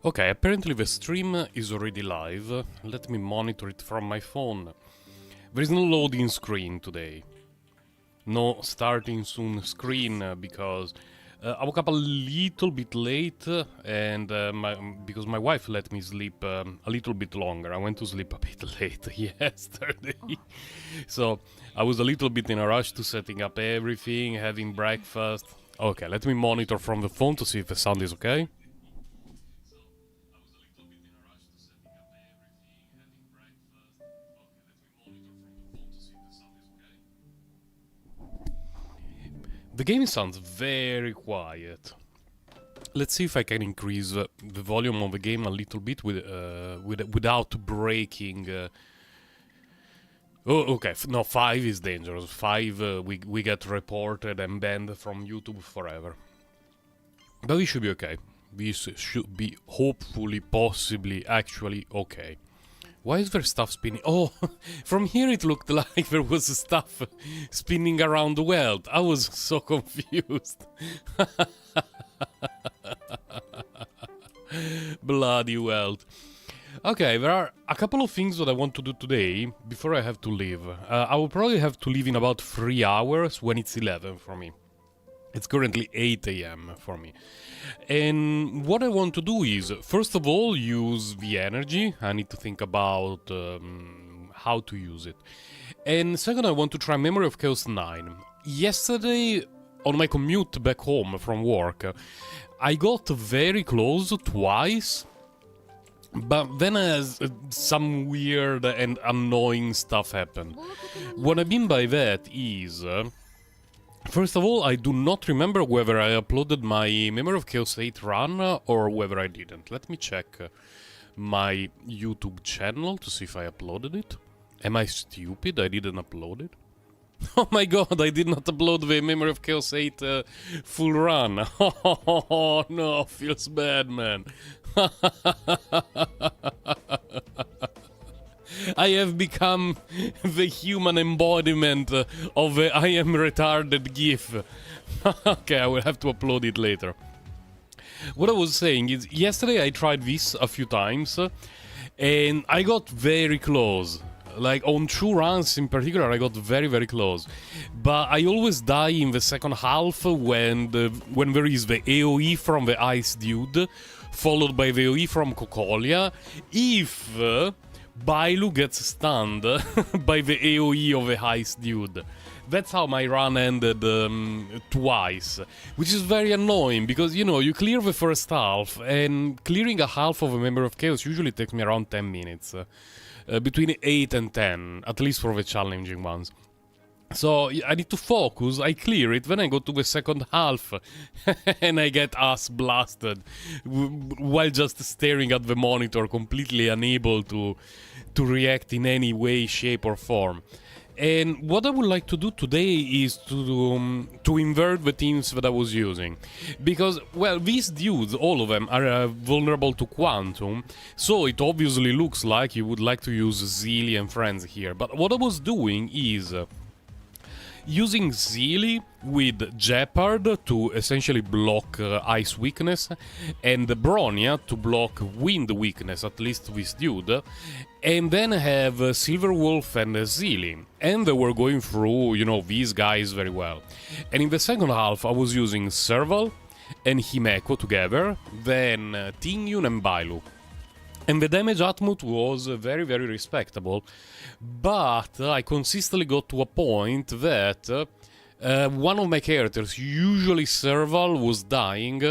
Okay, apparently the stream is already live. Let me monitor it from my phone. There is no loading screen today. No starting soon screen because I woke up a little bit late and because my wife let me sleep a little bit longer. I went to sleep a bit late yesterday. So I was a little bit in a rush to setting up everything, having breakfast. Okay, let me monitor from the phone to see if the sound is okay. The game sounds very quiet. Let's see if I can increase the volume of the game a little bit without breaking. Oh, okay. No, 5 is dangerous. 5, we get reported and banned from YouTube forever. But we should be okay. We should be hopefully, possibly, actually okay. Why is there stuff spinning? Oh, from here it looked like there was stuff spinning around the world. I was so confused. Bloody world. Okay, there are a couple of things that I want to do today before I have to leave. I will probably have to leave in about 3 hours when it's 11 for me. It's currently 8 a.m. for me. And what I want to do is, first of all, use the energy. I need to think about how to use it. And second, I want to try Memory of Chaos 9. Yesterday, on my commute back home from work, I got very close twice. But then some weird and annoying stuff happened. What I mean by that is... first of all, I do not remember whether I uploaded my Memory of Chaos 8 run or whether I didn't. Let me check my YouTube channel to see if I uploaded it. Am I stupid? I didn't upload it. Oh my god, I did not upload the Memory of Chaos 8 full run. Oh no, feels bad, man. I have become the human embodiment of the I am retarded gif. Okay, I will have to upload it later. What I was saying is, yesterday I tried this a few times, and I got very close. Like, on 2 runs in particular, I got very, very close. But I always die in the second half when there is the AoE from the Ice Dude, followed by the AoE from Cocolia. If... Bailu gets stunned by the AoE of the Ice Dude. That's how my run ended twice, which is very annoying because, you know, you clear the first half, and clearing a half of a Memory of Chaos usually takes me around 10 minutes. Between 8 and 10, at least for the challenging ones. So I need to focus, I clear it, then I go to the second half and I get ass blasted while just staring at the monitor, completely unable to react in any way, shape or form. And what I would like to do today is to invert the teams that I was using. Because, well, these dudes, all of them, are vulnerable to Quantum, so it obviously looks like you would like to use Zeely and friends here. But what I was doing is... using Zeely with Jeopard to essentially block ice weakness, and Bronya to block wind weakness, at least with Dude, and then have Silverwolf and Zeely. And they were going through, you know, these guys very well. And in the second half I was using Serval and Himeko together, then Tingyun and Bailu. And the damage output was very, very respectable, but I consistently got to a point that one of my characters, usually Serval, was dying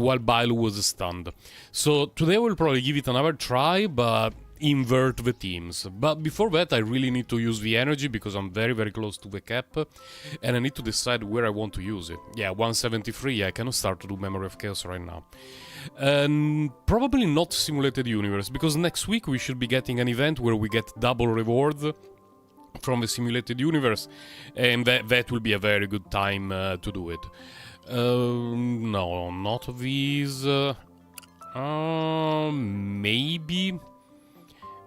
while Bailu was stunned. So today I will probably give it another try, but invert the teams. But before that I really need to use the energy because I'm very, very close to the cap, and I need to decide where I want to use it. Yeah, 173, I cannot start to do Memory of Chaos right now. Probably not Simulated Universe, because next week we should be getting an event where we get double rewards from the Simulated Universe, and that will be a very good time to do it. No, not these.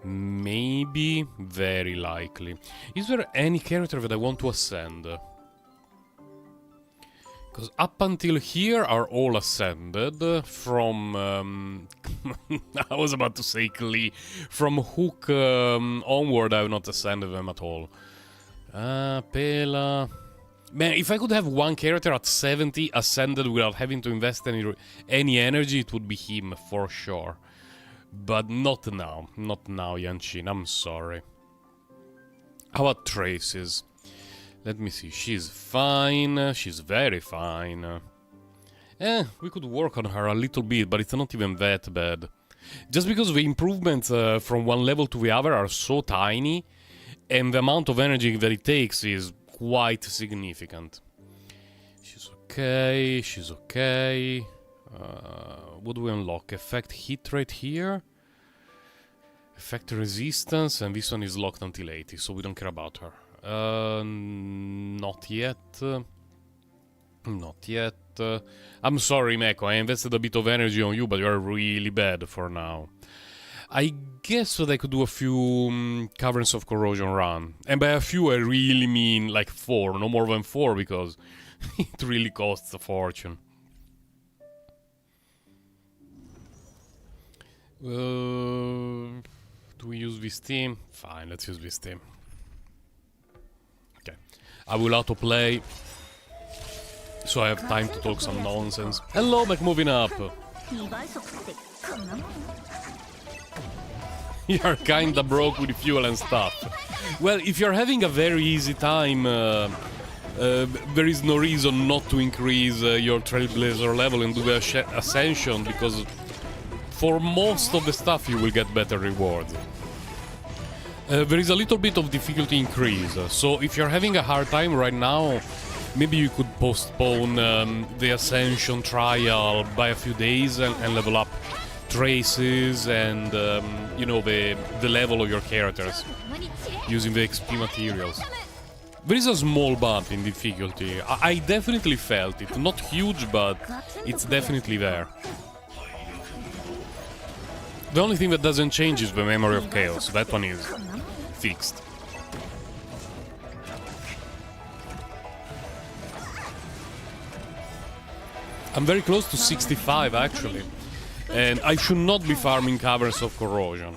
Maybe, very likely. Is there any character that I want to ascend? Because up until here are all ascended from... I was about to say Klee. From Hook onward, I have not ascended them at all. Pela... Man, if I could have one character at 70 ascended without having to invest any energy, it would be him, for sure. But not now. Not now, Yanshin. I'm sorry. How about Traces? Let me see. She's fine. She's very fine. We could work on her a little bit, but it's not even that bad. Just because the improvements from one level to the other are so tiny, and the amount of energy that it takes is quite significant. She's okay. She's okay. What do we unlock? Effect hit rate here. Effect resistance, and this one is locked until 80, so we don't care about her. Not yet. Not yet. I'm sorry, Meko, I invested a bit of energy on you, but you're really bad for now. I guess that I could do a few Caverns of Corrosion run. And by a few, I really mean like 4, no more than 4, because it really costs a fortune. Do we use this team? Fine, let's use this team. Okay. I will autoplay, so I have time to talk some nonsense. Hello, Mac moving up! You're kinda broke with fuel and stuff. Well, if you're having a very easy time, there is no reason not to increase your Trailblazer level and do the Ascension, because for most of the stuff you will get better rewards. There is a little bit of difficulty increase, so if you're having a hard time right now, maybe you could postpone the Ascension trial by a few days and level up Traces and, you know, the level of your characters using the XP materials. There is a small bump in difficulty. I definitely felt it. Not huge, but it's definitely there. The only thing that doesn't change is the Memory of Chaos. That one is fixed. I'm very close to 65 actually, and I should not be farming Caverns of Corrosion,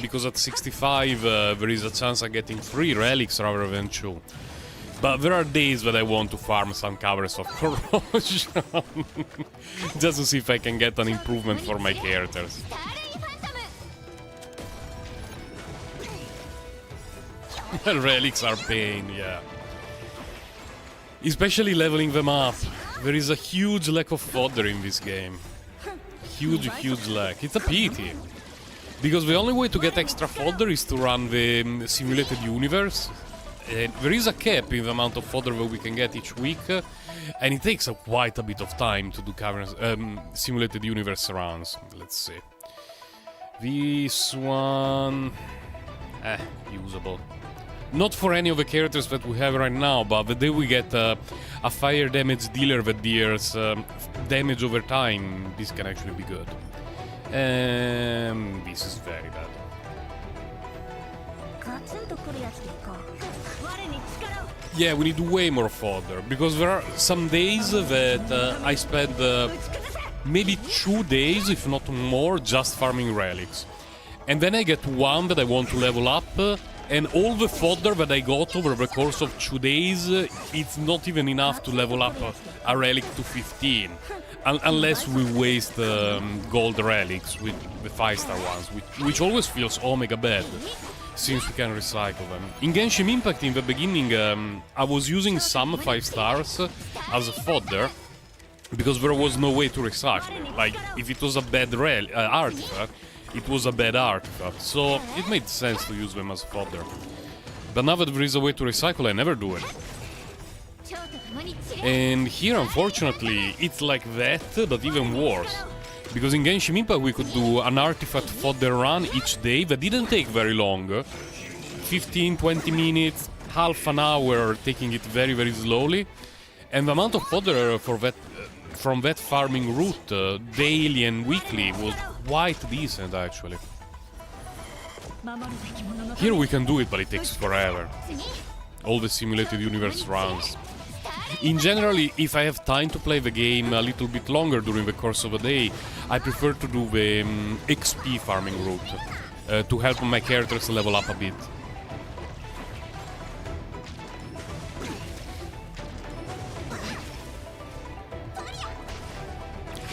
because at 65 there is a chance of getting 3 relics rather than 2. But there are days that I want to farm some Caverns of Corrosion, just to see if I can get an improvement for my characters. Relics are pain, yeah. Especially leveling them up. There is a huge lack of fodder in this game. Huge lack. It's a pity. Because the only way to get extra fodder is to run the simulated universe. There is a cap in the amount of fodder that we can get each week, and it takes quite a bit of time to do simulated universe runs. Let's see. This one... usable. Not for any of the characters that we have right now, but the day we get a fire damage dealer that deals damage over time, this can actually be good. This is very bad. Yeah, we need way more fodder, because there are some days that I spend maybe 2 days, if not more, just farming relics. And then I get one that I want to level up, and all the fodder that I got over the course of 2 days, it's not even enough to level up a relic to 15. Unless we waste gold relics with the 5-star ones, which always feels omega bad, since we can recycle them. In Genshin Impact in the beginning, I was using some 5 stars as a fodder, because there was no way to recycle it. Like, if it was a bad artifact, it was a bad artifact, so it made sense to use them as fodder. But now that there is a way to recycle, I never do it. And here, unfortunately, it's like that, but even worse. Because in Genshin Impact we could do an artifact fodder run each day that didn't take very long. 15-20 minutes, half an hour, taking it very slowly. And the amount of fodder for that, from that farming route, daily and weekly, was quite decent actually. Here we can do it, but it takes forever. All the simulated universe runs. In general, if I have time to play the game a little bit longer during the course of a day, I prefer to do the XP farming route to help my characters level up a bit.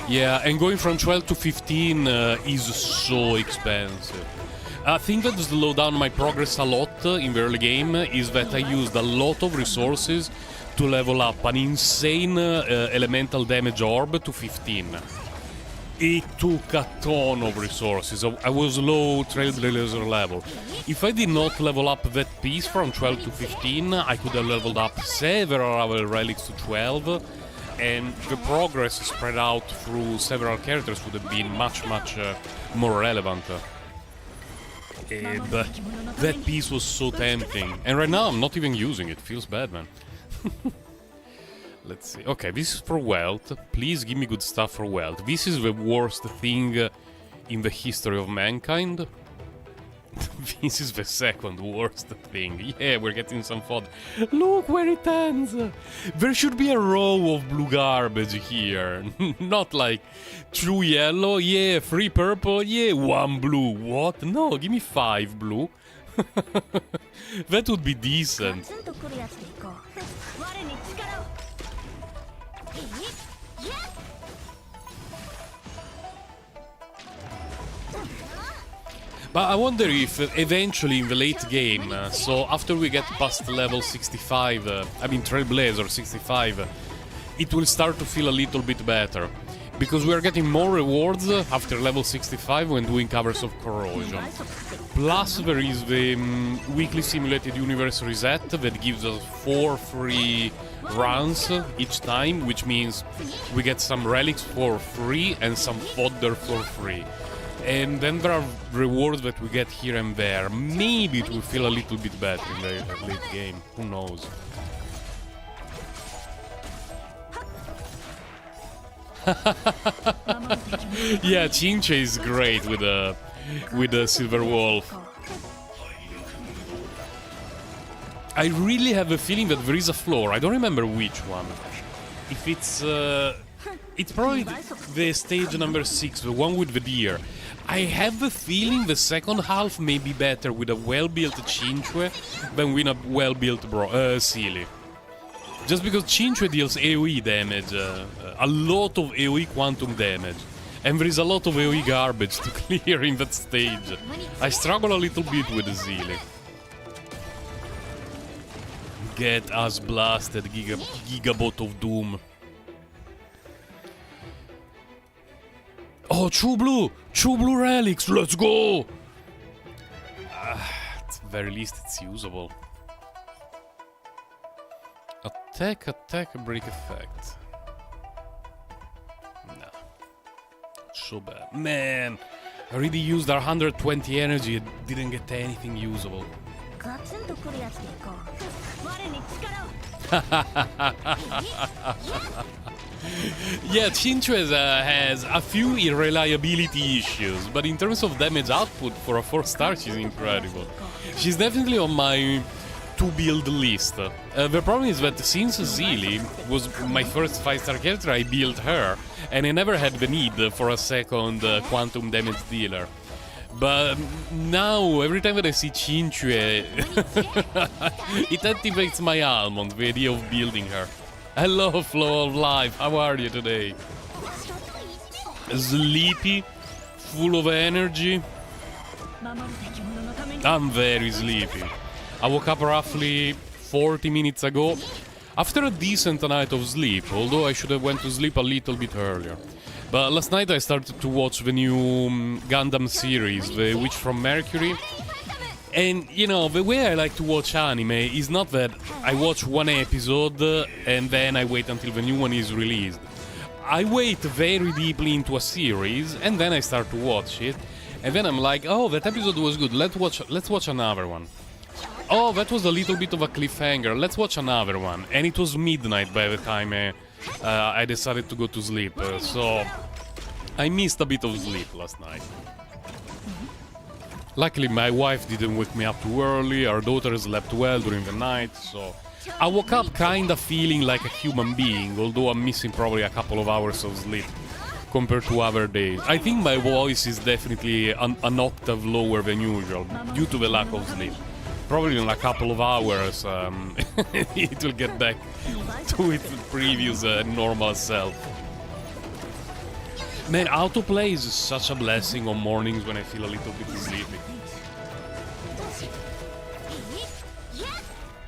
Yeah, and going from 12 to 15 is so expensive. I think that slowed down my progress a lot in the early game is that I used a lot of resources to level up an insane elemental damage orb to 15. It took a ton of resources. I was low Trailblazer level. If I did not level up that piece from 12 to 15, I could have leveled up several other relics to 12, and the progress spread out through several characters would have been much more relevant. But that piece was so tempting. And right now I'm not even using it. Feels bad, man. Let's see. Okay, this is for wealth. Please give me good stuff for wealth. This is the worst thing in the history of mankind. This is the second worst thing. Yeah, we're getting some fodder. Look where it ends! There should be a row of blue garbage here. Not like true yellow, yeah, 3 purple, yeah, 1 blue. What? No, give me 5 blue. That would be decent. But I wonder if eventually in the late game, so after we get past level 65, I mean Trailblazer 65, it will start to feel a little bit better. Because we are getting more rewards after level 65 when doing covers of corrosion. Plus there is the weekly simulated universe reset that gives us 4 free runs each time, which means we get some relics for free and some fodder for free. And then there are rewards that we get here and there. Maybe it will feel a little bit better in the late game. Who knows? Yeah, Chinche is great with the Silver Wolf. I really have a feeling that there is a floor. I don't remember which one. If it's probably the stage number 6, the one with the deer. I have a feeling the second half may be better with a well-built Chinchue than with a well-built Sealy. Just because Chinchue deals AoE damage, a lot of AoE quantum damage. And there is a lot of AoE garbage to clear in that stage. I struggle a little bit with the Sealy. Get us blasted, Gigabot of Doom. Oh, True Blue! True Blue relics! Let's go! At the very least, it's usable. Attack, break effect. Nah. So bad. Man! I already used our 120 energy and didn't get anything usable. Yeah, Chinchue has a few irreliability issues, but in terms of damage output for a 4-star, she's incredible. She's definitely on my to-build list. The problem is that since Zeely was my first 5-star character, I built her, and I never had the need for a second quantum damage dealer. But now, every time that I see Chinchue, it activates my almond, the idea of building her. Hello, Flow of Life, how are you today? Sleepy, full of energy. I'm very sleepy. I woke up roughly 40 minutes ago, after a decent night of sleep, although I should have went to sleep a little bit earlier. But last night I started to watch the new Gundam series, The Witch from Mercury. And, you know, the way I like to watch anime is not that I watch one episode and then I wait until the new one is released. I wait very deeply into a series and then I start to watch it. And then I'm like, oh, that episode was good, let's watch another one. Oh, that was a little bit of a cliffhanger, let's watch another one. And it was midnight by the time I decided to go to sleep, so I missed a bit of sleep last night. Luckily, my wife didn't wake me up too early, our daughter slept well during the night, so I woke up kinda feeling like a human being, although I'm missing probably a couple of hours of sleep compared to other days. I think my voice is definitely an octave lower than usual due to the lack of sleep. Probably in a couple of hours it will get back to its previous normal self. Man, autoplay is such a blessing on mornings when I feel a little bit sleepy.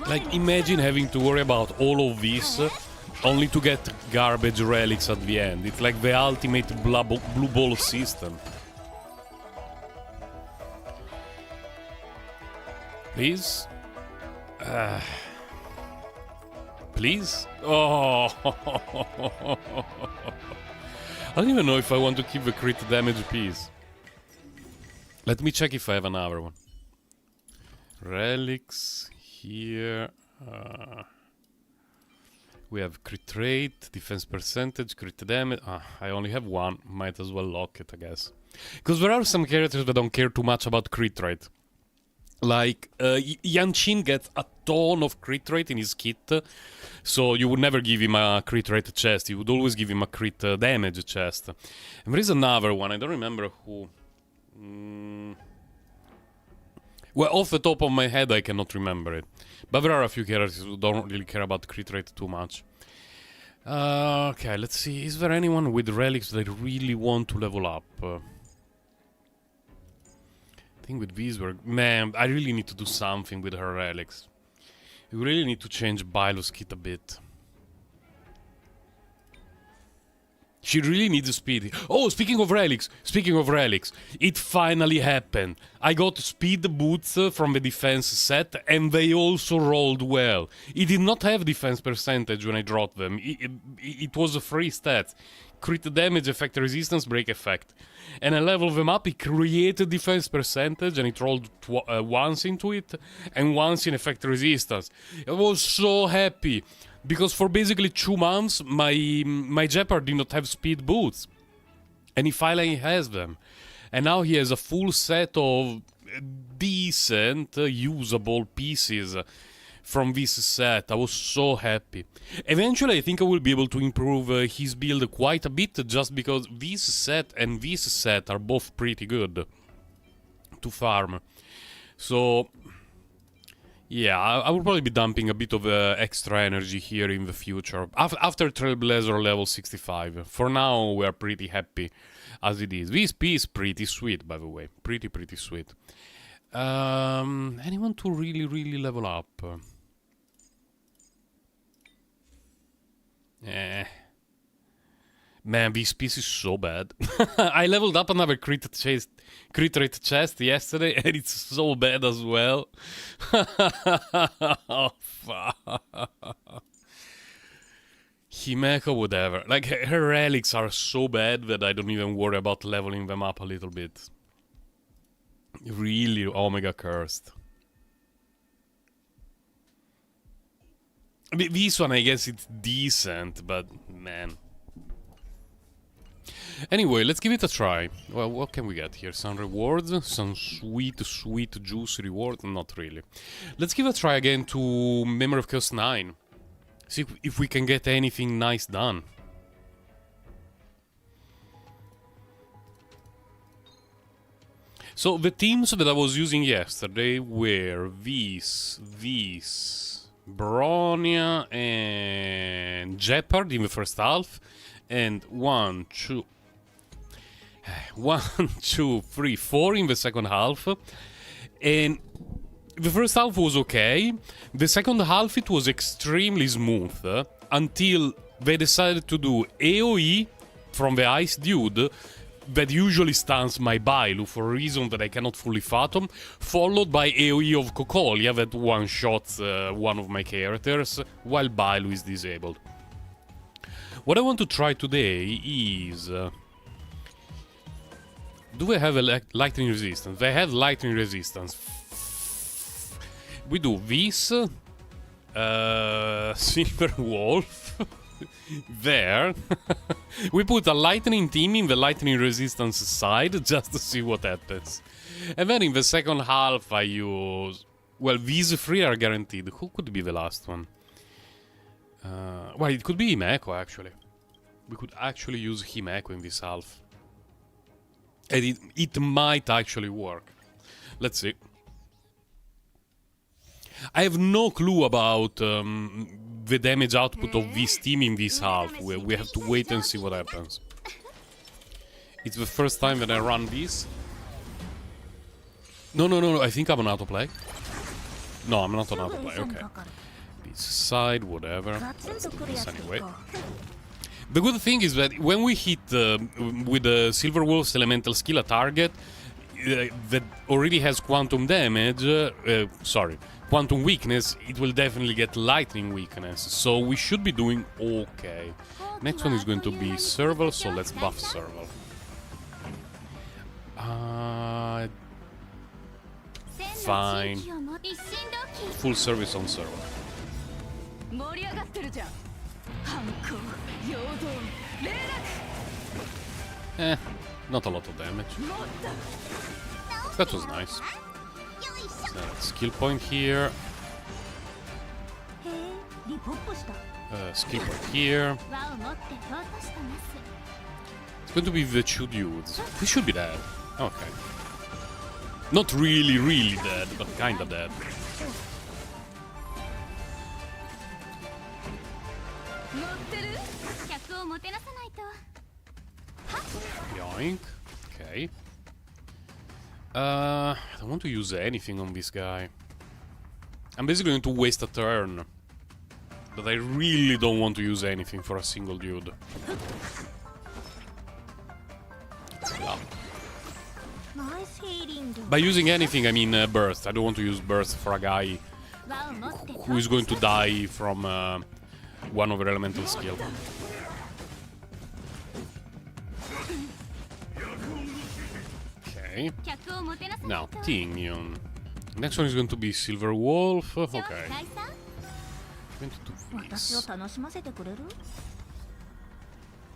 Like, imagine having to worry about all of this only to get garbage relics at the end. It's like the ultimate blue ball system. Please? Please? Oh! I don't even know if I want to keep the crit damage piece. Let me check if I have another one. Relics here. We have crit rate, defense percentage, crit damage. I only have one. Might as well lock it, I guess. Because there are some characters that don't care too much about crit rate. Like, Yanchin gets a ton of crit rate in his kit, so you would never give him a crit rate chest, you would always give him a crit damage chest. And there is another one, I don't remember who. Well, off the top of my head, I cannot remember it. But there are a few characters who don't really care about crit rate too much. Okay, let's see, is there anyone with relics that really want to level up? I think with these were... Man, I really need to do something with her relics. We really need to change Bilo's kit a bit. She really needs speed. Oh, speaking of relics, it finally happened. I got speed boots from the defense set, and they also rolled well. It did not have defense percentage when I dropped them. It was a free stat. Crit damage, effect resistance, break effect. And I leveled them up, it created defense percentage, and it rolled once into it, and once in effect resistance. I was so happy. Because for basically 2 months, my Jeopard did not have speed boots. And he finally has them. And now he has a full set of decent, usable pieces from this set. I was so happy. Eventually, I think I will be able to improve his build quite a bit, just because this set and this set are both pretty good to farm. So... yeah, I will probably be dumping a bit of extra energy here in the future. After Trailblazer level 65. For now, we are pretty happy as it is. This piece pretty sweet, by the way. Pretty sweet. Anyone to really level up? Man, this piece is so bad. I leveled up another crit rate chest yesterday, and it's so bad as well. Oh, fuck. Himeka, whatever. Like, her relics are so bad that I don't even worry about leveling them up a little bit. Really Omega cursed. I mean, this one, I guess it's decent, but man... Anyway, let's give it a try. Well, what can we get here? Some rewards? Some sweet juice reward? Not really. Let's give a try again to Memory of Chaos 9. See if we can get anything nice done. So, the teams that I was using yesterday were these, Bronya and Jeopard in the first half, and 1, 2, 3, 4 in the second half. And the first half was okay. The second half it was extremely smooth until they decided to do AoE from the Ice Dude that usually stuns my Bailu for a reason that I cannot fully fathom, followed by AoE of Cocolia that one-shots one of my characters while Bailu is disabled. What I want to try today is... do they have a lightning resistance? They have lightning resistance. We do this. Silver Wolf. There. We put a lightning team in the lightning resistance side just to see what happens. And then in the second half I use... well, these 3 are guaranteed. Who could be the last one? Well, it could be Himeko, actually. We could actually use Himeko in this half. And it might actually work. Let's see. I have no clue about the damage output of this team in this half. We have to wait and see what happens. It's the first time that I run this. No, I think I'm on autoplay. No, I'm not on autoplay, okay. This side, whatever. Let's do this anyway. The good thing is that when we hit with the Silver Wolf's elemental skill a target that already has quantum damage, quantum weakness, it will definitely get lightning weakness. So we should be doing okay. Next one is going to be Serval, so let's buff Serval. Fine. Full service on Serval. Not a lot of damage. That was nice. Skill point here. Skill point here. It's going to be the two dudes. They should be dead. Okay. Not really dead, but kinda dead. Yoink. Okay. I don't want to use anything on this guy. I'm basically going to waste a turn. But I really don't want to use anything for a single dude. By using anything, I mean burst. I don't want to use burst for a guy who is going to die from one of her elemental skill. Okay. Now, Tingyun. Next one is going to be Silver Wolf. Okay. Going to do this.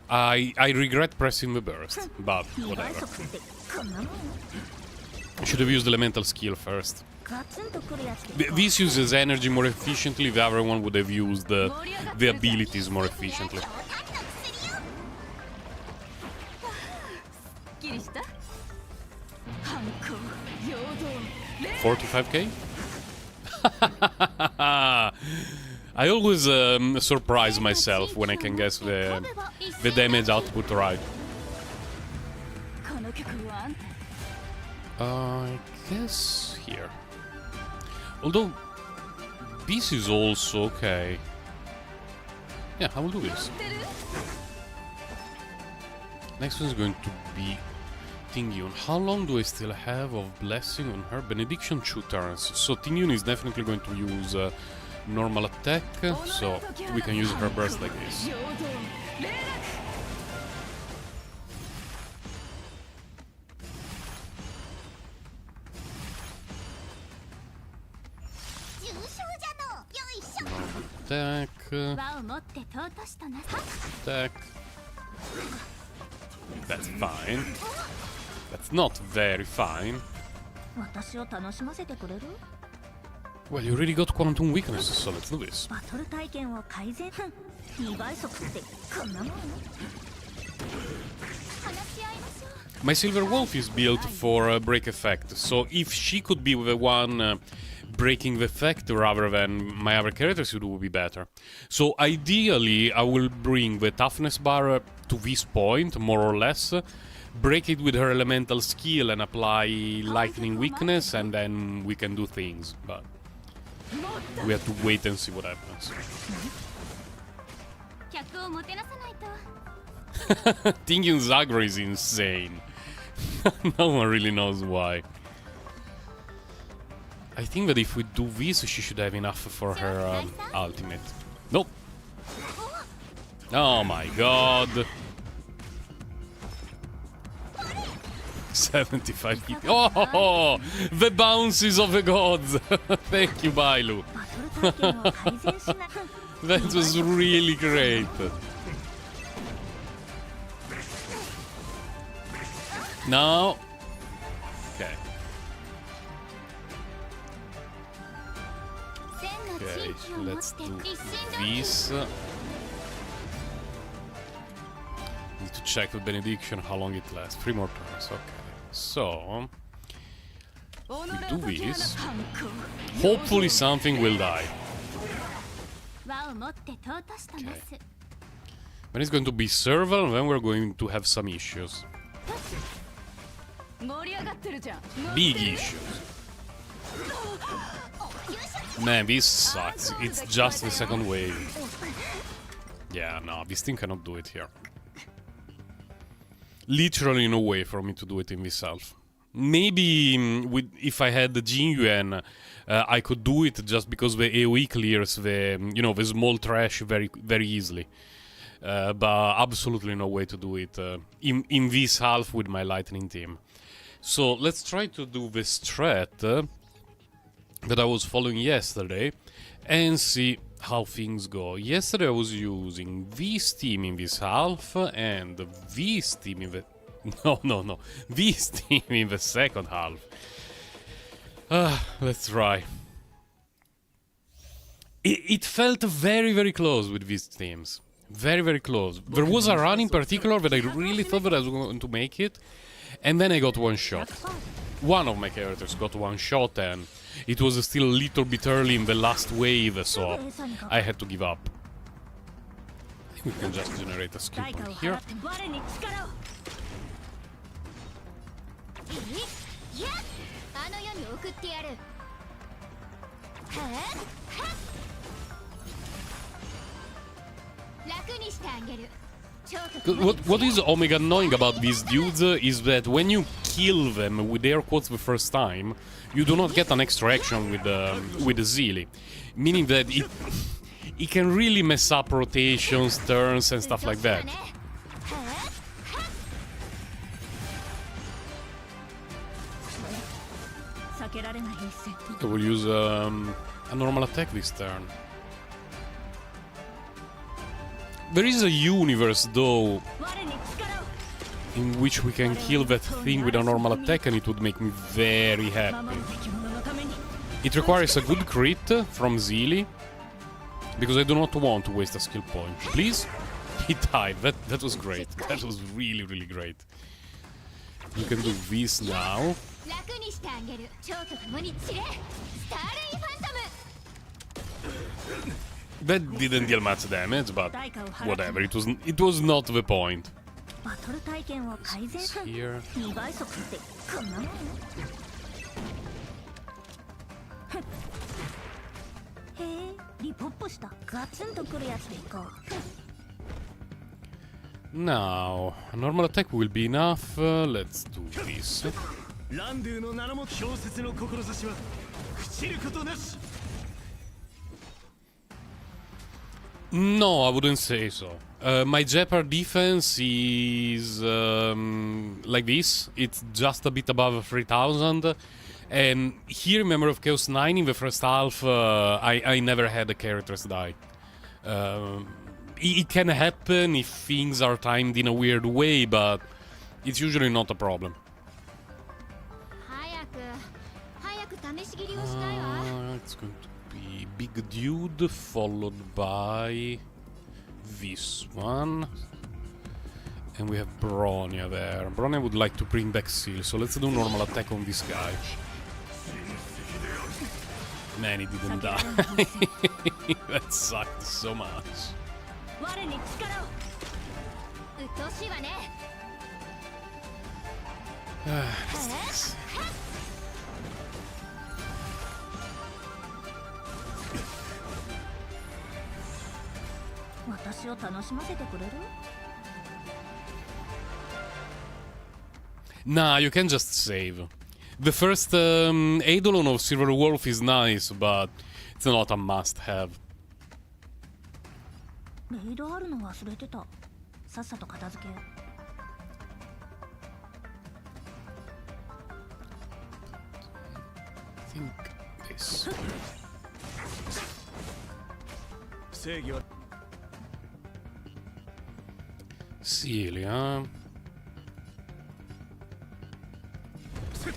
I regret pressing the burst, but whatever. I should have used elemental skill first. This uses energy more efficiently, the other one would have used the abilities more efficiently. 45k? I always surprise myself when I can guess the damage output right. I guess here. Although this is also okay. Yeah, I will do this. Next one is going to be Tingyun. How long do I still have of blessing on her? Benediction 2 turns. So Tingyun is definitely going to use normal attack, so we can use her burst like this. Attack. Attack. That's fine. That's not very fine. Well, you already got quantum weakness, so let's do this. My Silver Wolf is built for break effect, so if she could be the one breaking the effect rather than my other characters, it would be better. So ideally, I will bring the toughness bar to this point, more or less, break it with her elemental skill and apply lightning weakness, and then we can do things, but we have to wait and see what happens. Tingyun's aggro is insane. No one really knows why. I think that if we do this, she should have enough for her ultimate. Nope. Oh my god. 75 PP. Oh, the bounces of the gods. Thank you, Bailu. That was really great. Now. Okay. Okay, let's do this. Need to check with Benediction how long it lasts. 3 more turns, okay. So... we do this. Hopefully something will die. Okay. Then it's going to be Serval, and then we're going to have some issues. Big issues. Man, this sucks. It's just the second wave. Yeah, no, this thing cannot do it here. Literally no way for me to do it in this self. Maybe if I had the Jin Yuan, I could do it just because the AoE clears the, you know, the small trash very easily. But absolutely no way to do it in this half with my lightning team. So let's try to do the strat that I was following yesterday and see how things go. Yesterday I was using this team in this half and this team in the... No. This team in the second half. Let's try. It felt very close with these teams. Very close. There was a run in particular that I really thought that I was going to make it. And then I got one shot. One of my characters got one shot and it was still a little bit early in the last wave, so I had to give up. I think we can just generate a skill point here. What is Omega annoying about these dudes is that when you kill them with air quotes the first time, you do not get an extra action with the Zeely, meaning that it can really mess up rotations, turns, and stuff like that. I will use a normal attack this turn. There is a universe, though, in which we can kill that thing with a normal attack and it would make me very happy. It requires a good crit from Zeely, because I do not want to waste a skill point. Please? He died. That was great. That was really great. You can do this now. That didn't deal much damage, but whatever. It was not the point. It's here. Now, a normal attack will be enough. Let's do this. No, I wouldn't say so. My Jeopard defense is like this. It's just a bit above 3000. And here in Memory of Chaos 9, in the first half, I never had the characters die. It can happen if things are timed in a weird way, but it's usually not a problem. It's going to be Big Dude, followed by this one. And we have Bronya there. Bronya would like to bring back Seal, so let's do normal attack on this guy. Man, he didn't die. That sucked so much. Nah, you can just save. The first Eidolon of Silver Wolf is nice, but it's not a must-have. I think this. Celia.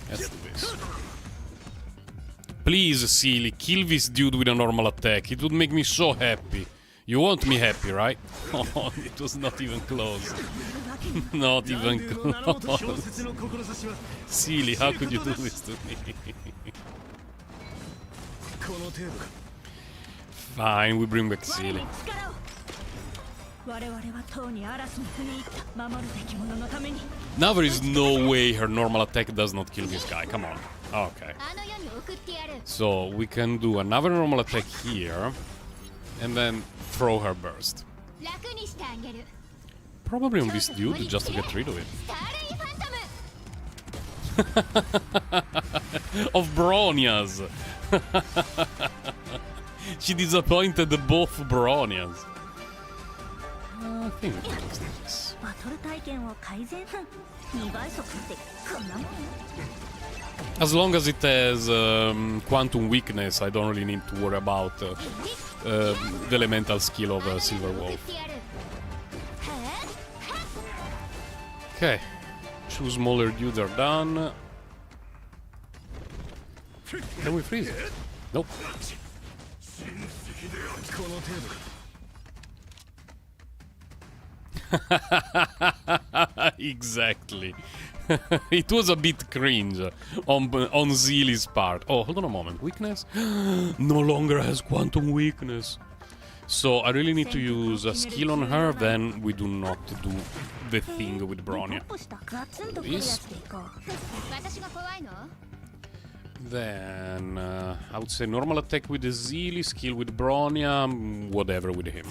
Let's do this. Please, Sealy, kill this dude with a normal attack. It would make me so happy. You want me happy, right? Oh, it was not even close. Not even close. Sealy, how could you do this to me? Fine, we bring back Sealy. Now there is no way her normal attack does not kill this guy. Come on. Okay. So we can do another normal attack here. And then throw her burst. Probably on this dude, just to get rid of it. Of Bronias! She disappointed both Bronias. I think we can just do this. As long as it has quantum weakness, I don't really need to worry about the elemental skill of Silver Wolf. Okay, two smaller dudes are done. Can we freeze it? Nope. Exactly. It was a bit cringe on Zeely's part. Oh, hold on a moment. Weakness? No longer has quantum weakness. So I really need to use a skill on her, then we do not do the thing with Bronya. This. Then I would say normal attack with the Zeely, skill with Bronya, whatever with him.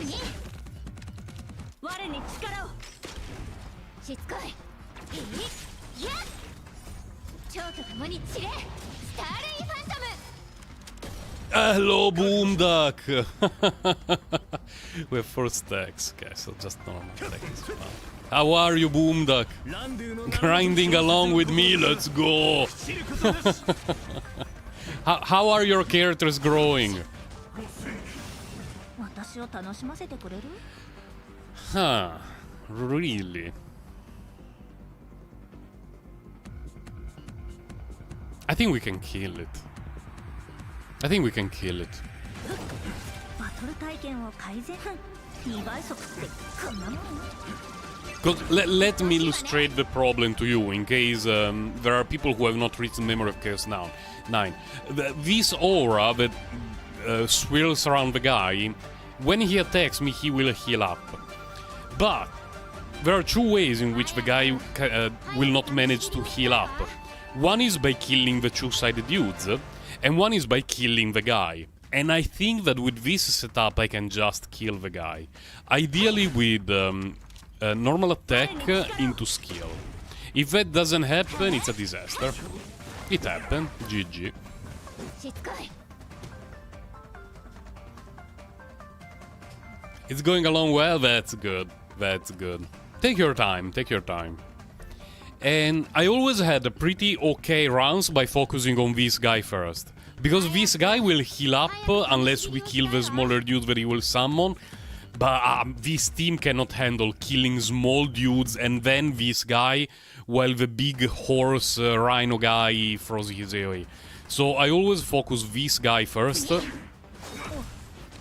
Hello, Boomduck! We have 4 stacks. Okay, so just normal attack is fine. How are you, Boomduck? Grinding along with me, let's go! How are your characters growing? Huh, really? I think we can kill it. I think we can kill it. Let me illustrate the problem to you, in case there are people who have not reached the Memory of Chaos 9. This aura that swirls around the guy, when he attacks me, he will heal up. But there are 2 ways in which the guy will not manage to heal up. One is by killing the 2-sided dudes, and one is by killing the guy. And I think that with this setup I can just kill the guy. Ideally with normal attack into skill. If that doesn't happen, it's a disaster. It happened. GG. It's going along well, that's good. That's good. Take your time, take your time. And I always had a pretty okay rounds by focusing on this guy first. Because this guy will heal up unless we kill the smaller dudes that he will summon. But this team cannot handle killing small dudes and then this guy, while the big horse rhino guy throws his AoE. So I always focus this guy first,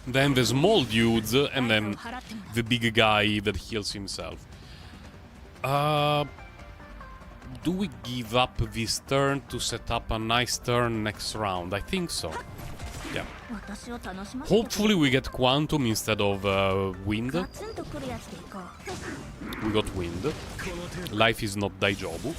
then the small dudes, and then the big guy that heals himself. Do we give up this turn to set up a nice turn next round? I think so. Yeah. Hopefully we get Quantum instead of Wind. We got Wind. Life is not Daijobu.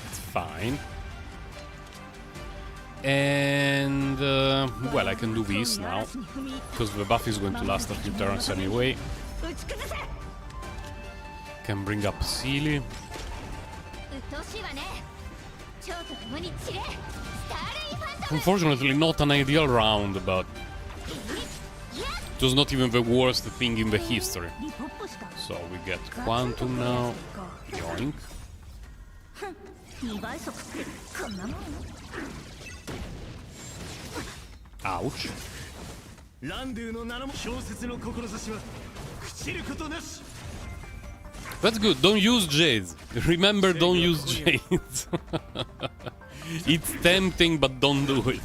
It's fine. And, well, I can do this now, because the buff is going to last a few turns anyway. Can bring up Sealy. Unfortunately, not an ideal round, but it was not even the worst thing in the history. So we get Quantum now. Yoink. Ouch. That's good. Don't use jades. Remember, don't use jades. It's tempting, but don't do it.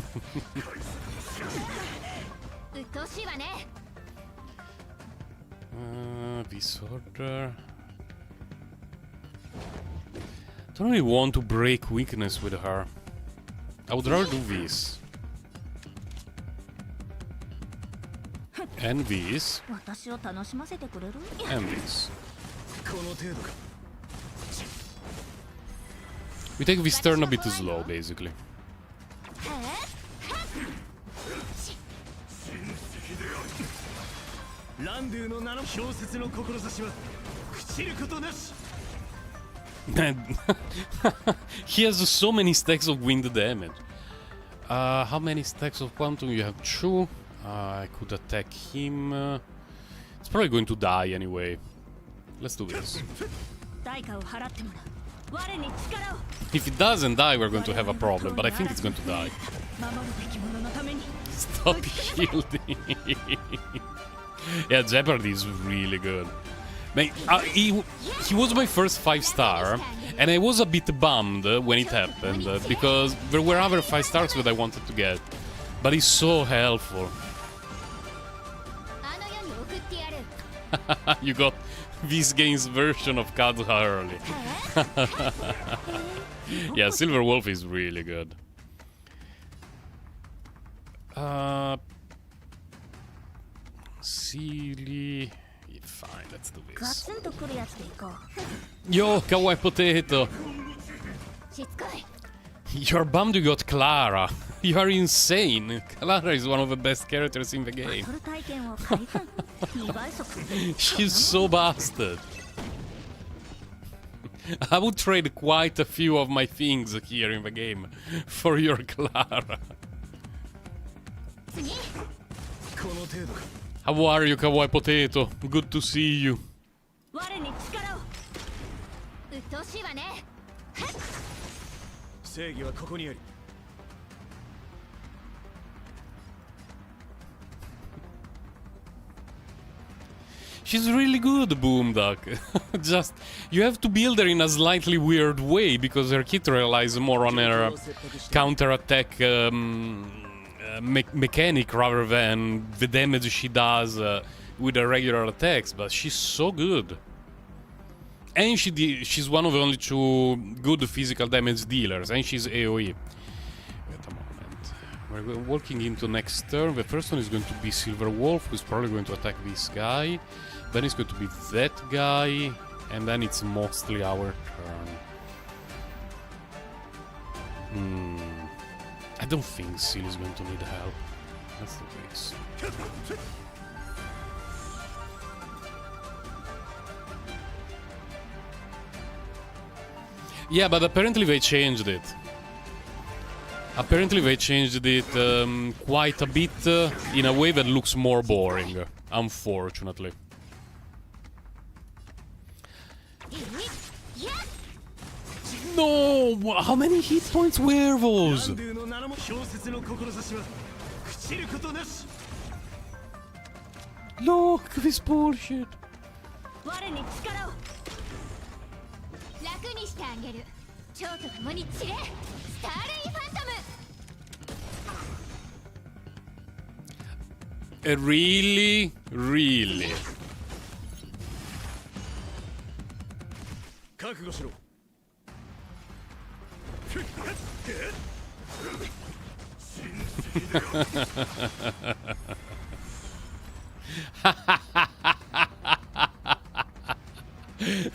Disorder. Don't really want to break weakness with her. I would rather do this. And this. And this. We take this turn a bit slow, basically. He has so many stacks of wind damage. How many stacks of quantum? You have 2. I could attack him. It's probably going to die anyway. Let's do this. If it doesn't die, we're going to have a problem, but I think it's going to die. Stop shielding. Yeah, Jeopardy is really good. He was my first 5-star, and I was a bit bummed when it happened, because there were other 5 stars that I wanted to get. But he's so helpful. You got this game's version of Kazuha early. Yeah, Silver Wolf is really good. Silly. Yeah, fine, let's do this. Yo, Kawaii Potato! You're bummed you got Clara. You are insane. Clara is one of the best characters in the game. She's so bastard. I would trade quite a few of my things here in the game for your Clara. How are you, Kawaii Potato? Good to see you. She's really good, Boomduck. Just, you have to build her in a slightly weird way, because her kit relies more on her counter-attack mechanic rather than the damage she does with her regular attacks, but she's so good. And she's one of the only 2 good physical damage dealers, and she's AoE. Wait a moment. We're walking into next turn. The first one is going to be Silver Wolf, who's probably going to attack this guy. Then it's going to be that guy, and then it's mostly our turn. I don't think Seal is going to need help. That's the case. Yeah, but apparently they changed it. Apparently they changed it quite a bit in a way that looks more boring, unfortunately. No! How many hit points were those? Look, this bullshit. Really? Really?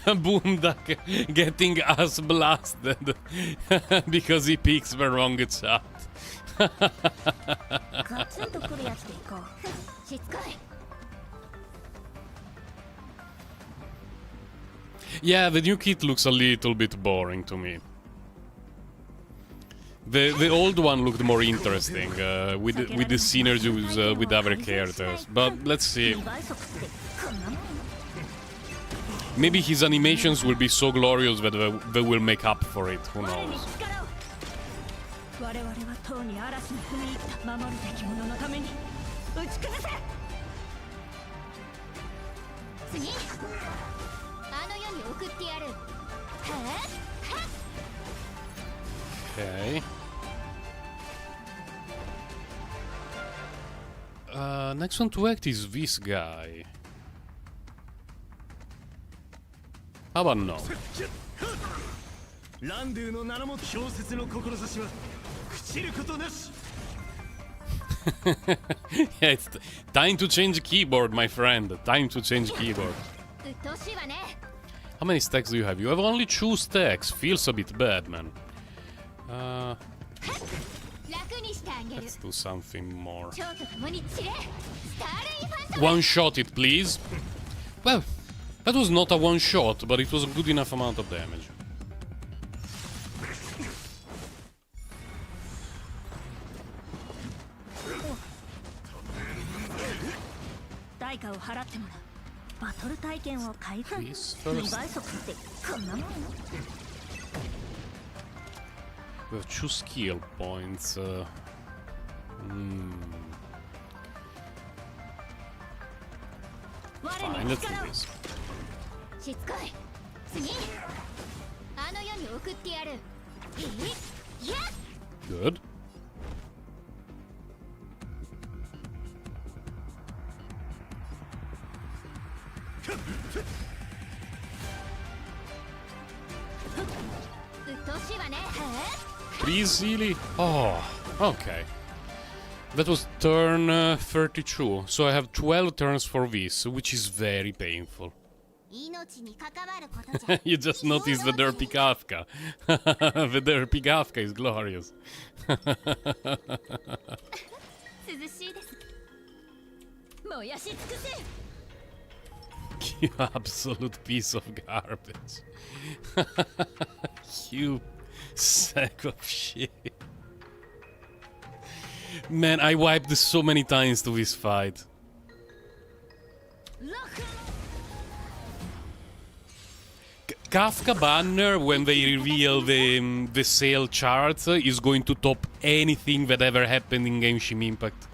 Boomduck getting us blasted because he picks the wrong shot. Yeah, the new kit looks a little bit boring to me. The old one looked more interesting with the synergies with other characters, but let's see. Maybe his animations will be so glorious that they will make up for it. Who knows? Okay. Next one to act is this guy. How about no? Yeah, it's time to change keyboard, my friend. Time to change keyboard. How many stacks do you have? You have only 2 stacks. Feels a bit bad, man. Let's do something more. One shot it, please. Well, that was not a one shot, but it was a good enough amount of damage. Please, first. We have 2 skill points. Fine, let's do this. Good. Please, Sealy. Oh, okay. That was turn 32, so I have 12 turns for this, which is very painful. You just noticed the Derpy Kafka. The Derpy Kafka is glorious. You absolute piece of garbage. You sack of shit. Man, I wiped so many times to this fight. Kafka banner, when they reveal the sale charts, is going to top anything that ever happened in Genshin Impact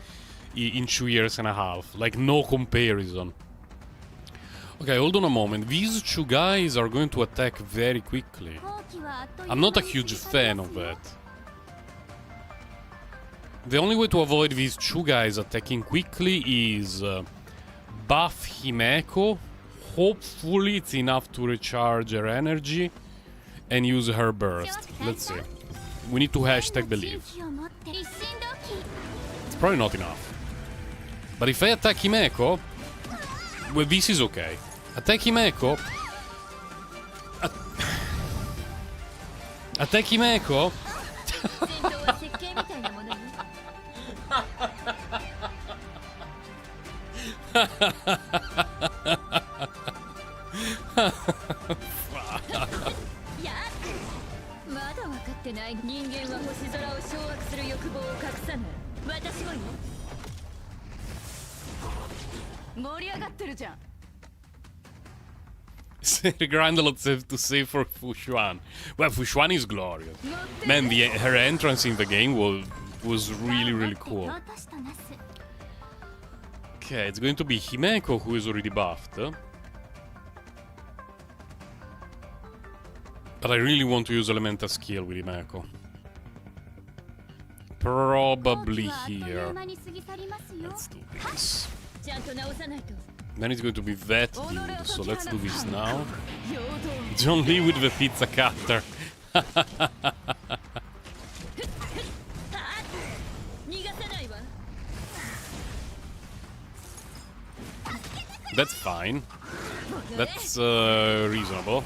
in 2 years and a half. Like, no comparison. Okay, hold on a moment. These 2 guys are going to attack very quickly. I'm not a huge fan of that. The only way to avoid these 2 guys attacking quickly is buff Himeko. Hopefully it's enough to recharge her energy and use her burst. Let's see. We need to hashtag believe. It's probably not enough. But if I attack Himeko, well, this is okay. Attack Himeko. Attack Himeko. The grind a lot to save for Fushuan. Well, Fushuan is glorious. Man, her entrance in the game was really, really cool. Okay, it's going to be Himeko who is already buffed. But I really want to use Elemental skill with Himeko. Probably here. Let's do this. Then it's going to be that dude, so let's do this now. John Lee with the pizza cutter. That's fine. That's reasonable.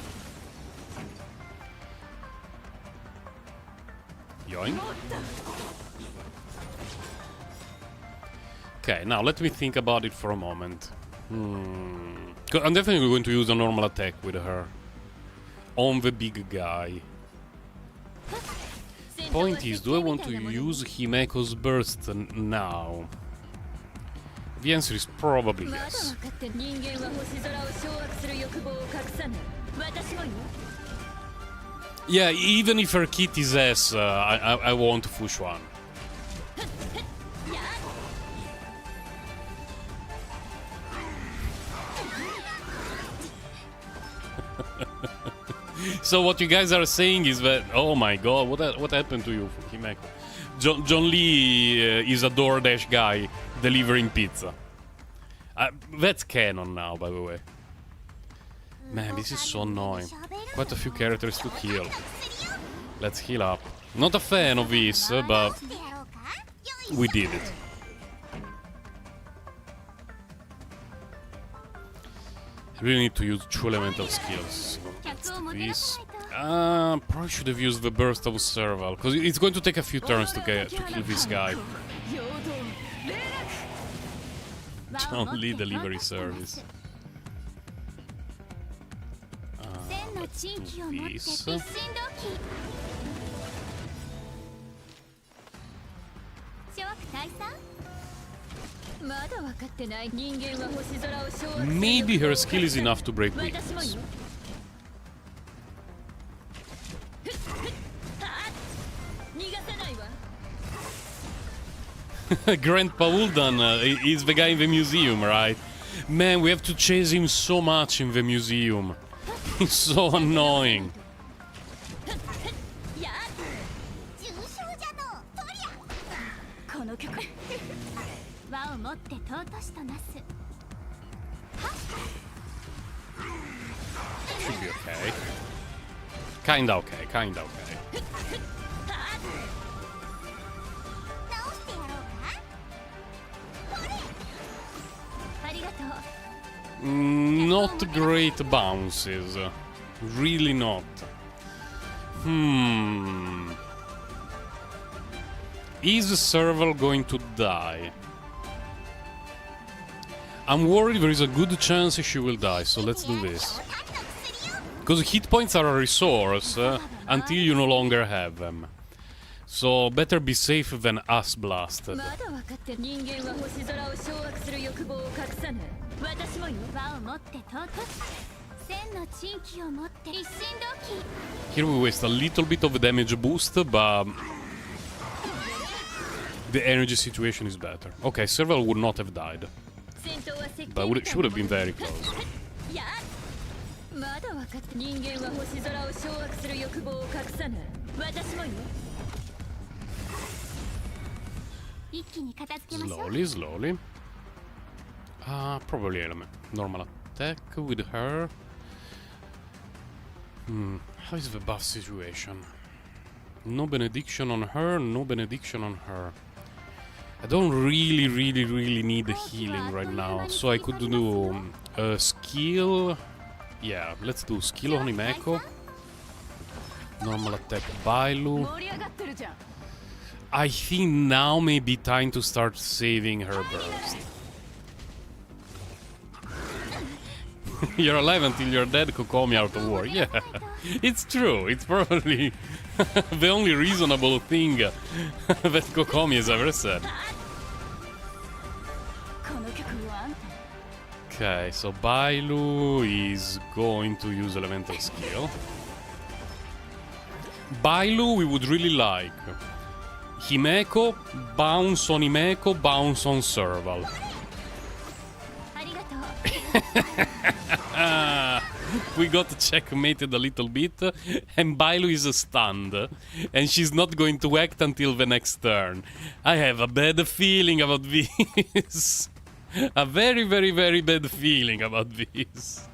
Yoink. Okay, now let me think about it for a moment. I'm definitely going to use a normal attack with her. On the big guy. Point is, do I want to use Himeko's burst now? The answer is probably yes. Yeah, even if her kit is S, I want Fushuan. So what you guys are saying is that, oh my god, what happened to you, Himeko? John Lee is a DoorDash guy delivering pizza. That's canon now, by the way. Man, this is so annoying. Quite a few characters to kill. Let's heal up. Not a fan of this, but we did it. I really need to use 2 elemental skills. This. Probably should have used the burst of Serval, because it's going to take a few turns to kill this guy. John Lee delivery service. Let's do this. Maybe her skill is enough to break weakness. Grandpa Uldan is the guy in the museum, right? Man, we have to chase him so much in the museum. He's so annoying. Should be okay. Kinda okay, kinda okay. Not great bounces. Really not. Is Serval going to die? I'm worried there is a good chance she will die, so let's do this. Because hit points are a resource until you no longer have them. So better be safe than us blasted. Here we waste a little bit of a damage boost, but the energy situation is better. Okay, Serval would not have died. But she would have been very close. Slowly, slowly. Probably element. Normal attack with her. How is the buff situation? No benediction on her, no benediction on her. I don't really need healing right now, so I could do skill. Yeah, let's do skill on Himeko. Normal attack Bailu. I think now may be time to start saving her burst. You're alive until you're dead, Kokomi out of war. Yeah, it's true. It's probably the only reasonable thing that Kokomi has ever said. Okay, so Bailu is going to use elemental skill. Bailu we would really like. Himeko, bounce on Himeko, bounce on Serval. We got checkmated a little bit, and Bailu is stunned, and she's not going to act until the next turn. I have a bad feeling about this. A very bad feeling about this.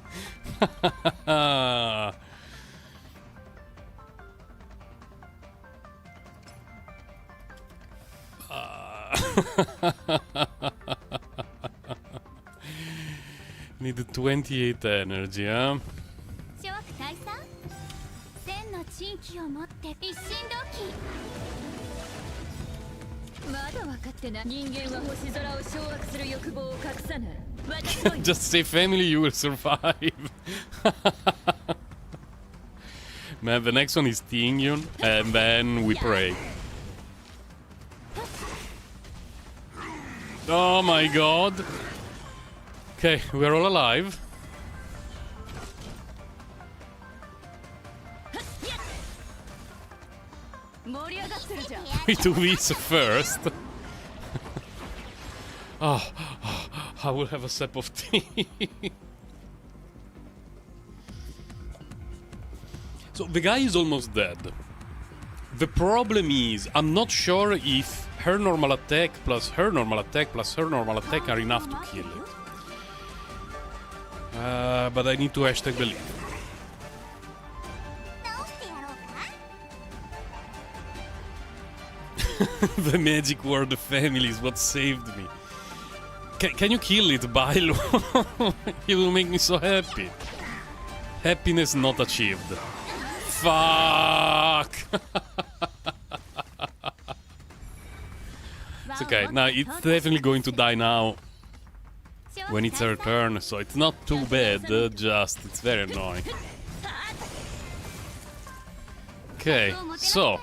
Need 28 energy, huh? Just say family, you will survive. Man, the next one is Tingyun, and then we pray. Oh my god. Okay, we're all alive. We do this first. Oh, I will have a sip of tea. So the guy is almost dead. The problem is, I'm not sure if her normal attack plus her normal attack plus her normal attack are enough to kill it. But I need to hashtag believe. The magic word family is what saved me. Can you kill it, Bailu? It will make me so happy. Happiness not achieved. Fuck! It's okay. Now, it's definitely going to die now when it's her turn, so it's not too bad, just it's very annoying. Okay, so...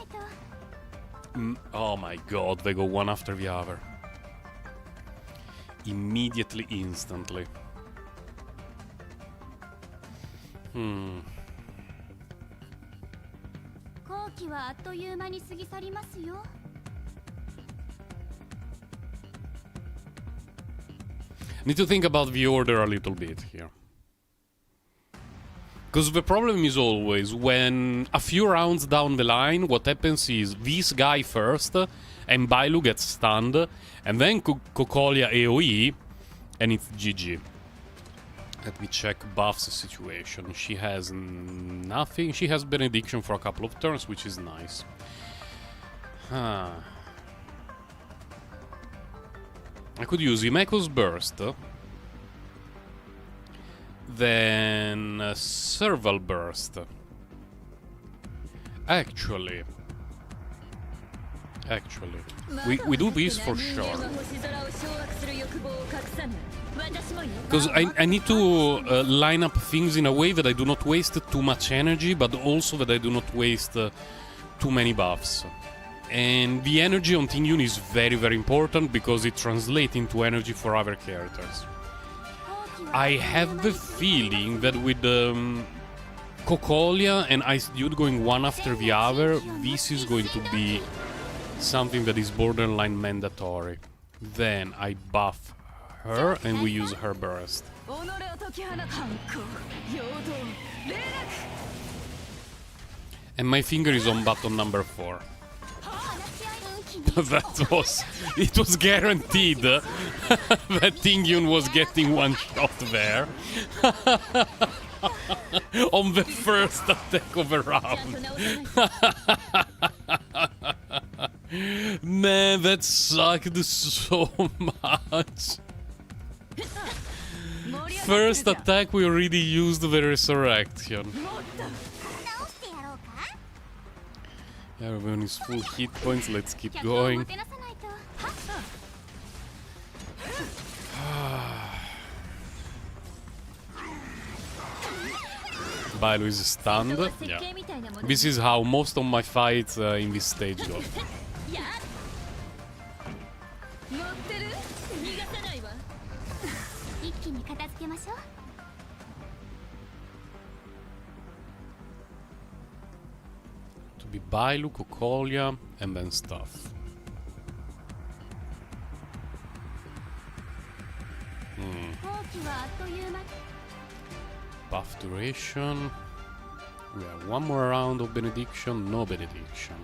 oh my god, they go one after the other. Immediately, instantly. Need to think about the order a little bit here. Because the problem is always, when a few rounds down the line, what happens is this guy first, and Bailu gets stunned, and then Cocolia AoE, and it's GG. Let me check Buff's situation. She has nothing. She has Benediction for a couple of turns, which is nice. Huh. I could use Imeko's Burst. Then Serval Burst. Actually, we do this for sure. Because I need to line up things in a way that I do not waste too much energy, but also that I do not waste too many buffs. And the energy on Tingyun is very, very important because it translates into energy for other characters. I have the feeling that with Cocolia and Ice Dude going one after the other, this is going to be something that is borderline mandatory. Then I buff her and we use her burst. And my finger is on button number 4. It was guaranteed that Tingyun was getting one shot there. On the first attack of a round. Man, that sucked so much. First attack we already used the resurrection. Everyone is full hit points, let's keep going. Bailu is stunned. Yeah. This is how most of my fights in this stage go. To be Bailu, Cocolia, and then stuff. Buff duration. We have one more round of Benediction, no Benediction.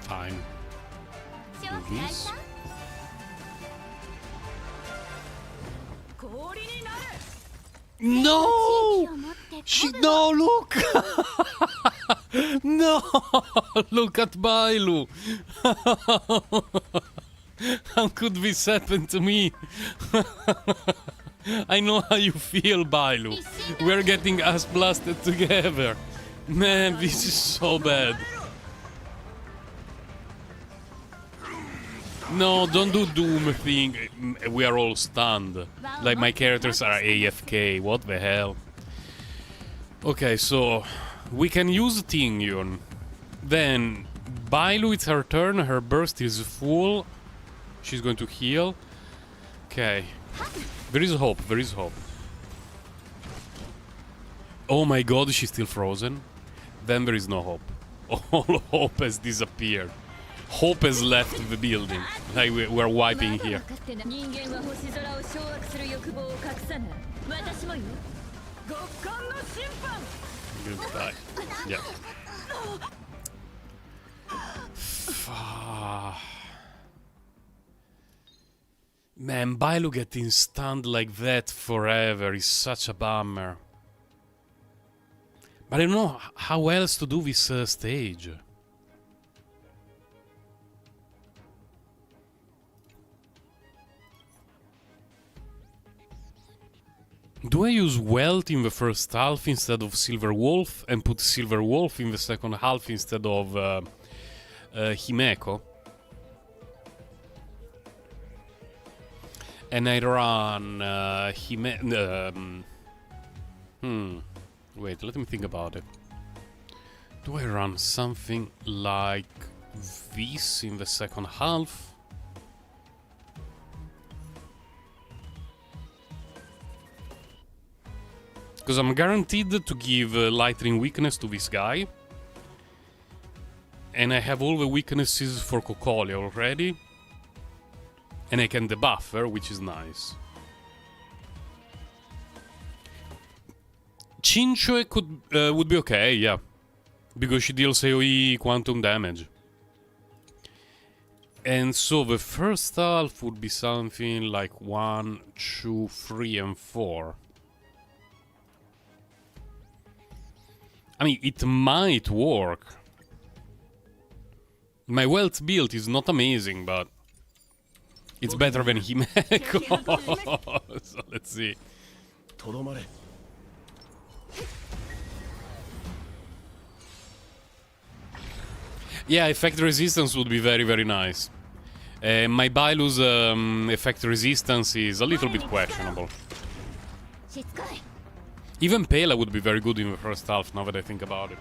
Fine. Do this. No! No, look! No! Look at Bailu! How could this happen to me? I know how you feel, Bailu. We're getting us blasted together. Man, this is so bad. No, don't do Doom thing. We are all stunned. Like my characters are AFK. What the hell? Okay, so we can use Tingyun. Then Bailu, it's her turn. Her burst is full. She's going to heal. Okay. There is hope. There is hope. Oh my god, she's still frozen. Then there is no hope. All hope has disappeared. Hope has left the building. Like we're wiping here. Goodbye. Yeah. Man, Bailu getting stunned like that forever is such a bummer. But I don't know how else to do this stage. Do I use Wealth in the first half instead of Silver Wolf and put Silver Wolf in the second half instead of Himeko? And I run wait, let me think about it. Do I run something like this in the second half? Because I'm guaranteed to give Lightning weakness to this guy. And I have all the weaknesses for Kokoli already. And I can debuff her, which is nice. Chinchue would be okay, yeah. Because she deals AoE quantum damage. And so the first half would be something like 1, 2, 3, and 4. I mean, it might work. My wealth build is not amazing, but it's better than Himeko. So let's see. Yeah, effect resistance would be very, very nice. My Bailu's effect resistance is a little bit questionable. Even Pela would be very good in the first half, now that I think about it.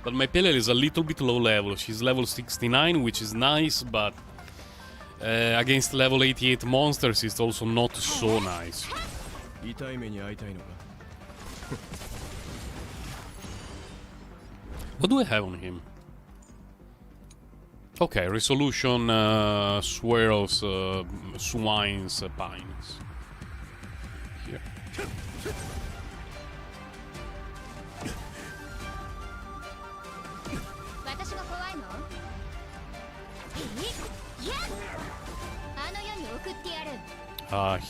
But my Pela is a little bit low level. She's level 69, which is nice, but against level 88 monsters, it's also not so nice. What do I have on him? Okay, resolution, swirls, swines, pines. Here.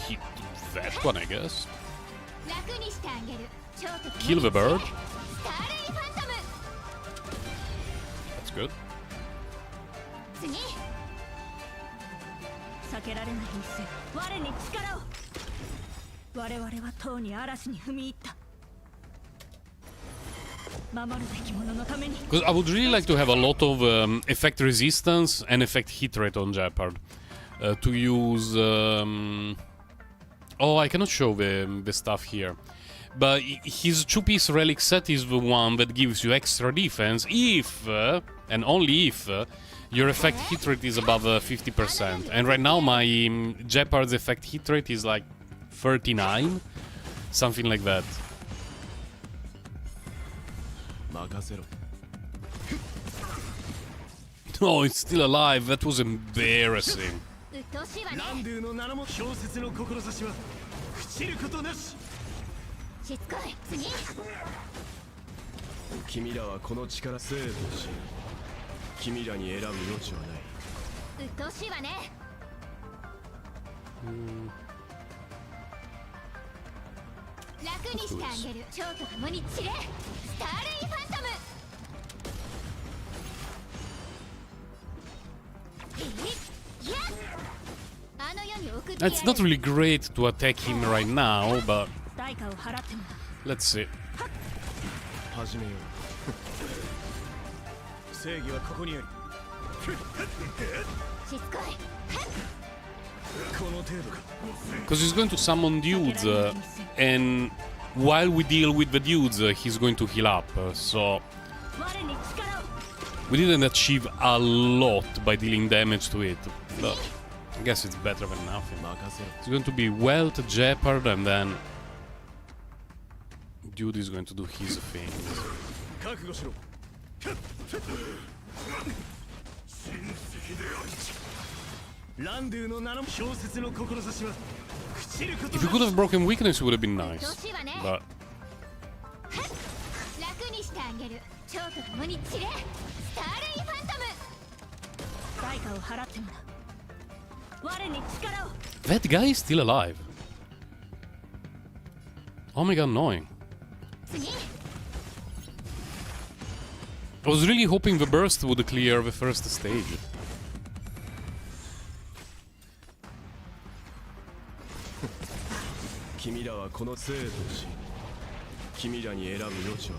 Hit that one, I guess. Kill the bird. That's good. Because I would really like to have a lot of effect resistance and effect hit rate on Jeopard. To use... oh, I cannot show the stuff here. But his 2-piece relic set is the one that gives you extra defense if, and only if, your effect hit rate is above 50%. And right now my Jeopard's effect hit rate is like 39, something like that. No, it's still alive. That was embarrassing. It's not really great to attack him right now, but let's see. Because he's going to summon dudes, and while we deal with the dudes, he's going to heal up, so... We didn't achieve a lot by dealing damage to it, but I guess it's better than nothing. It's going to be Wealth, Jeopard, and then... Dude is going to do his thing. If you could have broken weakness, it would have been nice. But that guy is still alive. Oh my god, annoying. I was really hoping the burst would clear the first stage.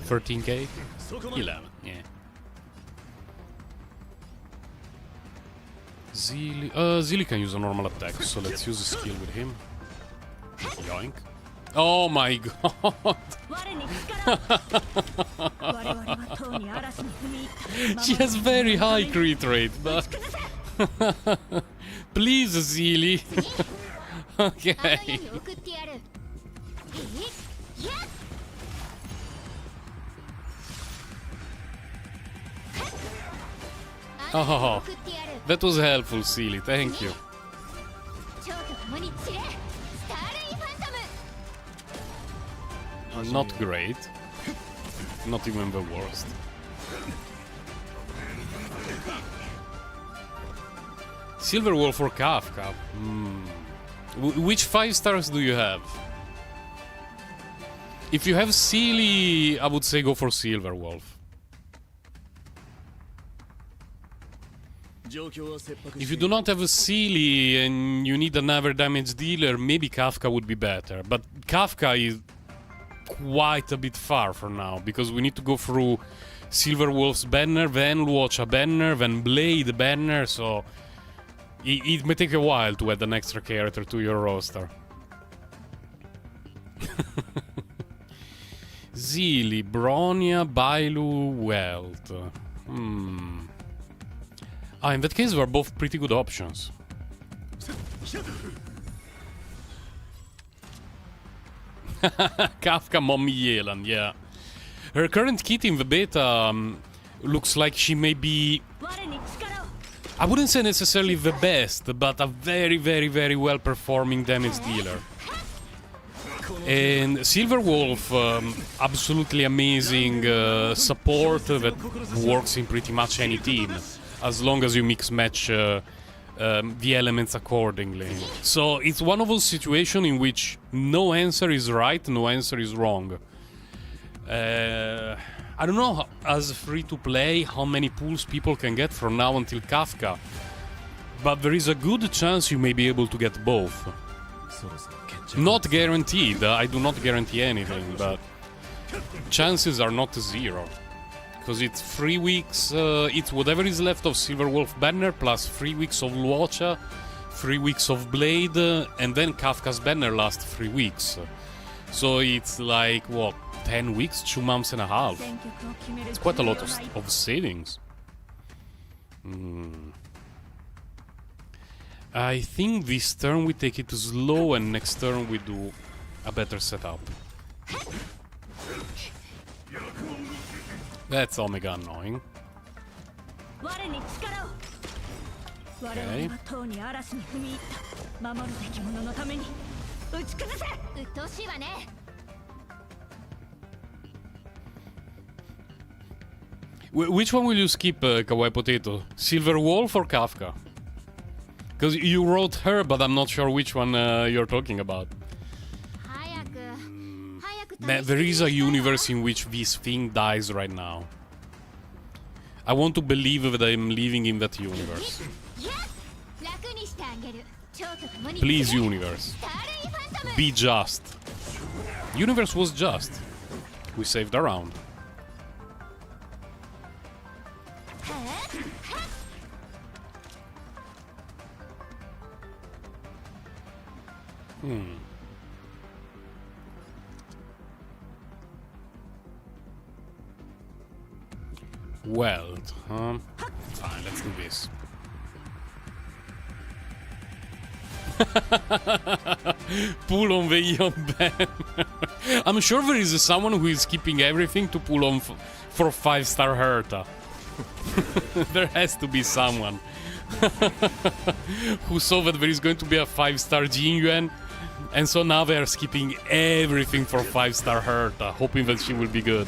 $13K? 11, yeah. Zilly can use a normal attack, so let's use a skill with him. Yoink. Oh my god! She has very high crit rate, but... Please, Zilly! Okay. Oh, that was helpful, Zilly, thank you. Not great. Not even the worst. Silver Wolf or Kafka? Which 5 stars do you have? If you have Sealy, I would say go for Silver Wolf. If you do not have a Sealy and you need another damage dealer, maybe Kafka would be better. But Kafka is quite a bit far for now, because we need to go through Silver Wolf's banner, then Luocha banner, then Blade banner, so it may take a while to add an extra character to your roster. Zilly, Bronya, Bailu, Welt. In that case, we're both pretty good options. Kafka Mommy Yelan, yeah. Her current kit in the beta looks like she may be... I wouldn't say necessarily the best, but a very, very, very well-performing damage dealer. And Silver Wolf, absolutely amazing support that works in pretty much any team, as long as you mix-match the elements accordingly. So it's one of those situations in which no answer is right, no answer is wrong. I don't know, as free-to-play, how many pulls people can get from now until Kafka, but there is a good chance you may be able to get both. Not guaranteed, I do not guarantee anything, but chances are not zero. Because it's 3 weeks, it's whatever is left of Silver Wolf banner, plus 3 weeks of Luocha, 3 weeks of Blade, and then Kafka's banner lasts 3 weeks. So it's like, what, 10 weeks, 2 months and a half. It's quite a lot of savings. I think this turn we take it slow, and next turn we do a better setup. That's omega annoying. Okay. Which one will you skip, Kawaii Potato? Silver Wolf or Kafka? Because you wrote her, but I'm not sure which one you're talking about. There is a universe in which this thing dies right now. I want to believe that I'm living in that universe. Please, universe. Be just. Universe was just. We saved a round. Well, fine, let's do this. Pull on the Eon banner. I'm sure there is someone who is skipping everything to pull on for 5-star Herta. There has to be someone who saw that there is going to be a 5-star Jinyuan, and so now they are skipping everything for 5-star Herta, hoping that she will be good.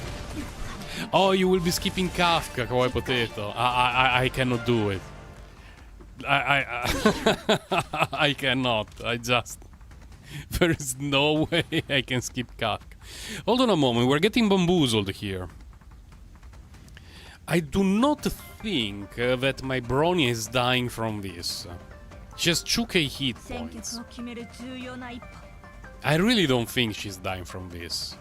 Oh, you will be skipping Kafka, Kawaii Potato. I cannot do it. I cannot. There is no way I can skip Kafka. Hold on a moment, we're getting bamboozled here. I do not think that my Bronya is dying from this. She has 2k hit points. I really don't think she's dying from this.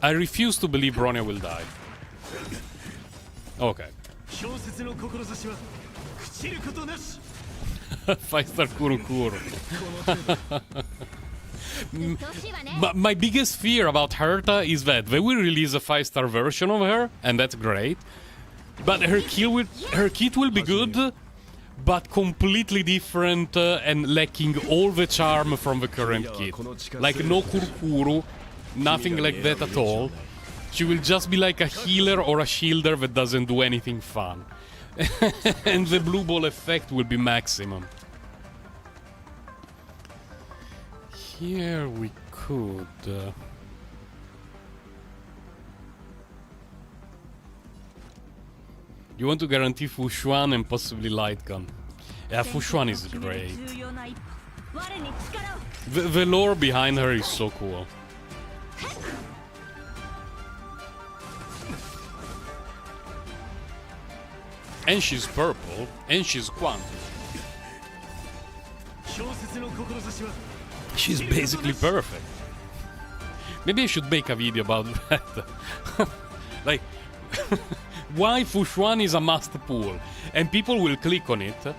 I refuse to believe Bronya will die. Okay. 5-star Kurukuru. But my biggest fear about Herta is that they will release a 5-star version of her, and that's great. But her kit will be good, but completely different and lacking all the charm from the current kit. Like no Kurukuru, nothing like that at all. She will just be like a healer or a shielder that doesn't do anything fun. And the blue ball effect will be maximum. Here we could... You want to guarantee Fushuan and possibly Light Gun. Yeah, Fushuan is great. The lore behind her is so cool. And she's purple, and she's Quantum. She's basically perfect. Maybe I should make a video about that. Like, why Fushuan is a must pull, and people will click on it.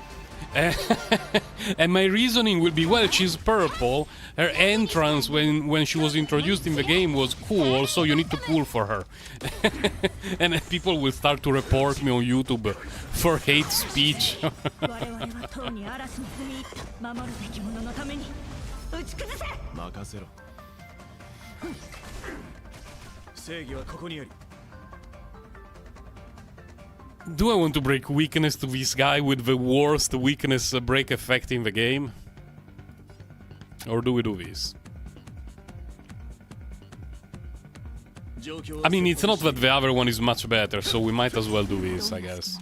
And my reasoning will be, well, she's purple, her entrance when she was introduced in the game was cool, so you need to pull for her. And then people will start to report me on YouTube for hate speech. Do I want to break weakness to this guy with the worst weakness break effect in the game? Or do we do this? I mean, it's not that the other one is much better, so we might as well do this, I guess.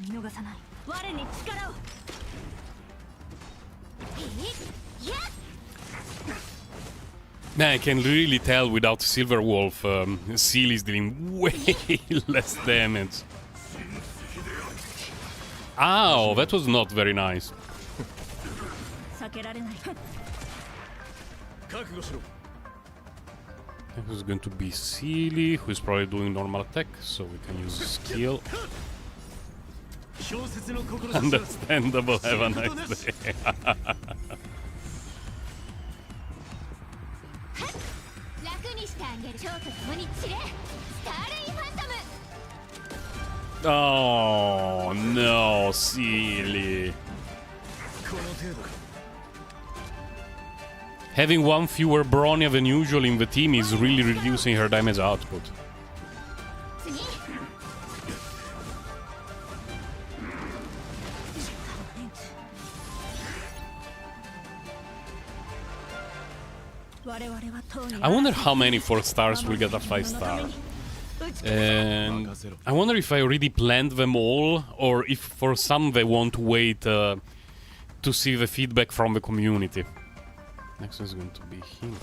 Man, I can really tell without Silver Wolf, Seal is dealing way less damage. Ow, that was not very nice. That was going to be Sealy, who is probably doing normal attack, so we can use skill. Understandable, have a nice day. Oh no, silly. Having one fewer Bronya than usual in the team is really reducing her damage output. I wonder how many 4 stars will get a 5-star. And I wonder if I already planned them all, or if for some they won't wait to see the feedback from the community. Next is going to be him.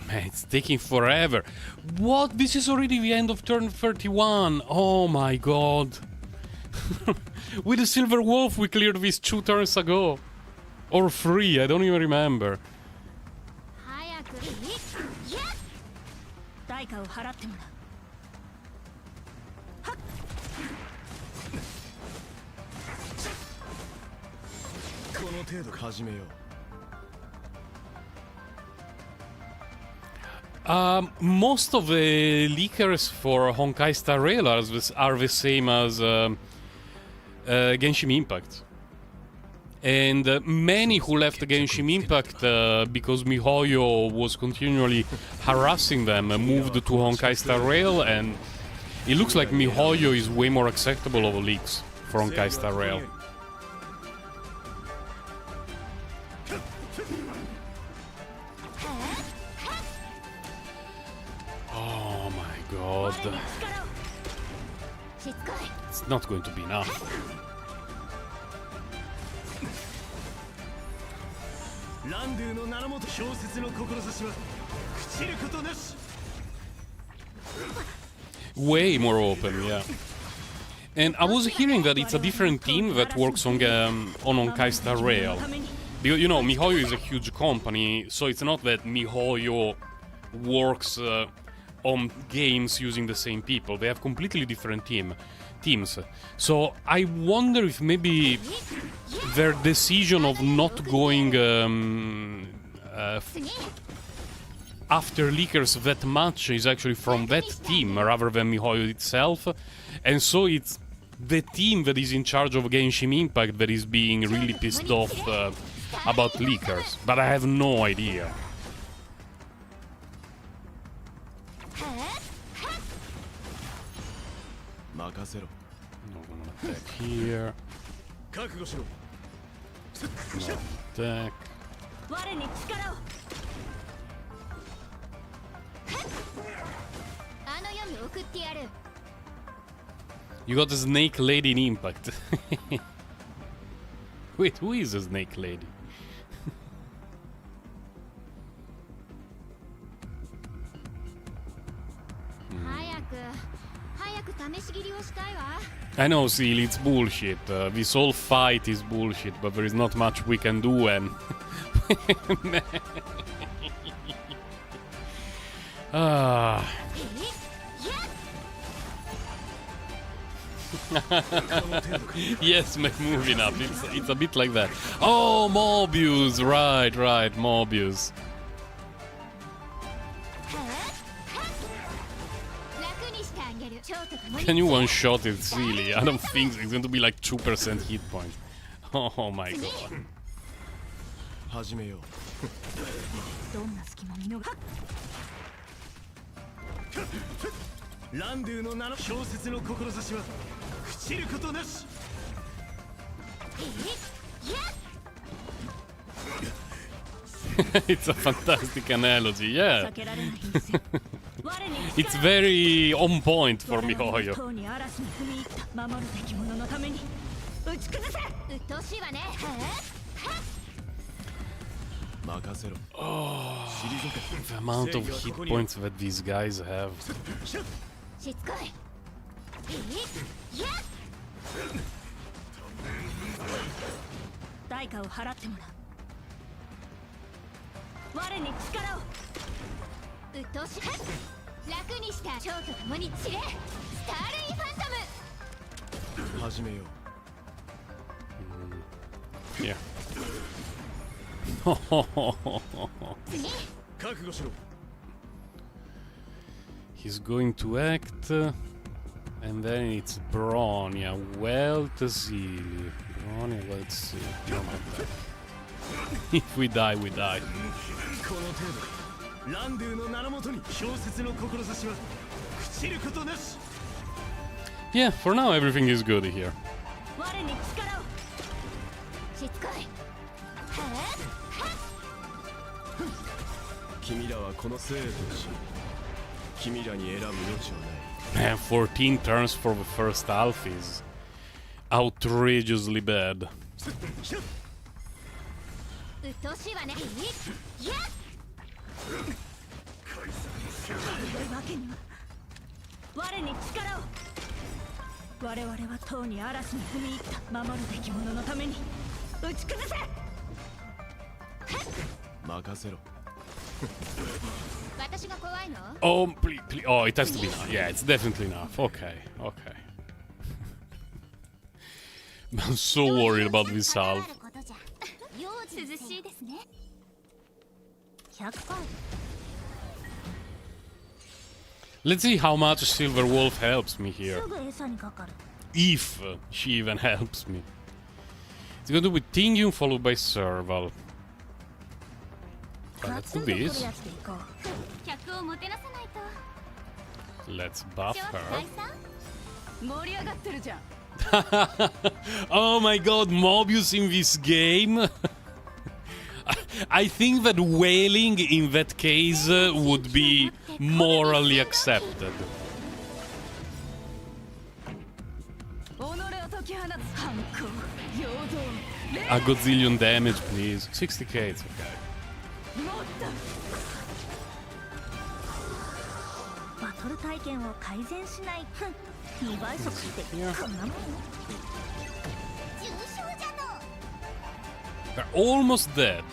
Man, it's taking forever. What? This is already the end of turn 31. Oh my god. With the Silver Wolf we cleared this 2 turns ago. Or 3, I don't even remember. Most of the leakers for Honkai Star Rail are the same as Genshin Impact. And many who left Genshin Impact because MiHoYo was continually harassing them moved to Honkai Star Rail, and it looks like MiHoYo is way more acceptable of leaks for Honkai Star Rail. Oh my god. It's not going to be enough. Way more open, yeah. And I was hearing that it's a different team that works on Honkai Star Rail. Because, you know, MiHoYo is a huge company, so it's not that MiHoYo works on games using the same people. They have completely different teams. So I wonder if maybe their decision of not going after leakers that much is actually from that team rather than MiHoYo itself, and so it's the team that is in charge of Genshin Impact that is being really pissed off about leakers, but I have no idea. No, gonna attack here. No attack. You got a snake lady in Impact. Wait, who is a snake lady? I know, Seal, it's bullshit. This whole fight is bullshit, but there is not much we can do, and... Yes, moving up. It's a bit like that. Oh, Mobius! Right, Mobius. Can you one-shot it, Sealy? I don't think it's going to be like 2% hit point. Oh my god. It's a fantastic analogy, yeah. It's very on point for MiHoYo. Oh, the amount of hit points that these guys have. Yeah. He's going to act, and then it's Bronya. Well, to see. Bronya, let's see. If we die, we die. Yeah, for now everything is good here. Man, 14 turns for the first half is outrageously bad. Oh, please. Oh, it has to be enough. Yeah, it's definitely enough. Okay. I'm so worried about this salve. Let's see how much Silver Wolf helps me here. If she even helps me. It's going to be Tingyun followed by Serval. Let's do this. Let's buff her. Oh my god, Mobius in this game? I think that wailing in that case would be morally accepted. A godzillion damage, please. 60k, it's okay. They're almost dead,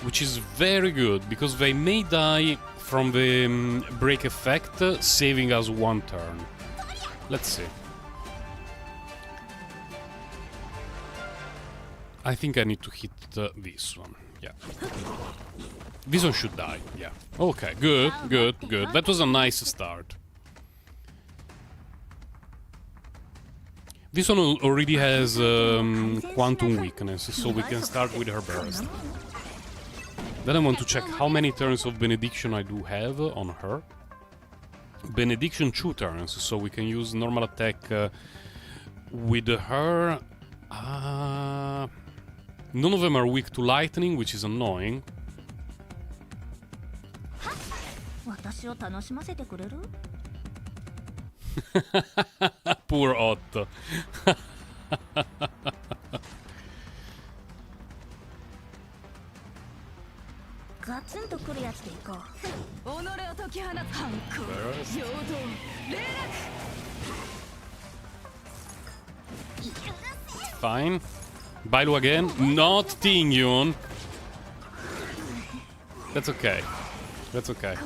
which is very good, because they may die from the break effect, saving us one turn. Let's see. I think I need to hit this one. Yeah. This one should die. Yeah. Okay, good, good, good. That was a nice start. This one already has quantum weakness, so we can start with her burst. Then I want to check how many turns of Benediction I do have on her. Benediction 2 turns, so we can use normal attack with her. None of them are weak to lightning, which is annoying. Poor Otto. Fine. Bailu again. Not Tingyun. That's okay. That's okay.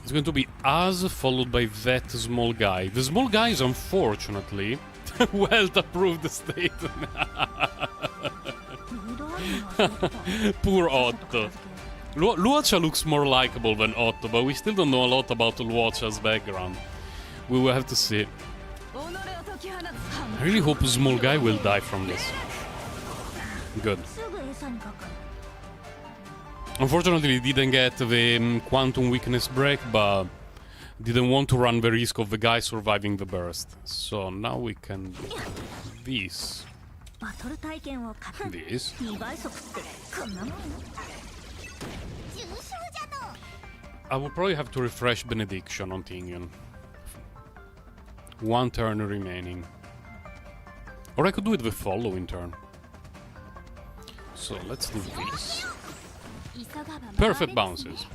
It's going to be us followed by that small guy. The small guy is unfortunately well-approved state. Poor Otto. Luocha looks more likable than Otto, but we still don't know a lot about Luocha's background. We will have to see. I really hope a small guy will die from this. Good. Unfortunately, didn't get the quantum weakness break, but didn't want to run the risk of the guy surviving the burst. So now we can do this. This. I will probably have to refresh Benediction on Tingyun. One turn remaining. Or I could do it the following turn. So let's do this. Perfect bounces.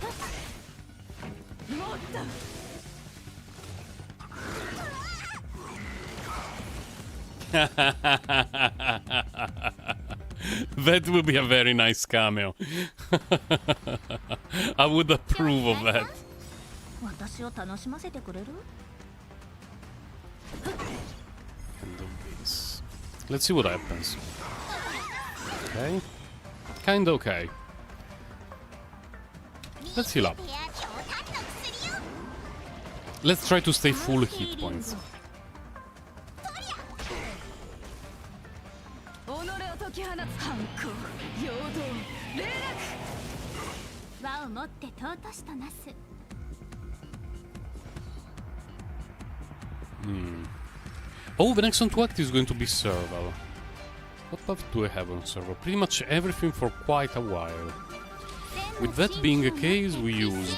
That would be a very nice cameo. I would approve of that. And do this. Let's see what happens. Okay. Kinda okay. Let's heal up. Let's try to stay full hit points. Oh, the next one to act is going to be Serval. What buff do I have on Serval? Pretty much everything for quite a while. With that being the case, we use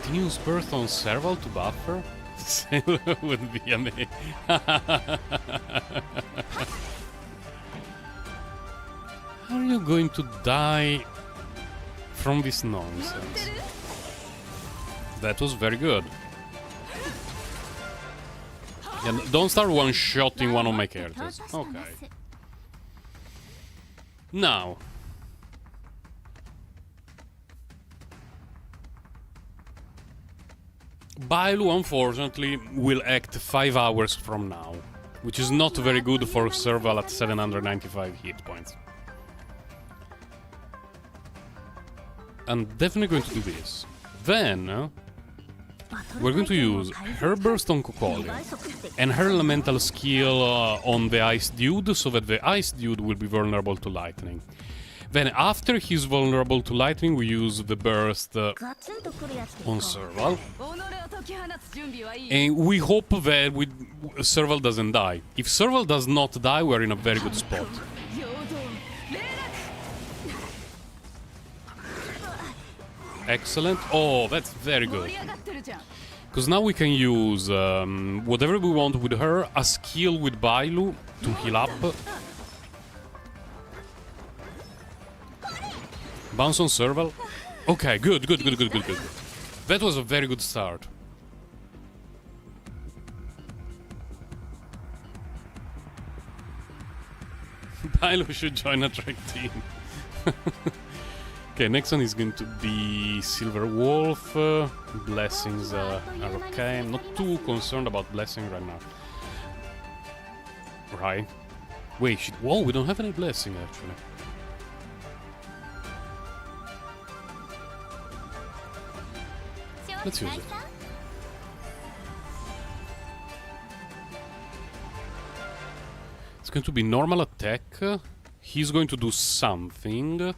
Tingyun's Birth on Serval to buff her? Would be amazing. How are you going to die from this nonsense? That was very good. Yeah, don't start one-shotting one of my characters. Okay. Now. Bailu, unfortunately, will act 5 hours from now. which is not very good for Serval at 795 hit points. I'm definitely going to do this. Then we're going to use her Burst on Cocolia and her Elemental skill on the Ice Dude, so that the Ice Dude will be vulnerable to lightning. Then after he's vulnerable to lightning, we use the Burst on Serval. And we hope that Serval doesn't die. If Serval does not die, we're in a very good spot. Excellent. Oh, that's very good. Because now we can use whatever we want with her, a skill with Bailu to heal up. Bounce on Serval. Okay, good. That was a very good start. Bailu should join a track team. Okay, next one is going to be Silver Wolf. Blessings are okay. I'm not too concerned about Blessing right now. Right. Wait, whoa, we don't have any Blessing actually. Let's use it. It's going to be normal attack. He's going to do something.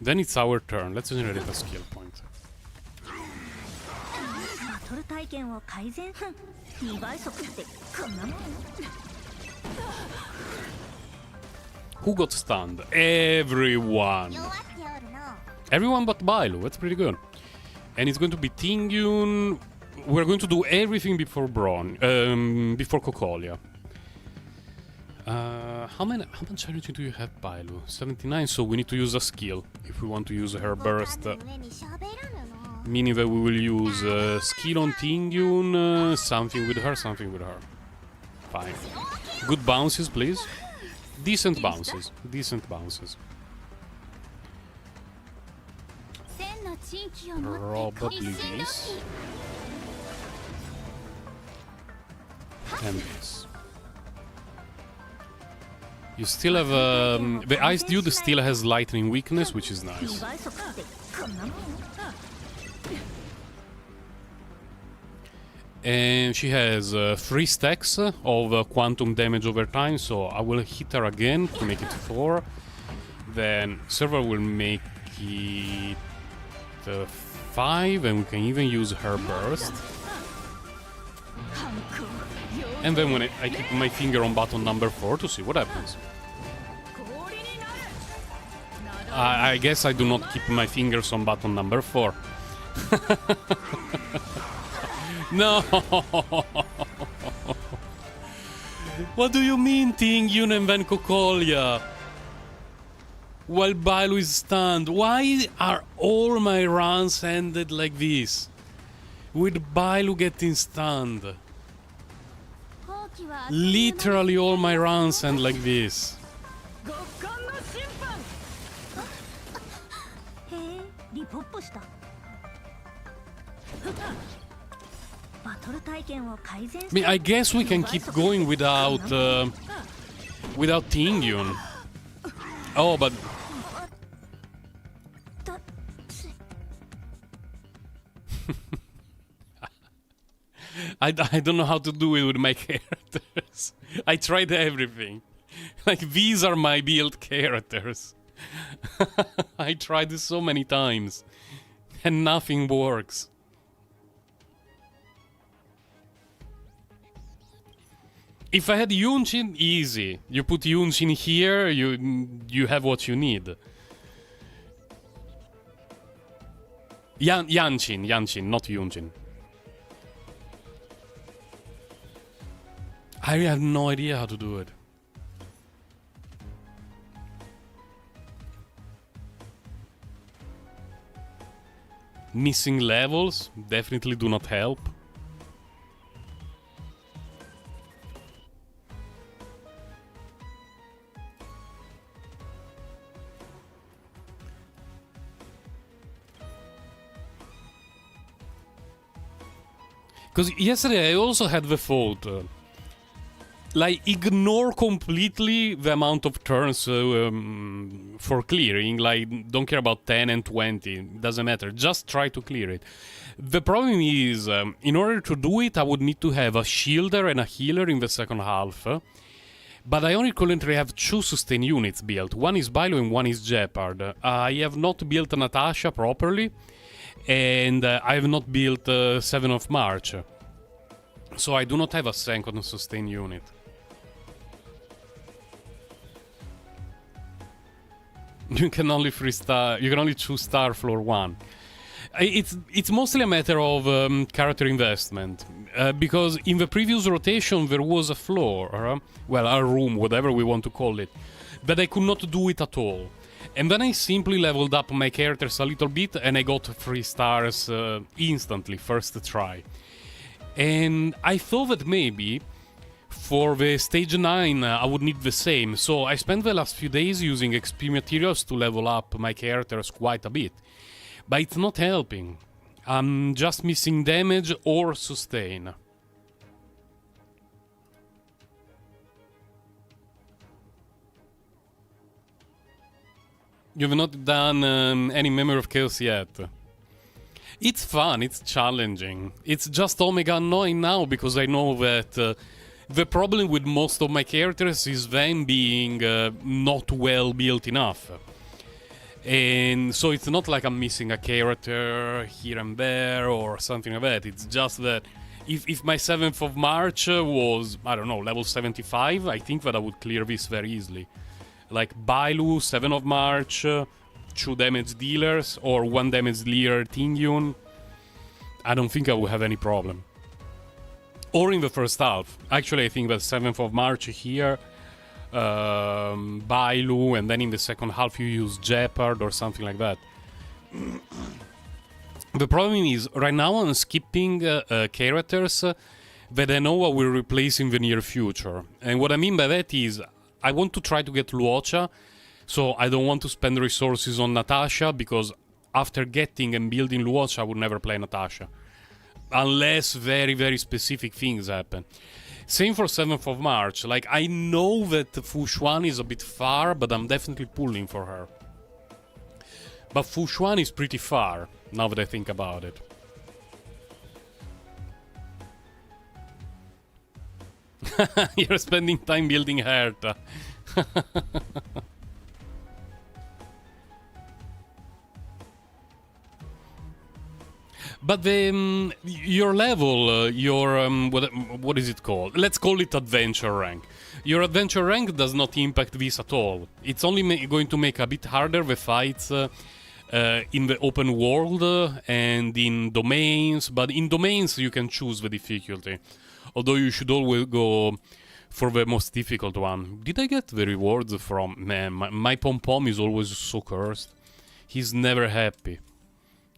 Then it's our turn. Let's generate a skill point. Who got stunned? Everyone. Everyone but Bailu. That's pretty good. And it's going to be Tingyun. We're going to do everything before before Cocolia. How much energy do you have, Bailu? 79, so we need to use a skill if we want to use her burst. Meaning that we will use skill on Tingyun, something with her. Fine. Good bounces, please. Decent bounces. Probably this. And this. You still have the Ice Dude still has lightning weakness, which is nice. And she has 3 stacks of quantum damage over time, so I will hit her again to make it 4. Then Server will make it 5, and we can even use her burst. And then when I keep my finger on button number 4 to see what happens. I guess I do not keep my fingers on button number 4. No! What do you mean, Tingyun and then Cocolia? While Bailu is stunned. Why are all my runs ended like this? With Bailu getting stunned. Literally all my runs end like this. I mean, I guess we can keep going without Tingyun. Oh, but I don't know how to do it with my characters. I tried everything. Like, these are my build characters. I tried this so many times. And nothing works. If I had Yunshin, easy. You put Yunshin here, you have what you need. Yanshin, not Yunshin. I have no idea how to do it. Missing levels definitely do not help. Because yesterday I also had the thought, like, ignore completely the amount of turns for clearing. Like, don't care about 10 and 20. Doesn't matter. Just try to clear it. The problem is, in order to do it, I would need to have a shielder and a healer in the second half. But I only currently have 2 sustain units built. One is Bilo and one is Jeopard. I have not built Natasha properly. And I have not built 7 of March. So I do not have a second sustain unit. You can only you can only choose star floor 1. It's mostly a matter of character investment. Because in the previous rotation there was a floor, well, a room, whatever we want to call it, that I could not do it at all. And then I simply leveled up my characters a little bit and I got 3 stars instantly, first try. And I thought that maybe for the stage 9 I would need the same, so I spent the last few days using XP materials to level up my characters quite a bit. But it's not helping. I'm just missing damage or sustain. You've not done any Memory of Chaos yet. It's fun, it's challenging. It's just omega annoying now because I know that the problem with most of my characters is them being not well built enough. And so it's not like I'm missing a character here and there or something like that. It's just that if my 7th of March was, I don't know, level 75, I think that I would clear this very easily. Like Bailu, 7 of March, 2 damage dealers, or 1 damage dealer Tingyun. I don't think I will have any problem. Or in the first half. Actually, I think that 7th of March here, Bailu, and then in the second half you use Jeopard or something like that. The problem is, right now I'm skipping characters that I know I will replace in the near future. And what I mean by that is, I want to try to get Luocha, so I don't want to spend resources on Natasha, because after getting and building Luocha I would never play Natasha. Unless very, very specific things happen. Same for 7th of March. Like, I know that Fushuan is a bit far, but I'm definitely pulling for her. But Fushuan is pretty far, now that I think about it. You're spending time building Herta. But the your level, what is it called? Let's call it adventure rank. Your adventure rank does not impact this at all. It's only going to make a bit harder the fights in the open world and in domains. But in domains you can choose the difficulty. Although you should always go for the most difficult one. Did I get the rewards from... Man, my pom-pom is always so cursed. He's never happy.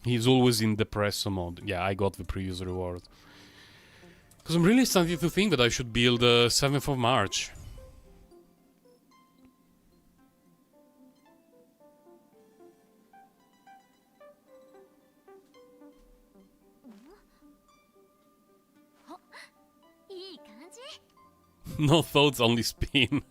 He's always in depresso mode. Yeah, I got the previous reward. Because I'm really starting to think that I should build 7th of March. No thoughts, only spin.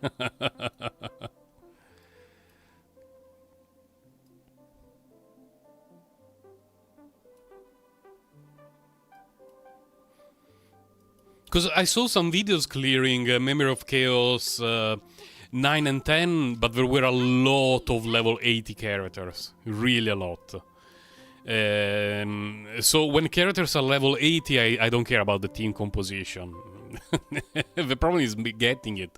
Because I saw some videos clearing Memory of Chaos 9 and 10, but there were a lot of level 80 characters. Really a lot. So when characters are level 80, I don't care about the team composition. The problem is getting it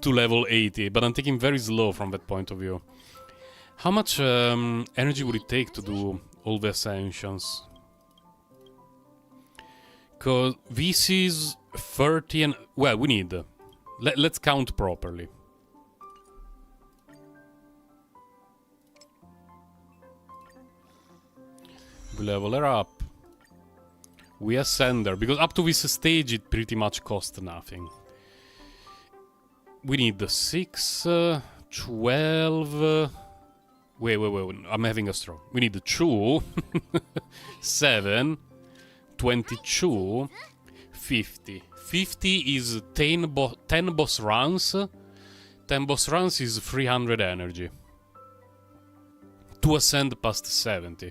to level 80, but I'm taking very slow from that point of view. How much energy would it take to do all the ascensions? Because this is 30 and... Well, we need... Let's count properly. We level her up. We ascend her, because up to this stage it pretty much costs nothing. We need the 6, 12... Wait, I'm having a stroke. We need the 2, 7, 22, 50, 50 is 10 boss rounds. 10 boss rounds is 300 energy to ascend past 70.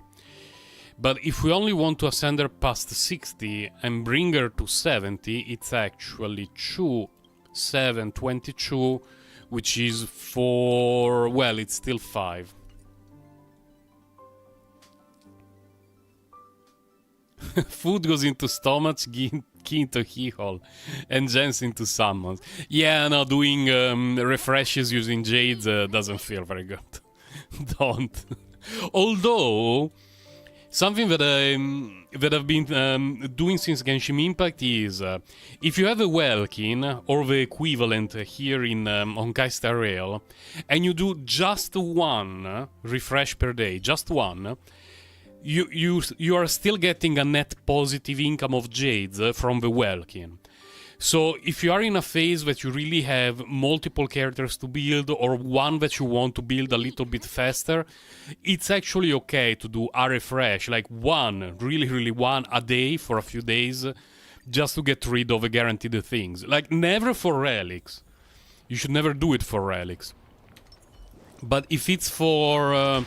But if we only want to ascend her past 60 and bring her to 70, it's actually 2, 7, 22, which is 4... well, it's still 5. Food goes into stomach, key into keyhole, and gems into summons. Yeah, no, doing refreshes using jades doesn't feel very good. Don't. Although, something that I've been doing since Genshin Impact is, if you have a Welkin, or the equivalent here in on Geistar Rail, and you do just one refresh per day, just one, you are still getting a net positive income of jades from the Welkin. So if you are in a phase that you really have multiple characters to build, or one that you want to build a little bit faster, it's actually okay to do a refresh, like one, really one a day for a few days, just to get rid of the guaranteed things. Like, never for relics. You should never do it for relics. But if it's for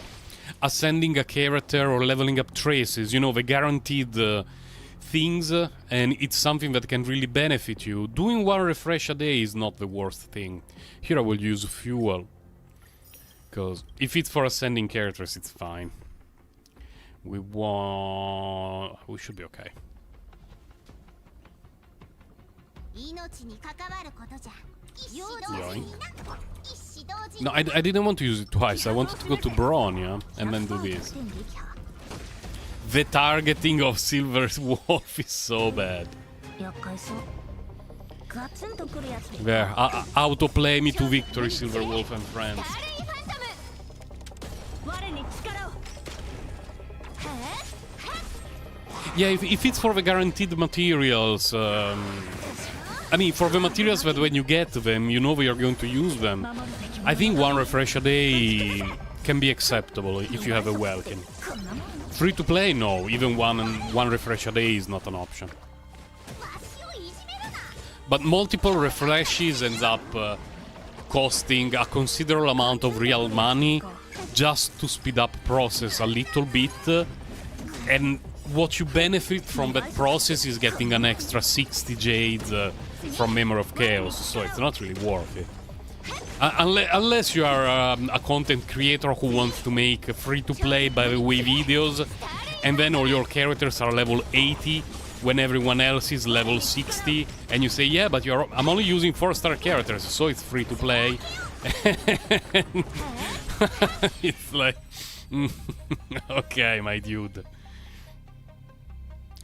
ascending a character or leveling up traces, you know, the guaranteed things, and it's something that can really benefit you, doing one refresh a day is not the worst thing. Here I will use fuel, because if it's for ascending characters, it's fine. We should be okay. Yoink. No, I didn't want to use it twice. I wanted to go to Bronya and then do this. The targeting of Silver Wolf is so bad. There, autoplay me to victory, Silver Wolf and friends. Yeah, if it's for the guaranteed materials, I mean, for the materials that when you get them, you know you're going to use them, I think one refresh a day can be acceptable if you have a Welkin. Free to play, no. Even one refresh a day is not an option. But multiple refreshes ends up costing a considerable amount of real money just to speed up process a little bit, and what you benefit from that process is getting an extra 60 jades from Memory of Chaos, so it's not really worth it. Unless you are a content creator who wants to make free-to-play by-the-way videos, and then all your characters are level 80 when everyone else is level 60, and you say, yeah, but I'm only using 4-star characters, so it's free-to-play. It's like... okay, my dude.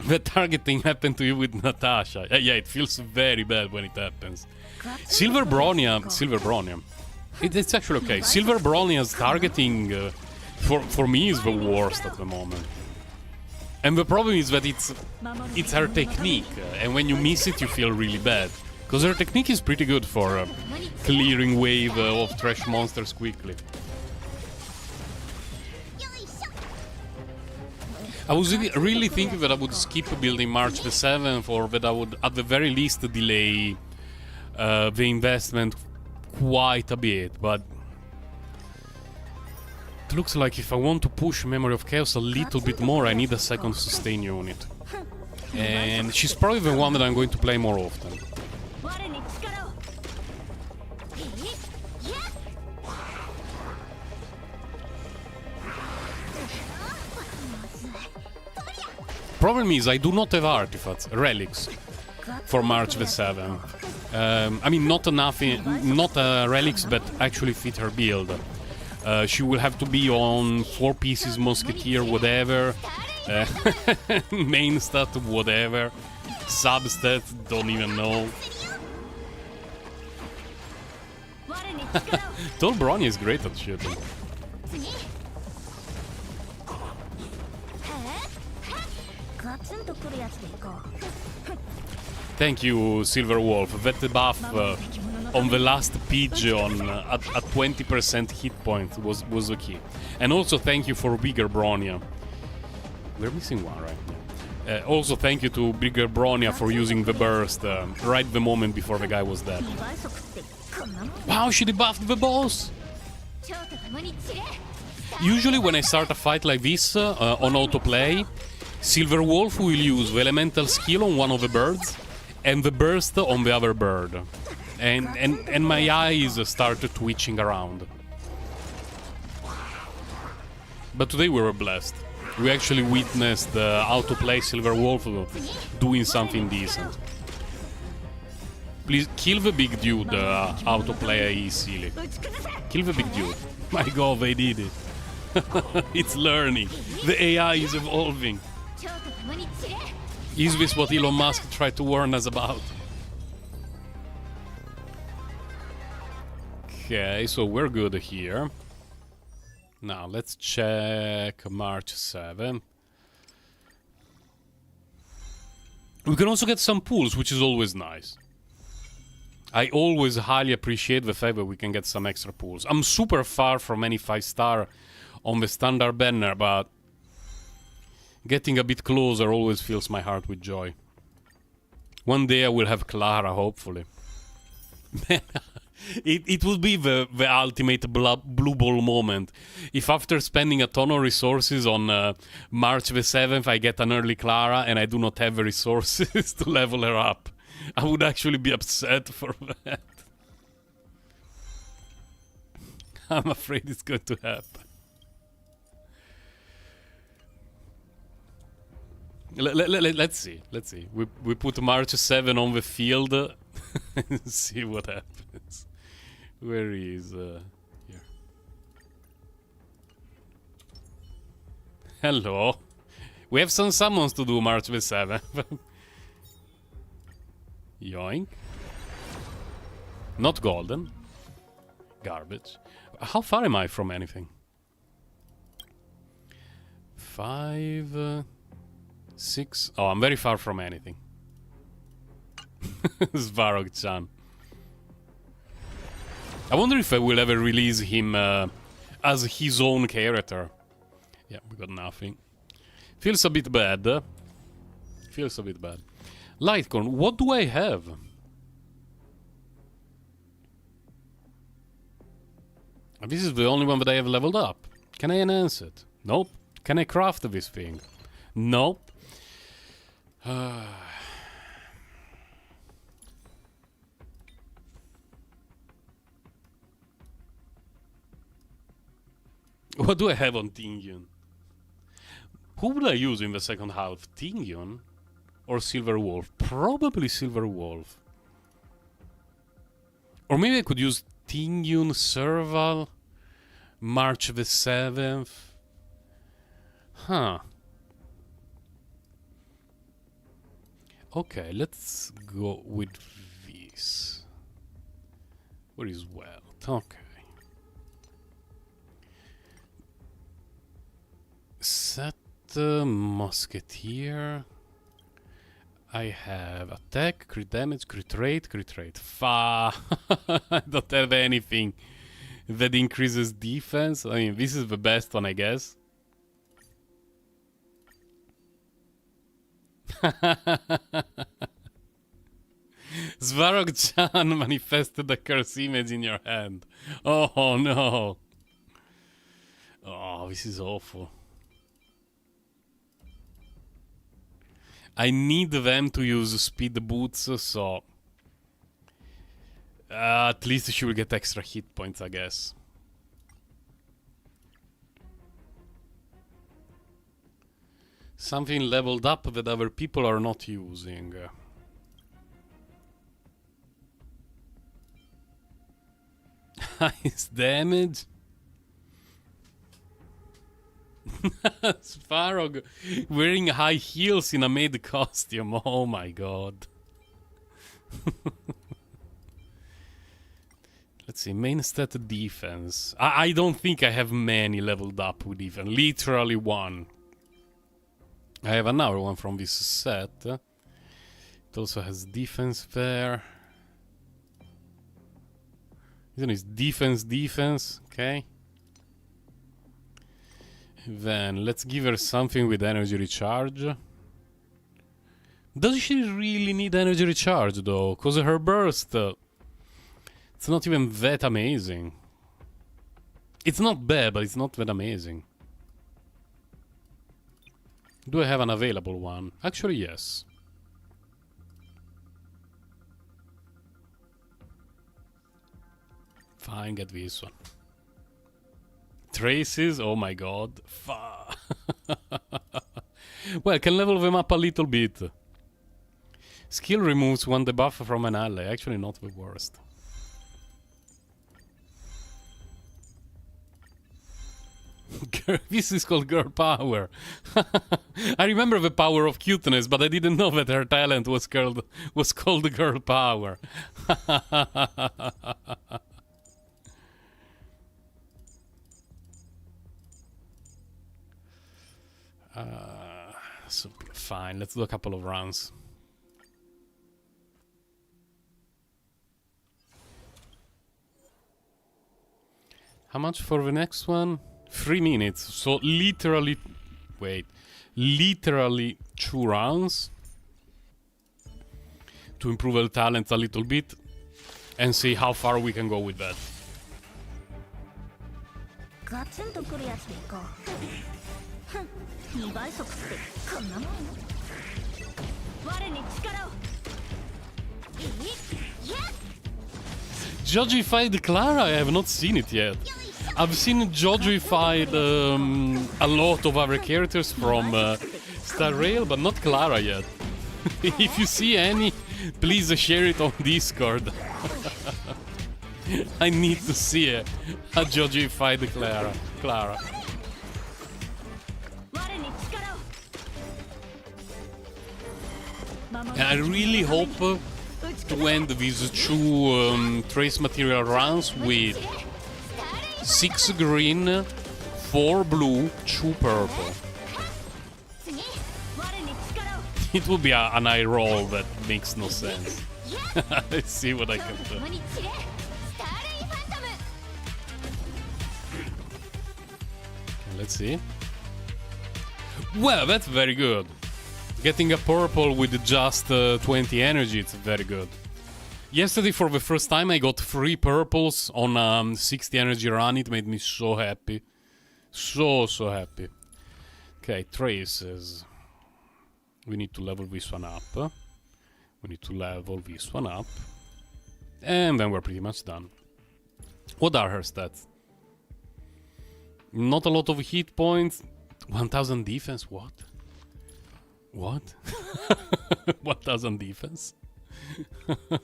The targeting happened to you with Natasha. Yeah, it feels very bad when it happens. Silver Bronya. It's actually okay. Silver Bronya's targeting, for me, is the worst at the moment. And the problem is that it's her technique, and when you miss it, you feel really bad. Because her technique is pretty good for clearing wave of trash monsters quickly. I was really thinking that I would skip building March the 7th, or that I would at the very least delay the investment quite a bit, but it looks like if I want to push Memory of Chaos a little bit more, I need a second sustain unit. And she's probably the one that I'm going to play more often. Problem is, I do not have artifacts, relics, for March the 7th. I mean, not relics that actually fit her build. She will have to be on 4 pieces Musketeer, whatever, main stat, whatever, substat, don't even know. Tall Bronya is great at shooting. Thank you, Silver Wolf. That buff on the last pigeon at 20% hit point was the key. And also thank you for bigger Bronya. We're missing one, right? Also, thank you to Bigger Bronya for using the burst right the moment before the guy was dead. Wow, she debuffed the boss! Usually when I start a fight like this on autoplay, Silver Wolf will use the elemental skill on one of the birds and the burst on the other bird. And my eyes started twitching around. But today we were blessed. We actually witnessed the autoplay Silver Wolf doing something decent. Please, kill the big dude, autoplay is silly. Kill the big dude. My god, they did it. It's learning. The AI is evolving. Is this what Elon Musk tried to warn us about? Okay, so we're good here. Now, let's check March 7. We can also get some pulls, which is always nice. I always highly appreciate the fact that we can get some extra pulls. I'm super far from any 5-star on the standard banner, but getting a bit closer always fills my heart with joy. One day I will have Clara, hopefully. It would be the ultimate blue ball moment. If after spending a ton of resources on March the 7th I get an early Clara and I do not have the resources to level her up. I would actually be upset for that. I'm afraid it's going to happen. Let's see. Let's see. We put March 7 on the field and see what happens. Where is here? Hello. We have some summons to do March the 7th. Yoink. Not golden. Garbage. How far am I from anything? 5, 6. Oh, I'm very far from anything. Svarog-chan. I wonder if I will ever release him as his own character. Yeah, we got nothing. Feels a bit bad. Feels a bit bad. Lightcorn, what do I have? This is the only one that I have leveled up. Can I enhance it? Nope. Can I craft this thing? Nope. What do I have on Tingyun? Who would I use in the second half? Tingyun or Silver Wolf? Probably Silver Wolf. Or maybe I could use Tingyun, Serval, March the 7th. Huh. Okay, let's go with this. Where is Wealth? Okay. Set Musketeer. I have attack, crit damage, crit rate, crit rate. I don't have anything that increases defense. I mean, this is the best one, I guess. Svarog-chan manifested a curse image in your hand. Oh no. Oh, this is awful. I need them to use speed boots, so at least she will get extra hit points, I guess. Something leveled up that other people are not using. Ice damage. Svarog wearing high heels in a maid costume. Oh my god. Let's see, main stat defense. I don't think I have many leveled up with even. Literally one. I have another one from this set. It also has defense there. Isn't it defense? Okay. Then let's give her something with energy recharge. Does she really need energy recharge though? Cause her burst, it's not even that amazing. It's not bad, but it's not that amazing. Do I have an available one? Actually, yes. Fine, get this one. Traces? Oh my god. Well, can level them up a little bit. Skill removes one debuff from an ally. Actually, not the worst. This is called girl power. I remember the power of cuteness, but I didn't know that her talent was called girl power. So fine, let's do a couple of rounds. How much for the next one? 3 minutes. So literally, wait, literally 2 rounds to improve our talent a little bit and see how far we can go with that. Jojified Clara, I have not seen it yet. I've seen Jojified a lot of other characters from Star Rail, but not Clara yet. If you see any, please share it on Discord. I need to see a Jojified Clara. I really hope to end these 2 trace material runs with 6 green, 4 blue, 2 purple. It will be an eye roll that makes no sense. Let's see what I can do. Okay, let's see. Well, that's very good. Getting a purple with just 20 energy, it's very good. Yesterday, for the first time, I got 3 purples on 60 energy run. It made me so happy. So happy. Okay, traces. We need to level this one up. We need to level this one up. And then we're pretty much done. What are her stats? Not a lot of hit points. 1000 defense, what? What? 1000 defense?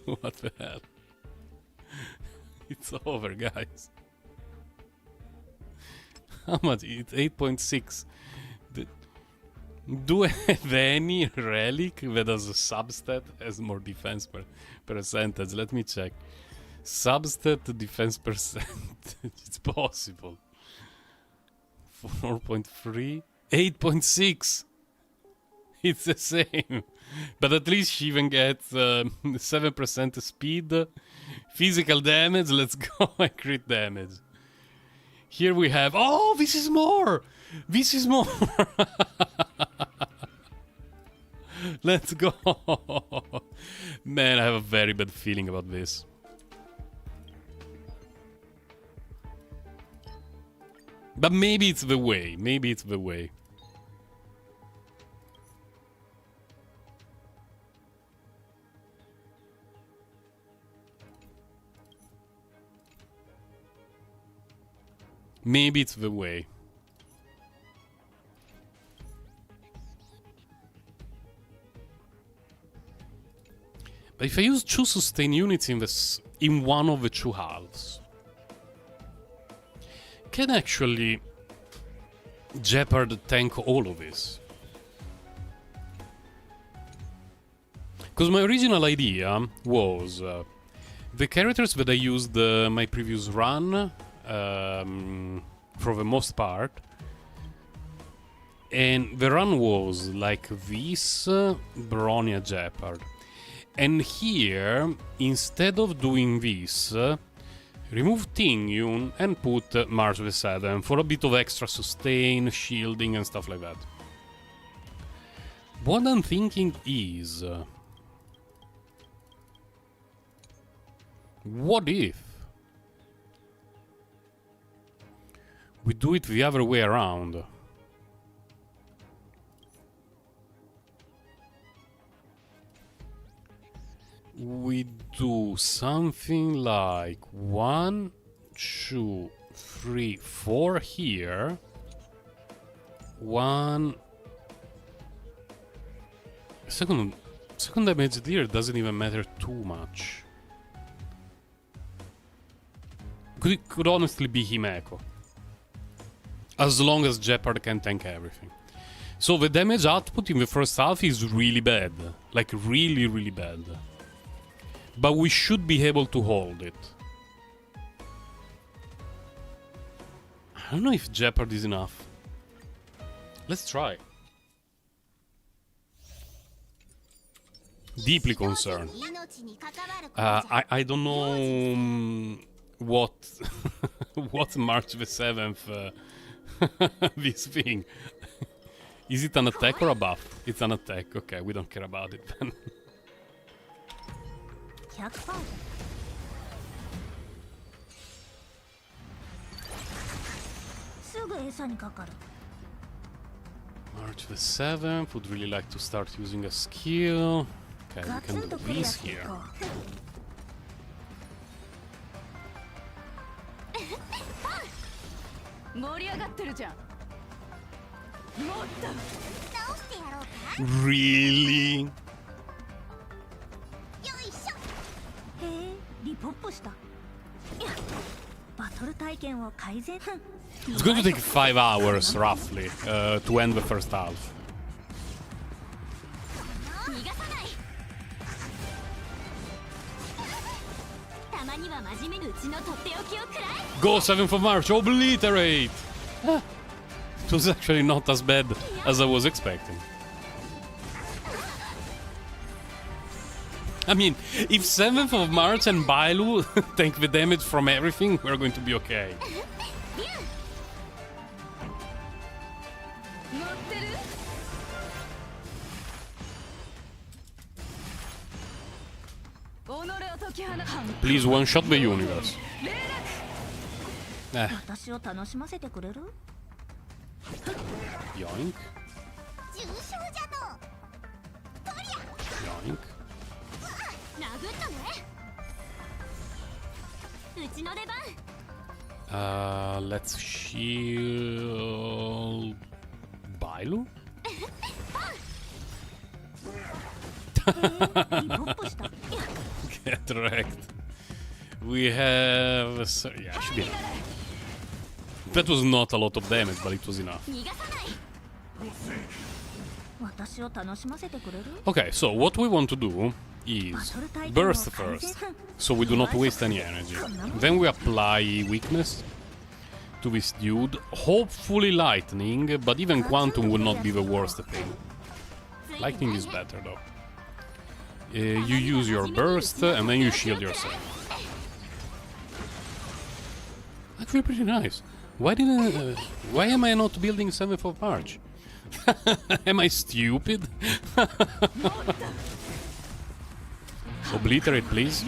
What the hell? It's over, guys. How much? It's 8.6. Do I have any relic that has a substat has more defense percentage? Let me check. Substat defense percentage. It's possible. 4.3. 8.6. It's the same. But at least she even gets 7% speed. Physical damage, let's go. And crit damage. Here we have... Oh, this is more! This is more! Let's go! Man, I have a very bad feeling about this. But maybe it's the way. Maybe it's the way. Maybe it's the way. But if I use 2 sustain units in one of the 2 halves, can actually Jeopard tank all of this? Because my original idea was the characters that I used my previous run, for the most part, and the run was like this, Bronya Jeopard. And here, instead of doing this, remove Tingyun and put March the 7 for a bit of extra sustain, shielding and stuff like that. What I'm thinking is... what if we do it the other way around? We do something like 1, 2, 3, 4 here. 1. Second damage there doesn't even matter too much. Could honestly be Himeko. As long as Jeopard can tank everything. So the damage output in the first half is really bad. Like really, really bad. But we should be able to hold it. I don't know if Jeopard is enough. Let's try. Deeply concerned. I don't know what what March the 7th this thing. Is it an attack or a buff? It's an attack. Okay, we don't care about it then. March the 7th, would really like to start using a skill. Okay, we can do this here. Really? It's going to take 5 hours, roughly, to end the first half. Go 7th of March, obliterate! It was actually not as bad as I was expecting. I mean, if 7th of March and Bailu take the damage from everything, we're going to be okay. Please one-shot the universe. Yoink. Yoink. Let's shield Bailu. Get wrecked. We have... yeah, should be enough. That was not a lot of damage, but it was enough. Okay, so what we want to do is burst first, so we do not waste any energy. Then we apply weakness to this dude. Hopefully lightning, but even quantum would not be the worst thing. Lightning is better though. You use your burst and then you shield yourself. Actually pretty nice. Why am I not building 7th of March? Am I stupid? Obliterate, please.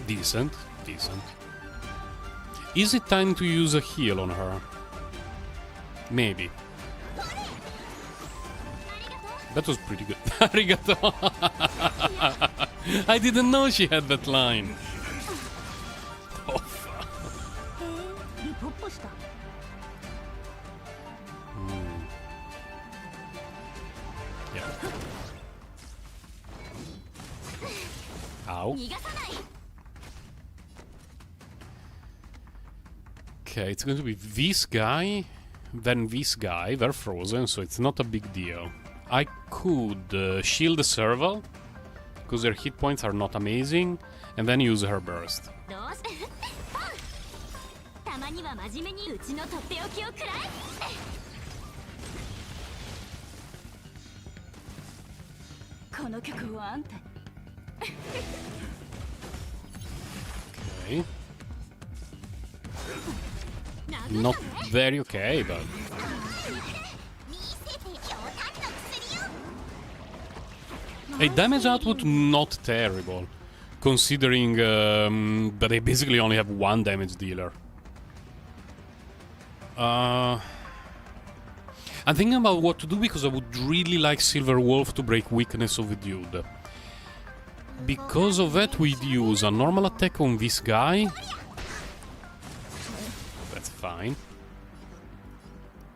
Decent, decent. Is it time to use a heal on her? Maybe. That was pretty good. Arigato! I didn't know she had that line. Oh, fuck. Yeah. Ow. Okay, it's going to be this guy, then this guy. They're frozen, so it's not a big deal. I could shield the serval, because their hit points are not amazing, and then use her burst. Okay. Not very okay, but... A damage output not terrible, considering that they basically only have one damage dealer. I'm thinking about what to do because I would really like Silver Wolf to break weakness of the dude. Because of that, we'd use a normal attack on this guy. That's fine.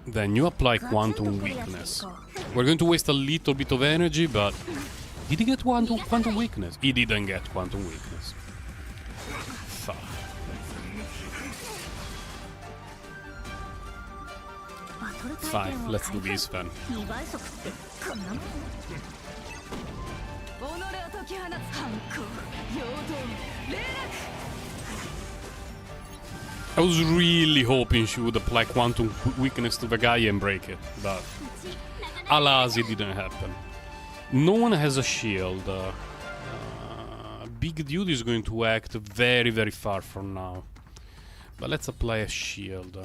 Then you apply Quantum Weakness. We're going to waste a little bit of energy, but... Did he get Quantum Weakness? He didn't get Quantum Weakness. Fuck. Fine, let's do this then. I was really hoping she would apply Quantum Weakness to the guy and break it, but alas, it didn't happen. No one has a shield. Big Dude is going to act very, very far from now. But let's apply a shield.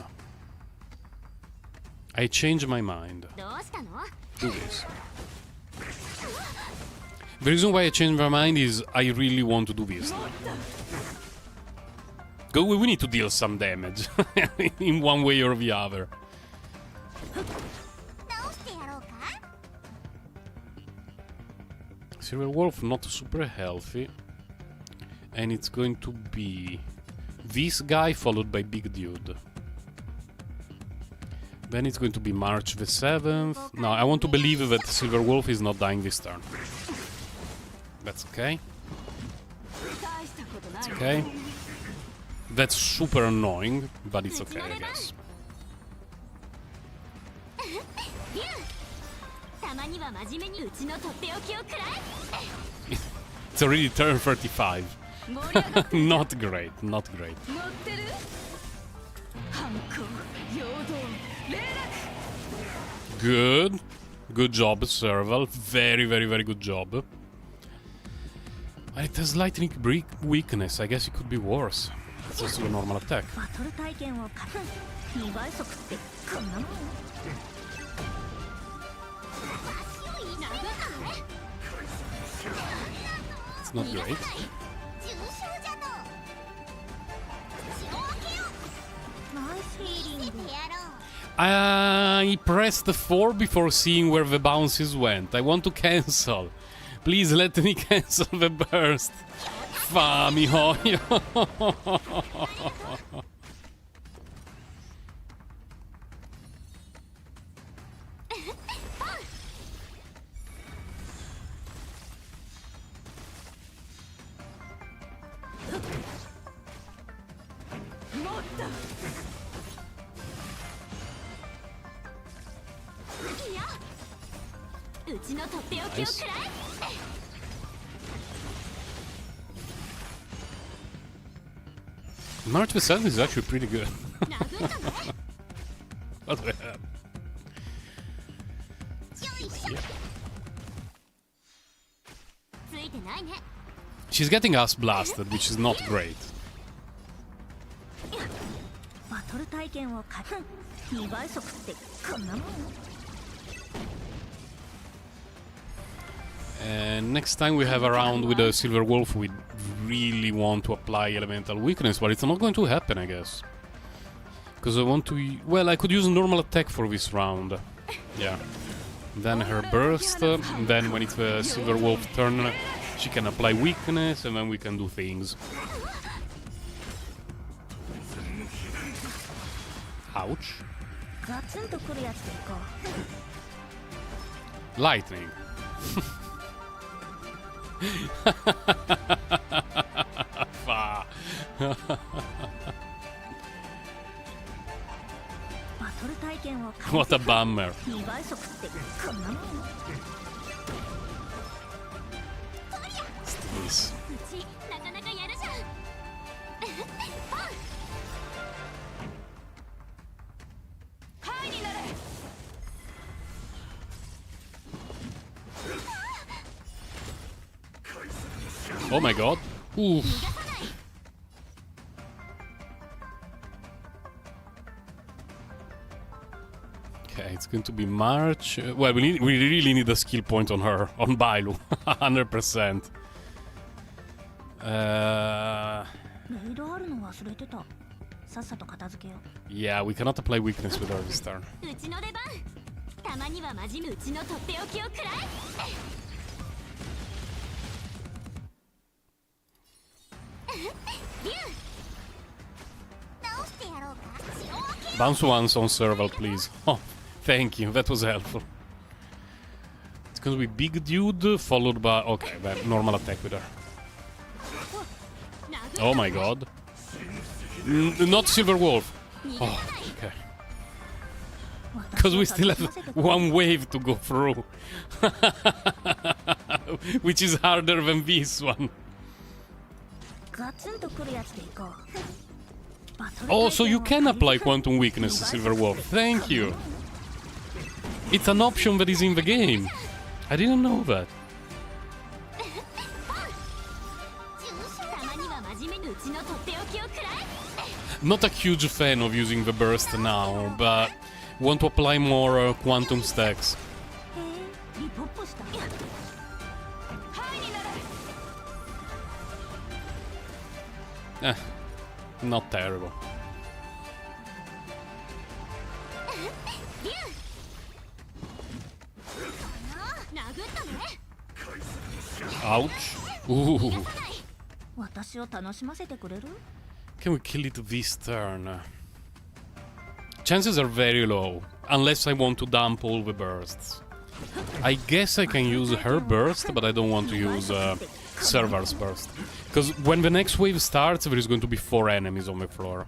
I changed my mind. Do this. The reason why I changed my mind is I really want to do this. We need to deal some damage in one way or the other. Silver Wolf not super healthy, and it's going to be this guy followed by Big Dude. Then it's going to be March the 7th. No, I want to believe that Silver Wolf is not dying this turn. That's okay. It's okay. That's super annoying, but it's okay, I guess. It's already turn 35. Not great, not great. Good. Good job, Serval. Very, very, very good job. It has lightning break weakness. I guess it could be worse. Let's just do a normal attack. It's not great. I pressed 4 before seeing where the bounces went. I want to cancel. Please let me cancel the burst. Fami hoyo. Nice. March the 7th is actually pretty good. What do I have? She's getting us blasted, which is not great. And next time we have a round with a Silver Wolf, we really want to apply Elemental Weakness, but it's not going to happen, I guess. Because I want to... Well, I could use normal attack for this round. Yeah. Then her burst, then when it's the Silver Wolf turn, she can apply weakness, and then we can do things. Ouch. Lightning. What a bummer. This. Oh my god. Oof. Okay, it's going to be March. Well, we really need a skill point on her, on Bailu, 100%. Yeah, we cannot apply weakness with her this turn. Bounce once on Serval, please. Oh, thank you, that was helpful. It's gonna be big dude, followed by... Okay, well, normal attack with her. Oh my god. Not Silver Wolf. Oh, okay. Because we still have one wave to go through. Which is harder than this one. Oh, so you can apply Quantum Weakness to Silver Wolf. Thank you. It's an option that is in the game. I didn't know that. Not a huge fan of using the burst now, but want to apply more quantum stacks. Not terrible. Ouch. Ooh. Can we kill it this turn? Chances are very low, unless I want to dump all the bursts. I guess I can use her burst, but I don't want to use Serval's burst. Because when the next wave starts, there is going to be 4 enemies on the floor.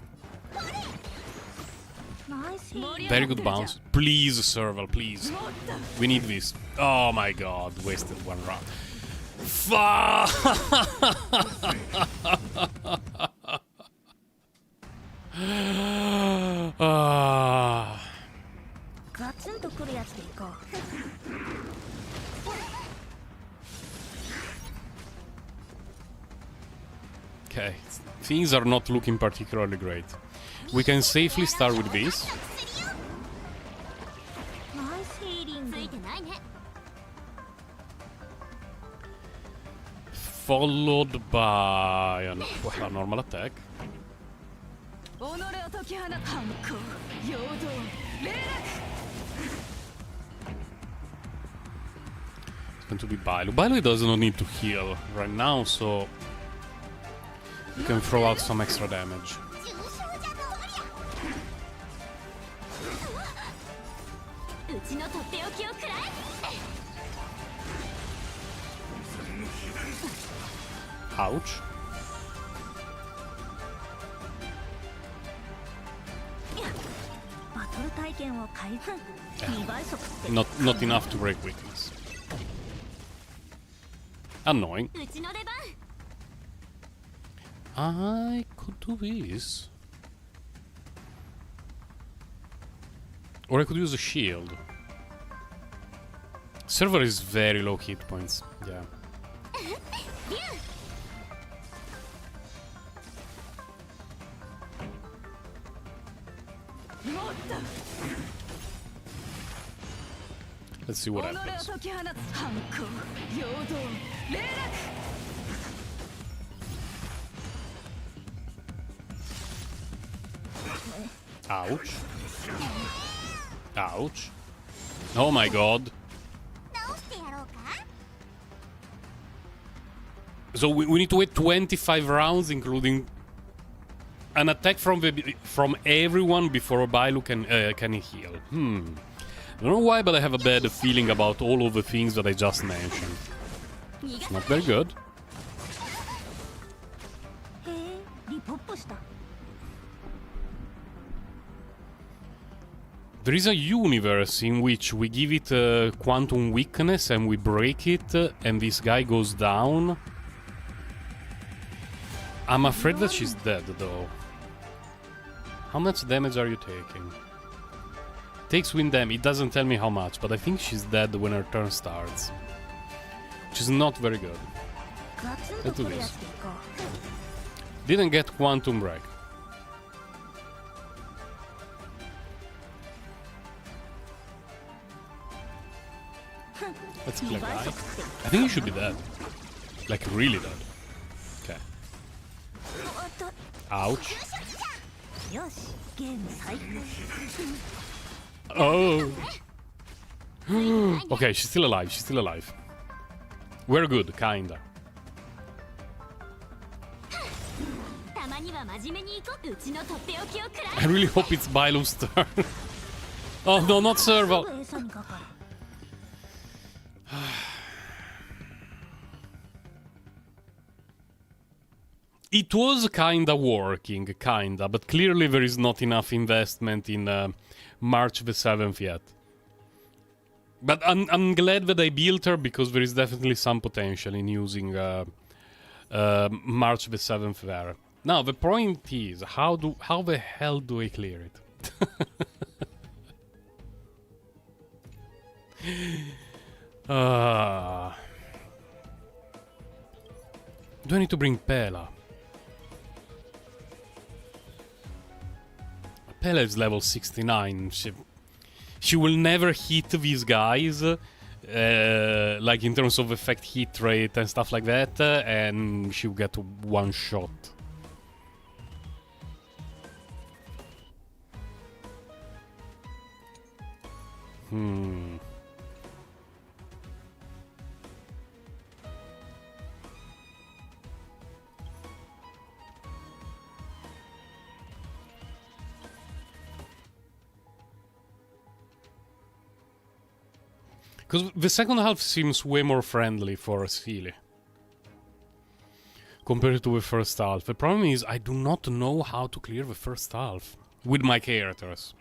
Very good bounce. Please, Serval, please. We need this. Oh my god, wasted one round. Fuck! Okay, things are not looking particularly great. We can safely start with this. Followed by a normal attack. It's going to be Bailu. Bailu does not need to heal right now, so you can throw out some extra damage. Ouch. Not enough to break weakness. Annoying. I could do this. Or I could use a shield. Server is very low hit points. Yeah. Let's see what happens. Ouch. Ouch. Oh my god. So we need to wait 25 rounds, including an attack from everyone before Bailu can heal. I don't know why, but I have a bad feeling about all of the things that I just mentioned. It's not very good. There is a universe in which we give it quantum weakness and we break it, and this guy goes down. I'm afraid that she's dead, though. How much damage are you taking? Takes wind damage. It doesn't tell me how much, but I think she's dead when her turn starts. Which is not very good. Let's do this. Didn't get quantum break. Let's kill a guy. I think he should be dead. Like, really dead. Okay. Ouch. Oh. Okay, she's still alive. She's still alive. We're good, kinda. I really hope it's Bilo's turn. Oh no, not Serval. It was kinda working, kinda, but clearly there is not enough investment in March the 7th yet. But I'm glad that I built her, because there is definitely some potential in using March the 7th there. Now the point is, how the hell do I clear it? Do I need to bring Pela? Pela is level 69. She will never hit these guys, like in terms of effect hit rate and stuff like that, and she'll get one shot. Because the second half seems way more friendly for Sealy compared to the first half. The problem is I do not know how to clear the first half with my characters.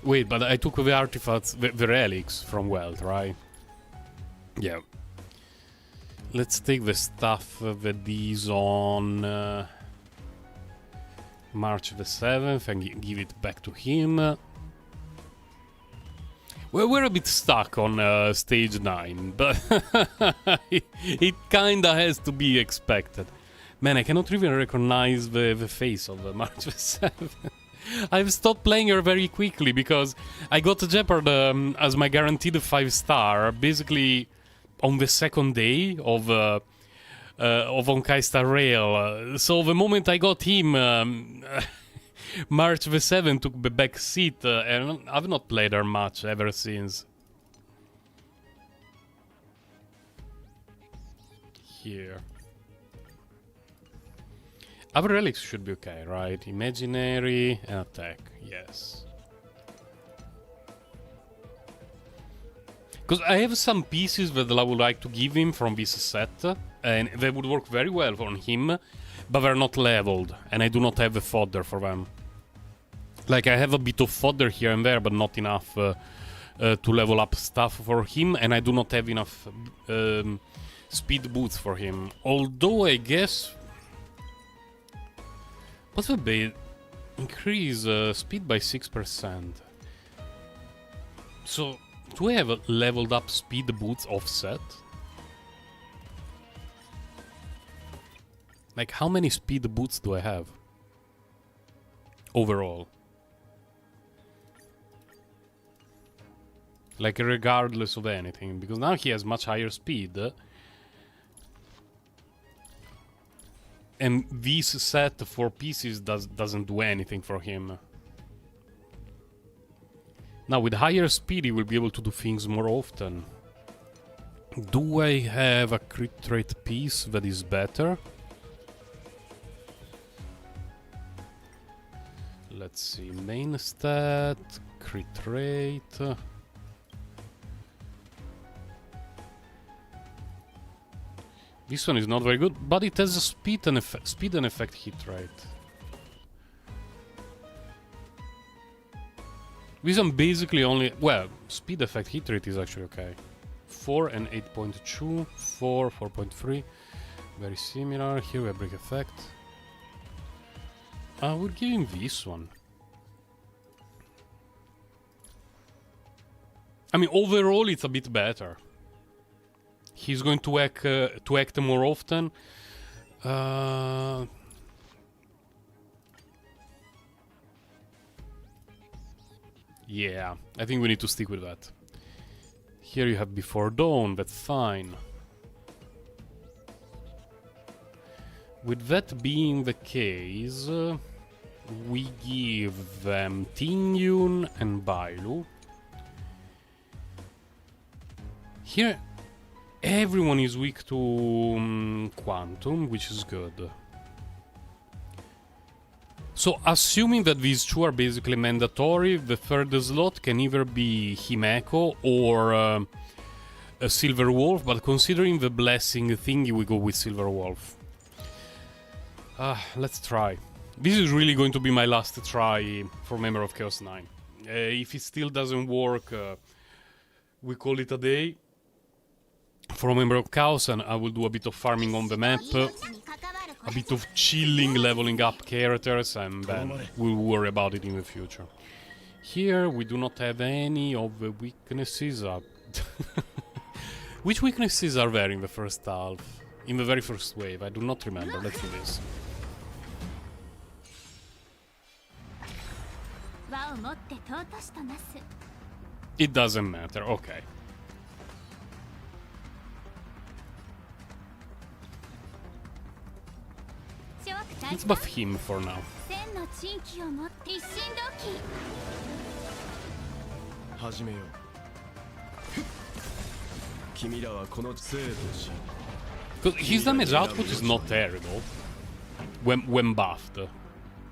Wait, but I took the artifacts, the relics from Wealth, right? Yeah. Let's take the stuff that is on March the 7th and give it back to him. Well, we're a bit stuck on stage 9, but it kinda has to be expected. Man, I cannot even recognize the face of March the 7th. I've stopped playing her very quickly because I got Jeopard as my guaranteed 5-star, basically on the second day of Honkai Star Rail. So the moment I got him, March the 7th took the back seat, and I've not played her much ever since. Here. Other relics should be okay, right? Imaginary and attack, yes. Because I have some pieces that I would like to give him from this set, and they would work very well on him, but they're not leveled, and I do not have the fodder for them. Like, I have a bit of fodder here and there, but not enough to level up stuff for him, and I do not have enough speed boots for him. Although, I guess... What would they increase speed by 6%? So... Do I have a leveled up speed boots offset? Like, how many speed boots do I have? Overall. Like, regardless of anything. Because now he has much higher speed. And this set for pieces doesn't do anything for him. Now, with higher speed, he will be able to do things more often. Do I have a crit rate piece that is better? Let's see. Main stat, crit rate. This one is not very good, but it has a speed and effect hit rate. This one basically only... Well, speed effect hit rate is actually okay. 4 and 8.2, 4, 4.3. Very similar. Here we have break effect. We're giving this one. I mean, overall it's a bit better. He's going to act more often. Yeah, I think we need to stick with that. Here you have Before Dawn, that's fine. With that being the case, we give them Tingyun and Bailu. Here, everyone is weak to Quantum, which is good. So, assuming that these two are basically mandatory, the third slot can either be Himeko or a Silver Wolf, but considering the blessing thingy, we go with Silver Wolf. Let's try. This is really going to be my last try for Member of Chaos 9. If it still doesn't work, we call it a day. For Member of Chaos, and I will do a bit of farming on the map, a bit of chilling, leveling up characters, and then we'll worry about it in the future. Here we do not have any of the weaknesses. Which weaknesses are there in the first half? In the very first wave? I do not remember. Let's do this. It doesn't matter, okay. Let's buff him for now. Because his damage output is not terrible when buffed.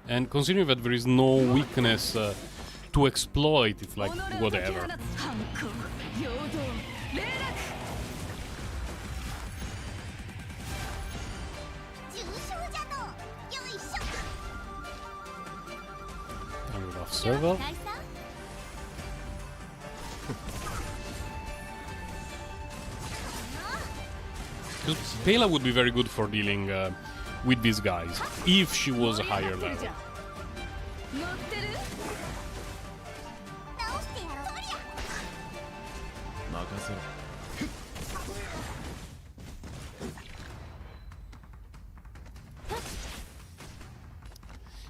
And considering that there is no weakness to exploit, it's like whatever. Server. Pela would be very good for dealing with these guys, if she was a higher level.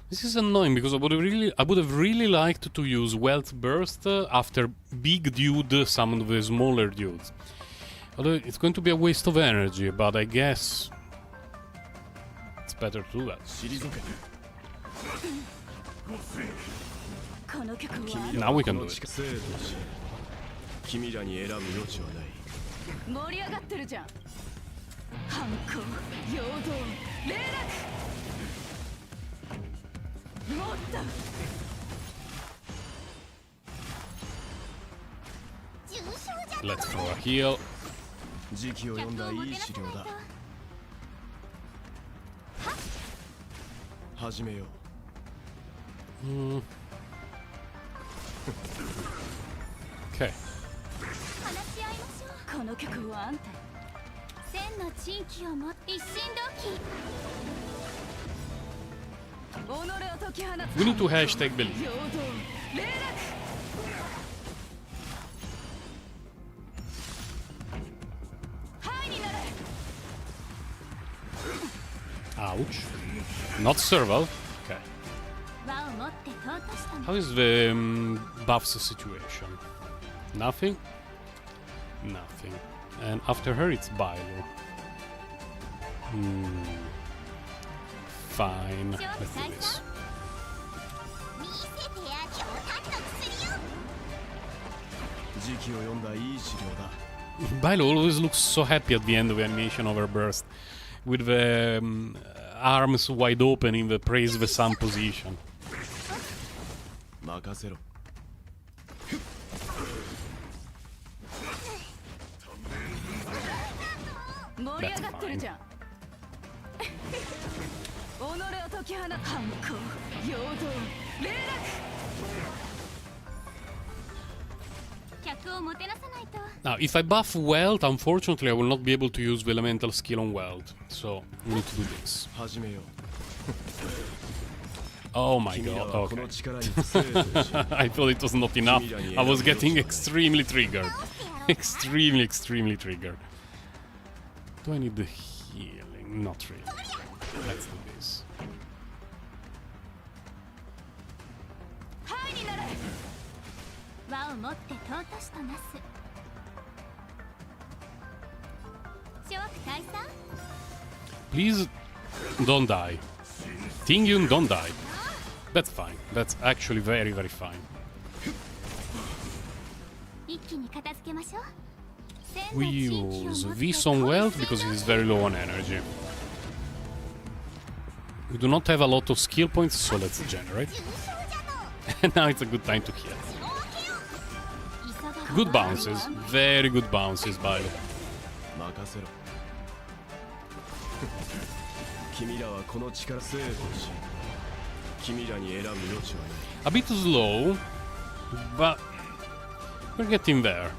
This is annoying because I would have really liked to use Wealth Burst after big dude summoned the smaller dudes. Although it's going to be a waste of energy, but I guess it's better to do that. Now we can do it. Let's throw a heal. Okay. We need to hashtag believe. Ouch. Not serval. Okay. How is the buffs situation? Nothing? Nothing. And after her it's Bailu. Fine. Let's do this. Bailu always looks so happy at the end of the animation of her burst, with the arms wide open in the praise the sun position. That's fine. Now, if I buff Wealth, unfortunately I will not be able to use the elemental skill on Wealth, so we need to do this. Oh my god, okay. I thought it was not enough. I was getting extremely triggered. Extremely triggered. Do I need the healing? Not really. Let's do this. Please don't die. Tingyun, don't die. That's fine. That's actually very, very fine. We use this on wealth because it is very low on energy. We do not have a lot of skill points, so let's generate. And now it's a good time to heal. Good bounces. Very good bounces, by the way. A bit slow, but we're getting there.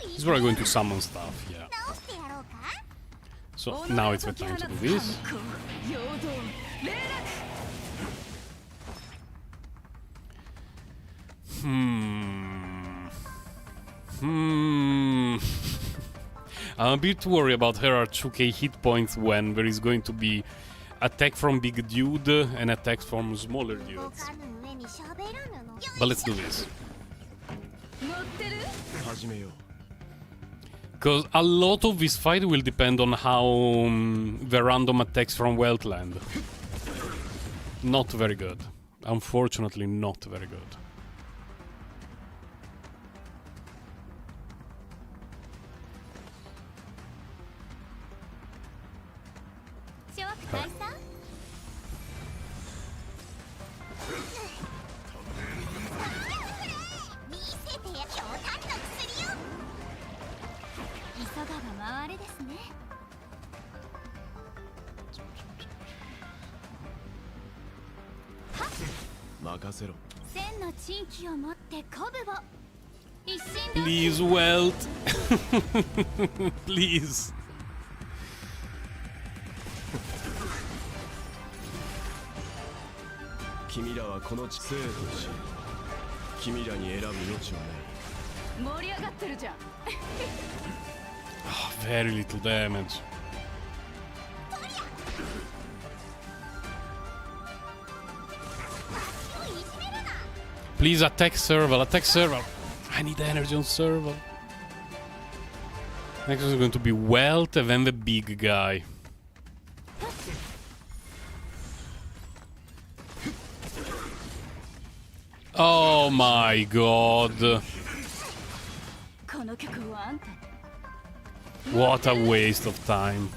He's probably going to summon stuff, yeah. So now it's the time to do this. I'm a bit worried about her 2k hit points when there is going to be attack from big dude and attacks from smaller dudes. But let's do this. Because a lot of this fight will depend on how the random attacks from Weltland. Not very good. Unfortunately, not very good. Please, Welt. Please. Oh, very little damage. Please attack Serval, attack Serval. I need energy on Serval. Next is going to be Welt and then the big guy. Oh my god. What a waste of time.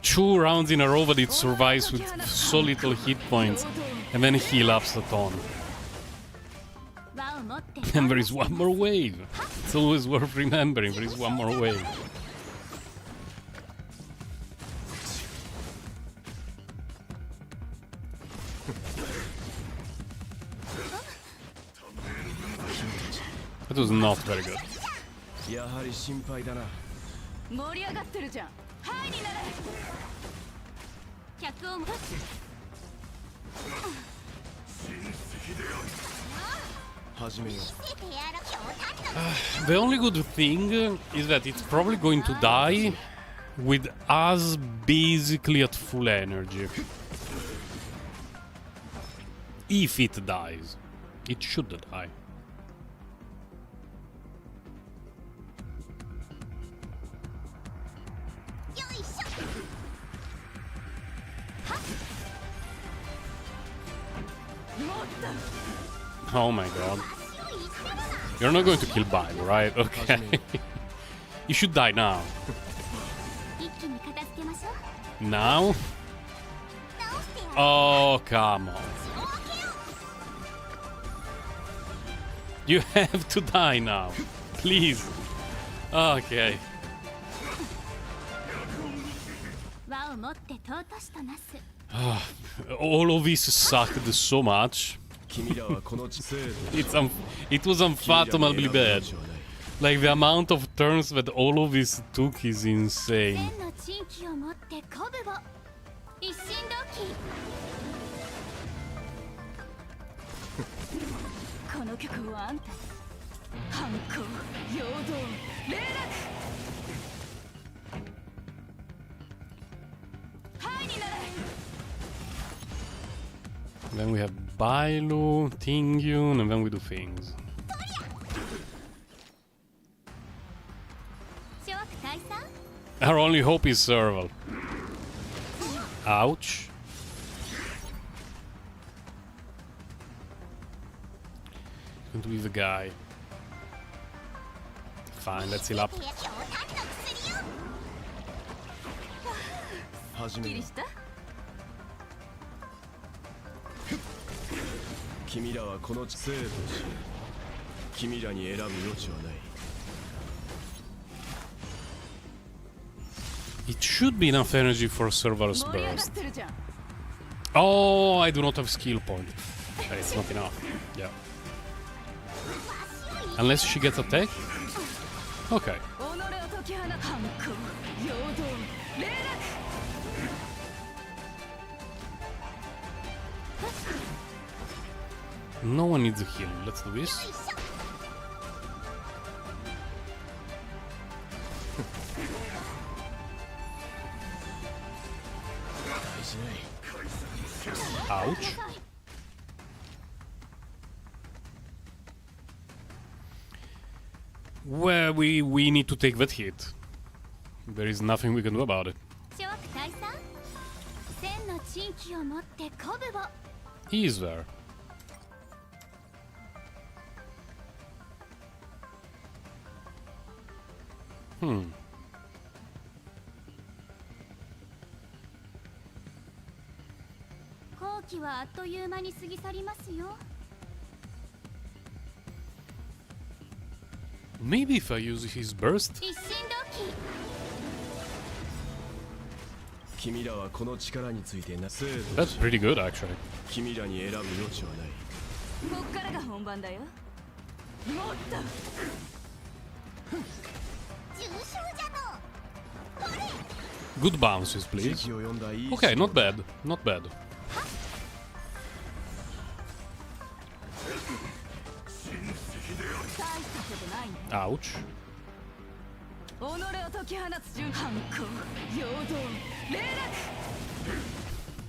2 rounds in a row that it survives with so little hit points and then heal ups a ton. And there is one more wave. It's always worth remembering, there is one more wave. That was not very good. The only good thing is that it's probably going to die with us basically at full energy. If it dies. It should die. Oh my god. You're not going to kill Bible, right? Okay. You should die now. Now? Oh, come on. You have to die now. Please. Okay. All of this sucked so much. It was unfathomably bad. Like, the amount of turns that all of this took is insane. Then we have Bailu, Tingyun, and then we do things. Our only hope is Serval. Ouch. Going to be the guy. Fine, let's heal up. It should be enough energy for Serval's burst. Oh, I do not have skill point. It's not enough. Yeah. Unless she gets attacked? Okay. No one needs a heal. Let's do this. Ouch. Well, we need to take that hit. There is nothing we can do about it. He is there. Maybe if I use his burst? That's pretty good, actually. Good bounces, please. Okay, not bad. Not bad. Ouch.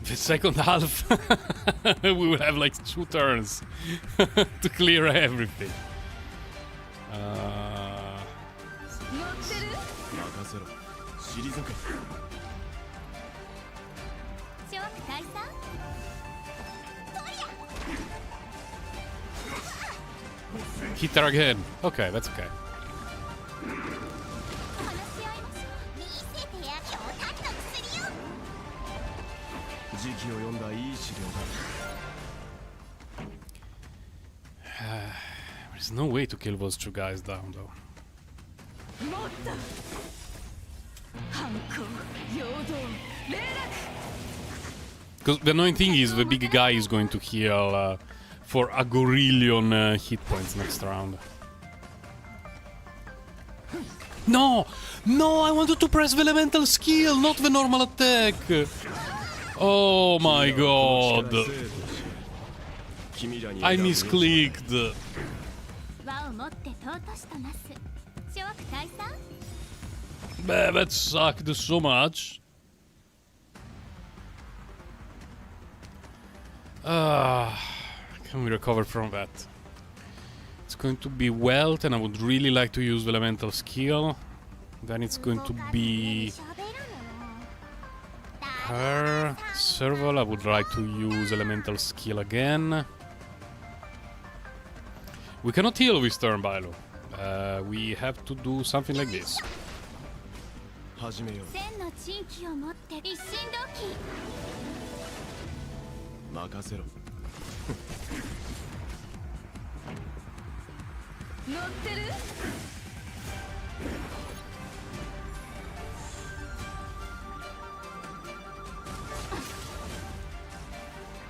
The second half we will have like 2 turns to clear everything. Hit her again. Okay, that's okay. There's no way to kill those 2 guys down, though. Because the annoying thing is the big guy is going to heal for a gorillion hit points next round. No! No, I wanted to press the elemental skill, not the normal attack! Oh my god! I misclicked! That sucked so much. Can we recover from that? It's going to be wealth, and I would really like to use the elemental skill. Then it's going to be her. Serval, I would like to use elemental skill again. We cannot heal with turn, Bailu. We have to do something like this.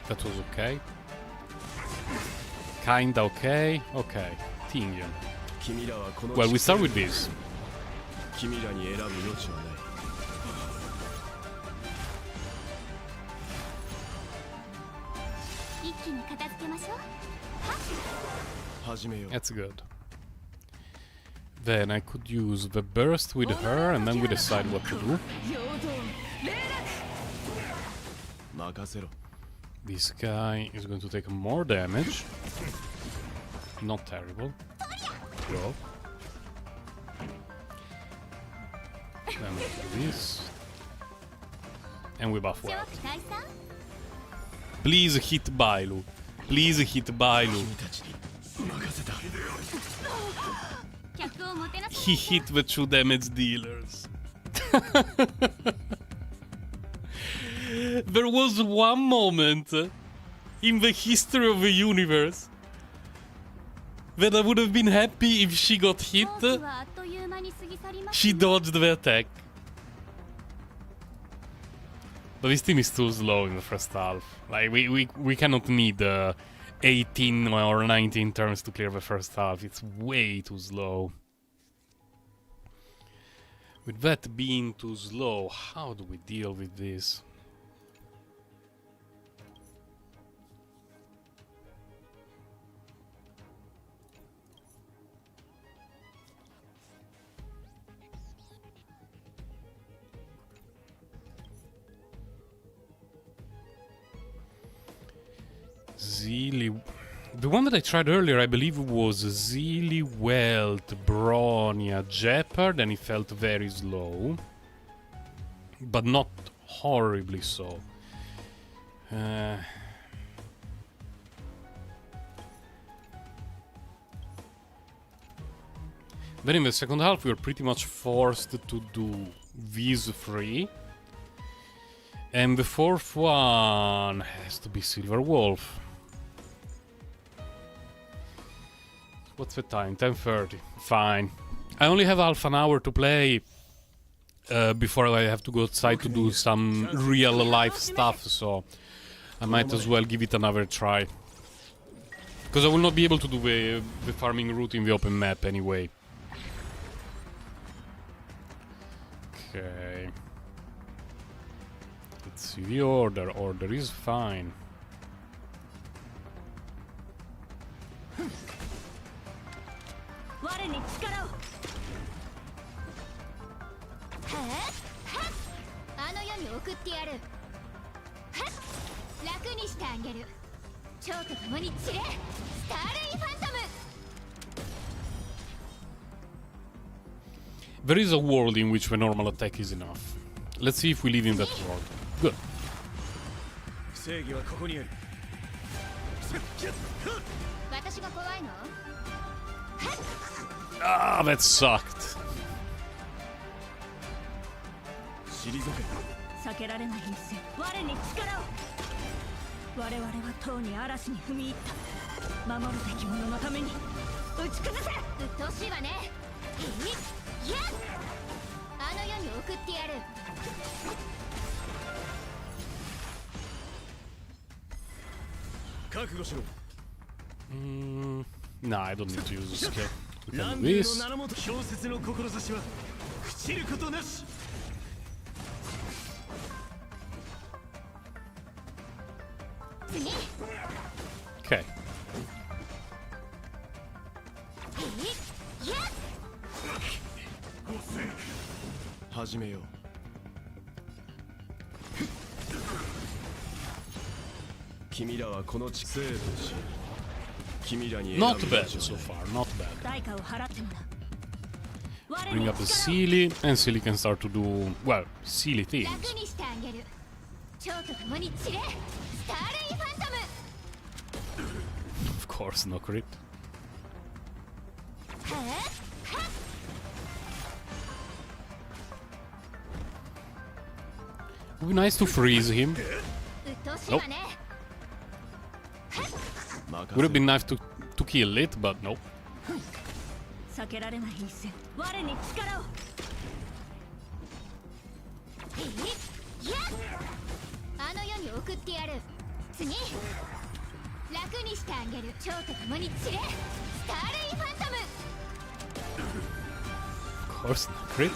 That was okay. Kinda okay. Okay. Tingyun. Well, we start with this. That's good. Then I could use the burst with her, and then we decide what to do. This guy is going to take more damage. Not terrible. Go. Then we do this. And we buff well. Please hit Bailu. Please hit Bailu. He hit the 2 damage dealers. There was one moment in the history of the universe that I would have been happy if she got hit. She dodged the attack. But this team is too slow in the first half. Like, we cannot need 18 or 19 turns to clear the first half. It's way too slow. With that being too slow, how do we deal with this? Zeely... The one that I tried earlier, I believe, was Zeely, Welt, Bronya, Jeopard, and it felt very slow. But not horribly so. Then in the second half, we were pretty much forced to do these 3. And the 4th one has to be Silver Wolf. What's the time? 10:30. Fine. I only have half an hour to play before I have to go outside to do some real life stuff, so I might as well give it another try. Because I will not be able to do the farming route in the open map anyway. Okay. Let's see the order. Order is fine. There is a world in which the normal attack is enough. Let's see if we live in that world. Good. Ah, that sucked. Nah, I don't need to use this skill. We can do this. Okay. Not bad so far, not bad. Bring up the Sealy, and Sealy can start to do, well, Sealy things. Of course, no crit. Would be nice to freeze him. Nope. Would have been nice to kill it, but nope. Of course, no crit.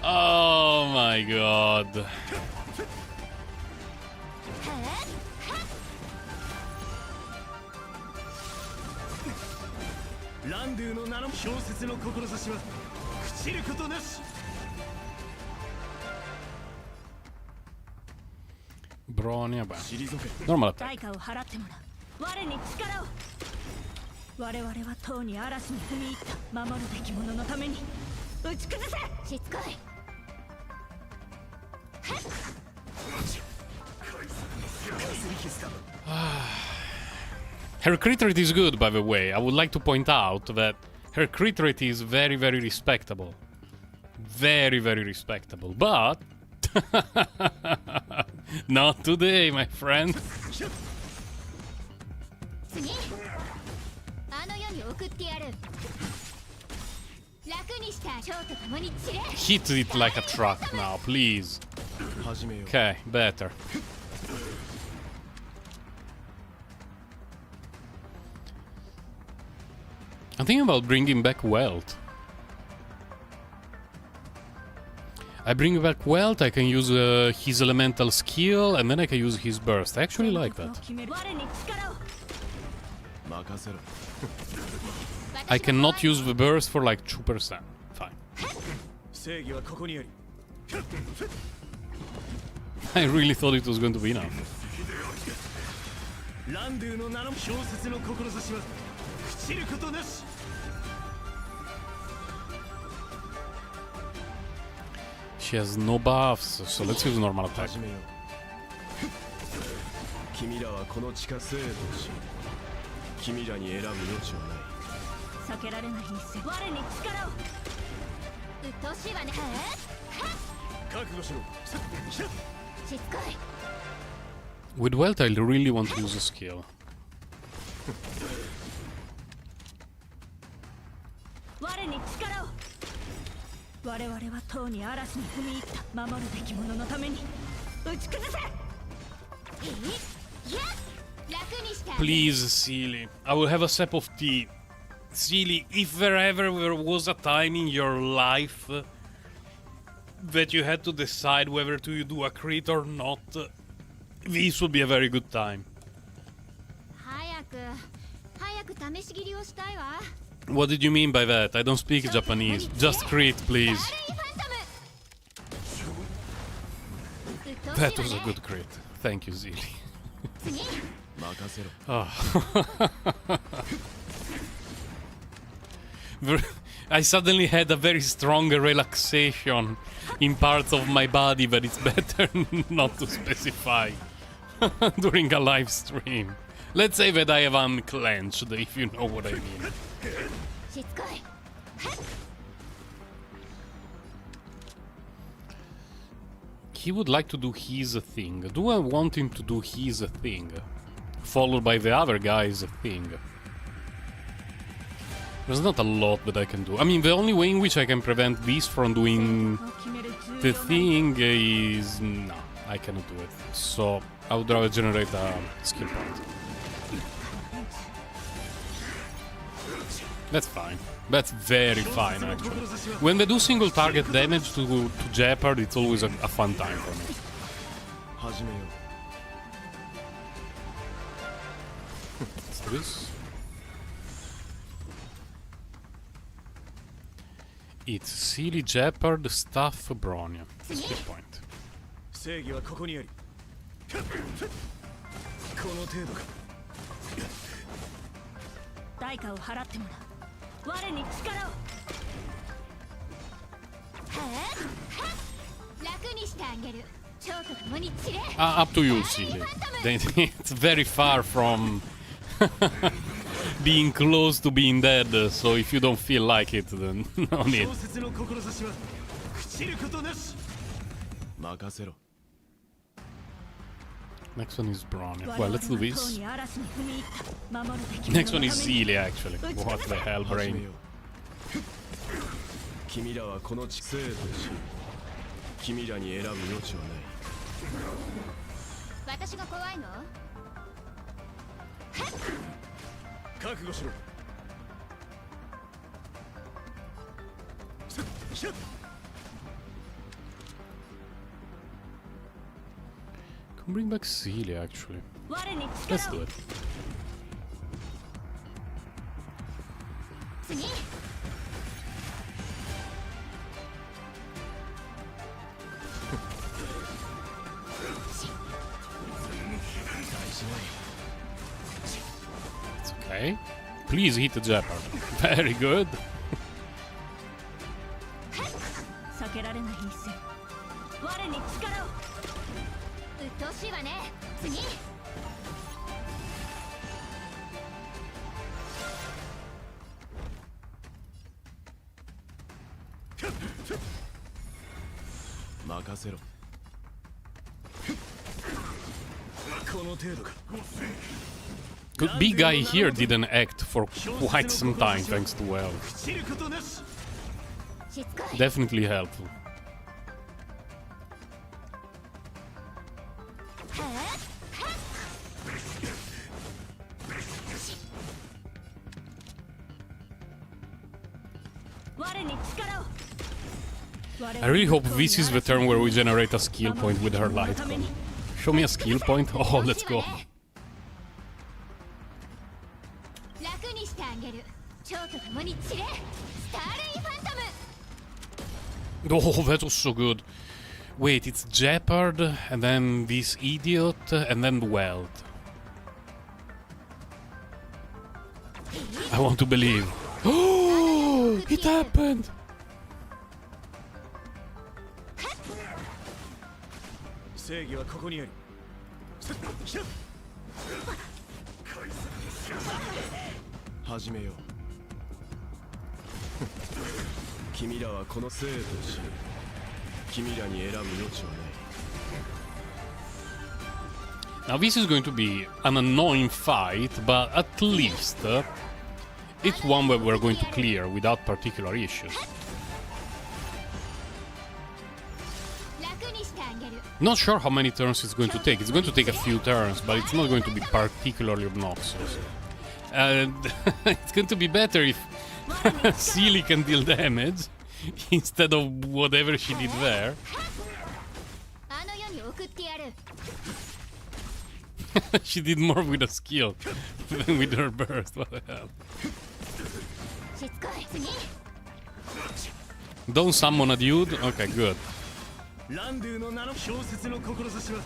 Oh my god. Bronia, beh. Normal attack. 我々はとうに嵐に踏み入った守るべき者のために打ち崩せしつこい Her crit rate is good, by the way. I would like to point out that her crit rate is very, very respectable. Very, very respectable. But... not today, my friend. Hit it like a truck now, please. Okay, better. I'm thinking about bringing back wealth. I bring back wealth, I can use his elemental skill, and then I can use his burst. I actually like that. I cannot use the burst for like 2%. Fine. I really thought it was going to be enough. She has no buffs, so let's use normal attack. With wealth, I really want to use a skill. Please, Seely. I will have a sip of tea. Seely, if there ever was a time in your life that you had to decide whether to do a crit or not, this would be a very good time. What did you mean by that? I don't speak Japanese. Just crit, please. That was a good crit. Thank you, Zili. I suddenly had a very strong relaxation in parts of my body, but it's better not to specify during a live stream. Let's say that I have unclenched, if you know what I mean. He would like to do his thing. Do I want him to do his thing? Followed by the other guy's thing. There's not a lot that I can do. I mean, the only way in which I can prevent this from doing the thing is... no, I cannot do it. So, I would rather generate a skill point. That's fine. That's very fine, actually. When they do single target damage to Jeopard, it's always a fun time for me. What's this? It's Seely, Jeopard, Staff, Bronia. Skill point. Up to you, Seely. It's very far from being close to being dead, so if you don't feel like it, then no need. Next one is Bronia. Well, let's do this. Next one is Seely, actually. What the hell, brain? Can bring back Seely, actually. Let's do it. Okay. Please hit the Jeopard. Very good. 避けられない一戦我に力をうっとうしいわね次任せろこの程度か Good big guy here didn't act for quite some time thanks to well. 朽ちることなし しつこい Definitely helpful. I really hope this is the turn where we generate a skill point with her light gun. Show me a skill point? Oh, let's go. 楽にしてあげる蝶と共に散れスターレイファントム Oh, that was so good. Wait, it's Jeopard, and then this idiot, and then Weld. I want to believe. Oh, it happened! 正義はここにあり始めよう君らはこの生と死君らに選ぶ余地はない Now this is going to be an annoying fight, but at least it's one where we're going to clear without particular issues. 楽にしてあげる Not sure how many turns it's going to take. It's going to take a few turns, but it's not going to be particularly obnoxious. And it's going to be better if Seely can deal damage instead of whatever she did there. あの世に送ってやる She did more with a skill than with her burst. What the hell? しつこい次 Don't summon a dude? Okay, good. ランドゥの名の小説の志は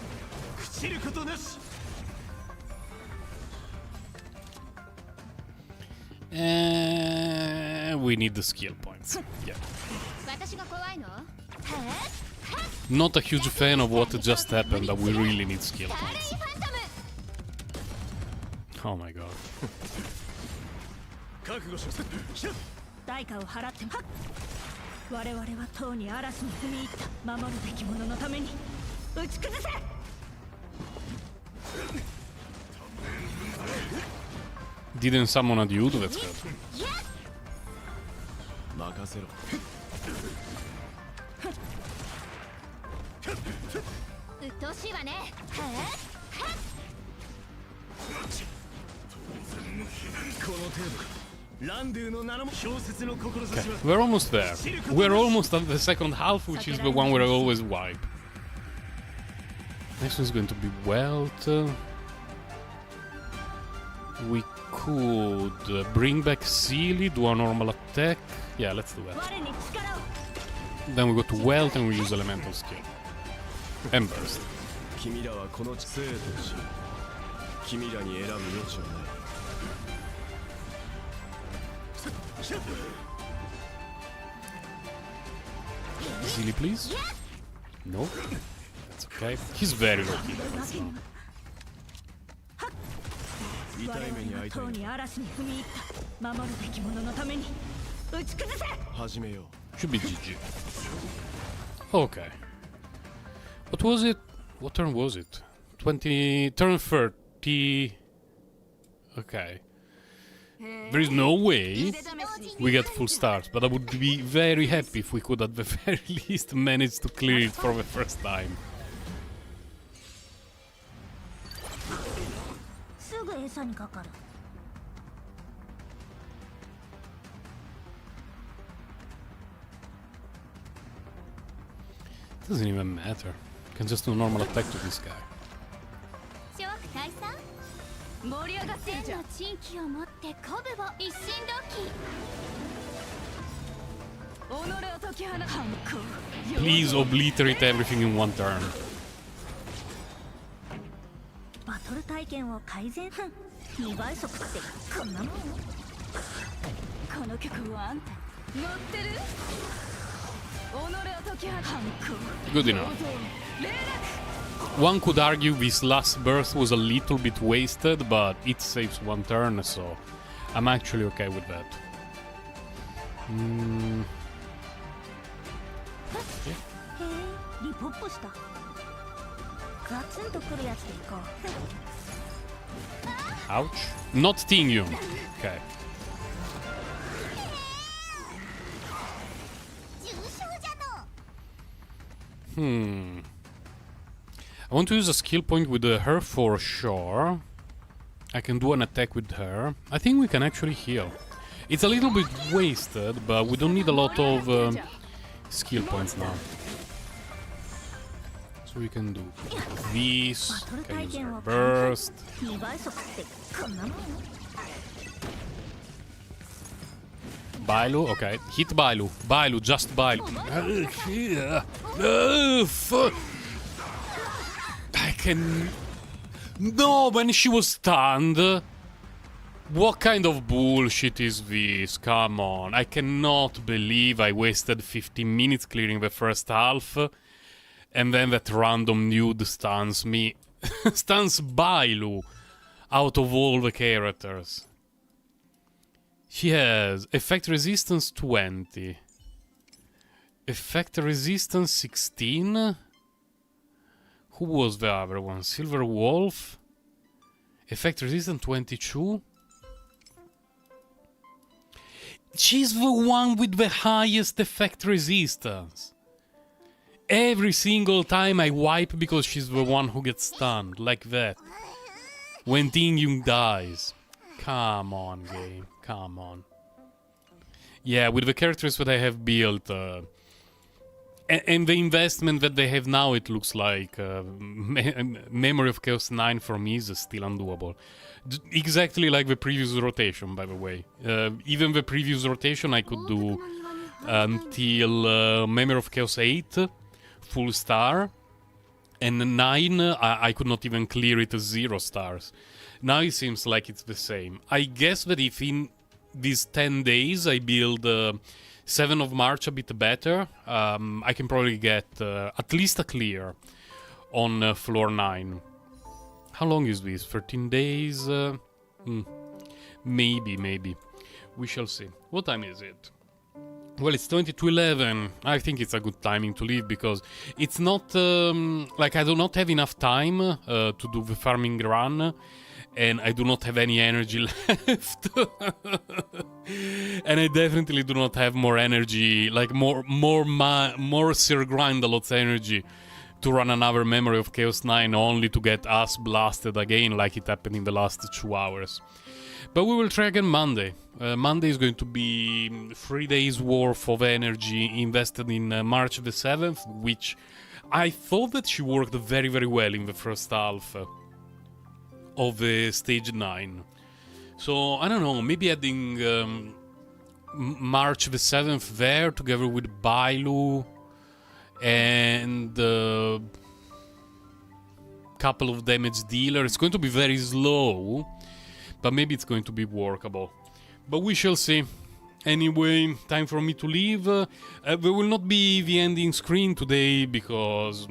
朽ちることなし We need the skill points. Yeah. 私が怖いの Not a huge fan of what just happened, but we really need skill スターレ points. イファントム Oh my god. 覚悟しろ代価を払っても我々はとうに嵐に踏み入った守るべき者のために打ち崩せ Didn't summon a dude? That's good. 任せろうっとうしいわねこの程度かランドゥの名の小説の志は We're almost there. We're almost at the second half, which is the one where I always wipe. Next one's going to be Welt. We could bring back Seely, do a normal attack. Yeah, let's do that. 我に力を Then we go to Welt and we use elemental skill. And burst. 君らはこの生と死君らに選ぶ余地はない Seely, please? No? That's okay. He's very low key. That's not. 痛い目に遭いたい我々はとうに嵐に踏み入った守るべき者のために打ち崩せ 始めよ Should be GG. Okay. What was it? What turn was it? 20... Turn 30... Okay. There is no way we get full stars, but I would be very happy if we could at the very least manage to clear it for the first time. すぐ餌にかかる Doesn't even matter. Can just do a normal attack to this guy. 諸悪退散盛り上がってんじゃん天の珍奇を持って鼓舞を一心同期己を解き放つ反抗 Please obliterate everything in one turn. バトル体験を改善2倍速ってこんなもん。この曲はあんた乗ってる？己を解き放つ反抗。 Good enough. One could argue this last burst was a little bit wasted, but it saves one turn, so I'm actually okay with that. へえ、リポップした。ガツンとくるやつでいこう。 Ouch. Not Tingyun. Okay. I want to use a skill point with her for sure. I can do an attack with her. I think we can actually heal. It's a little bit wasted, but we don't need a lot of skill points now. So we can do this. Can use her burst. 2倍速ってこんなもん。 Bailu, okay. Hit Bailu. Bailu, just Bailu. Fuck. I can... No, when she was stunned. What kind of bullshit is this? Come on. I cannot believe I wasted 15 minutes clearing the first half. And then that random nude stuns me. Stuns Bailu out of all the characters. She has effect resistance 20. Effect resistance 16. Who was the other one? Silver Wolf. Effect resistance 22. She's the one with the highest effect resistance. Every single time I wipe because she's the one who gets stunned, like that. When Tingyun dies. Come on, game. Come on. Yeah, with the characters that I have built, and the investment that they have now, it looks like Memory of Chaos 9 for me is still undoable. Exactly like the previous rotation, by the way. Even the previous rotation I could do until Memory of Chaos 8, full star, and 9 I could not even clear it as 0 stars. Now it seems like it's the same. I guess that if in these 10 days I build 7 of March a bit better, I can probably get at least a clear on floor 9. How long is this? 13 days? Maybe. We shall see. What time is it? Well, it's 20 to 11. I think it's a good timing to leave because it's not... like, I do not have enough time to do the farming run. And I do not have any energy left. And I definitely do not have more energy, like more Sir Grindalot's energy to run another Memory of Chaos 9 only to get us blasted again like it happened in the last 2 hours. But we will try again Monday. Monday is going to be 3 days worth of energy invested in March the 7th, which I thought that she worked very, very well in the first half of the stage 9. So, I don't know, maybe adding March the 7th there together with Bailu and a couple of damage dealers. It's going to be very slow, but maybe it's going to be workable. But we shall see. Anyway, time for me to leave. There will not be the ending screen today because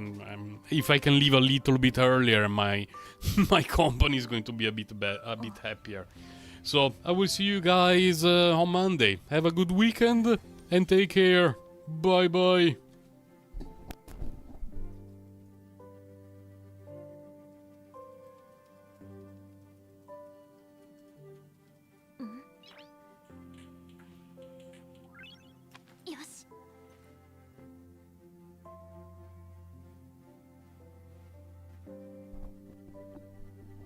if I can leave a little bit earlier, my company is going to be a bit happier. So I will see you guys on Monday. Have a good weekend and take care. Bye bye.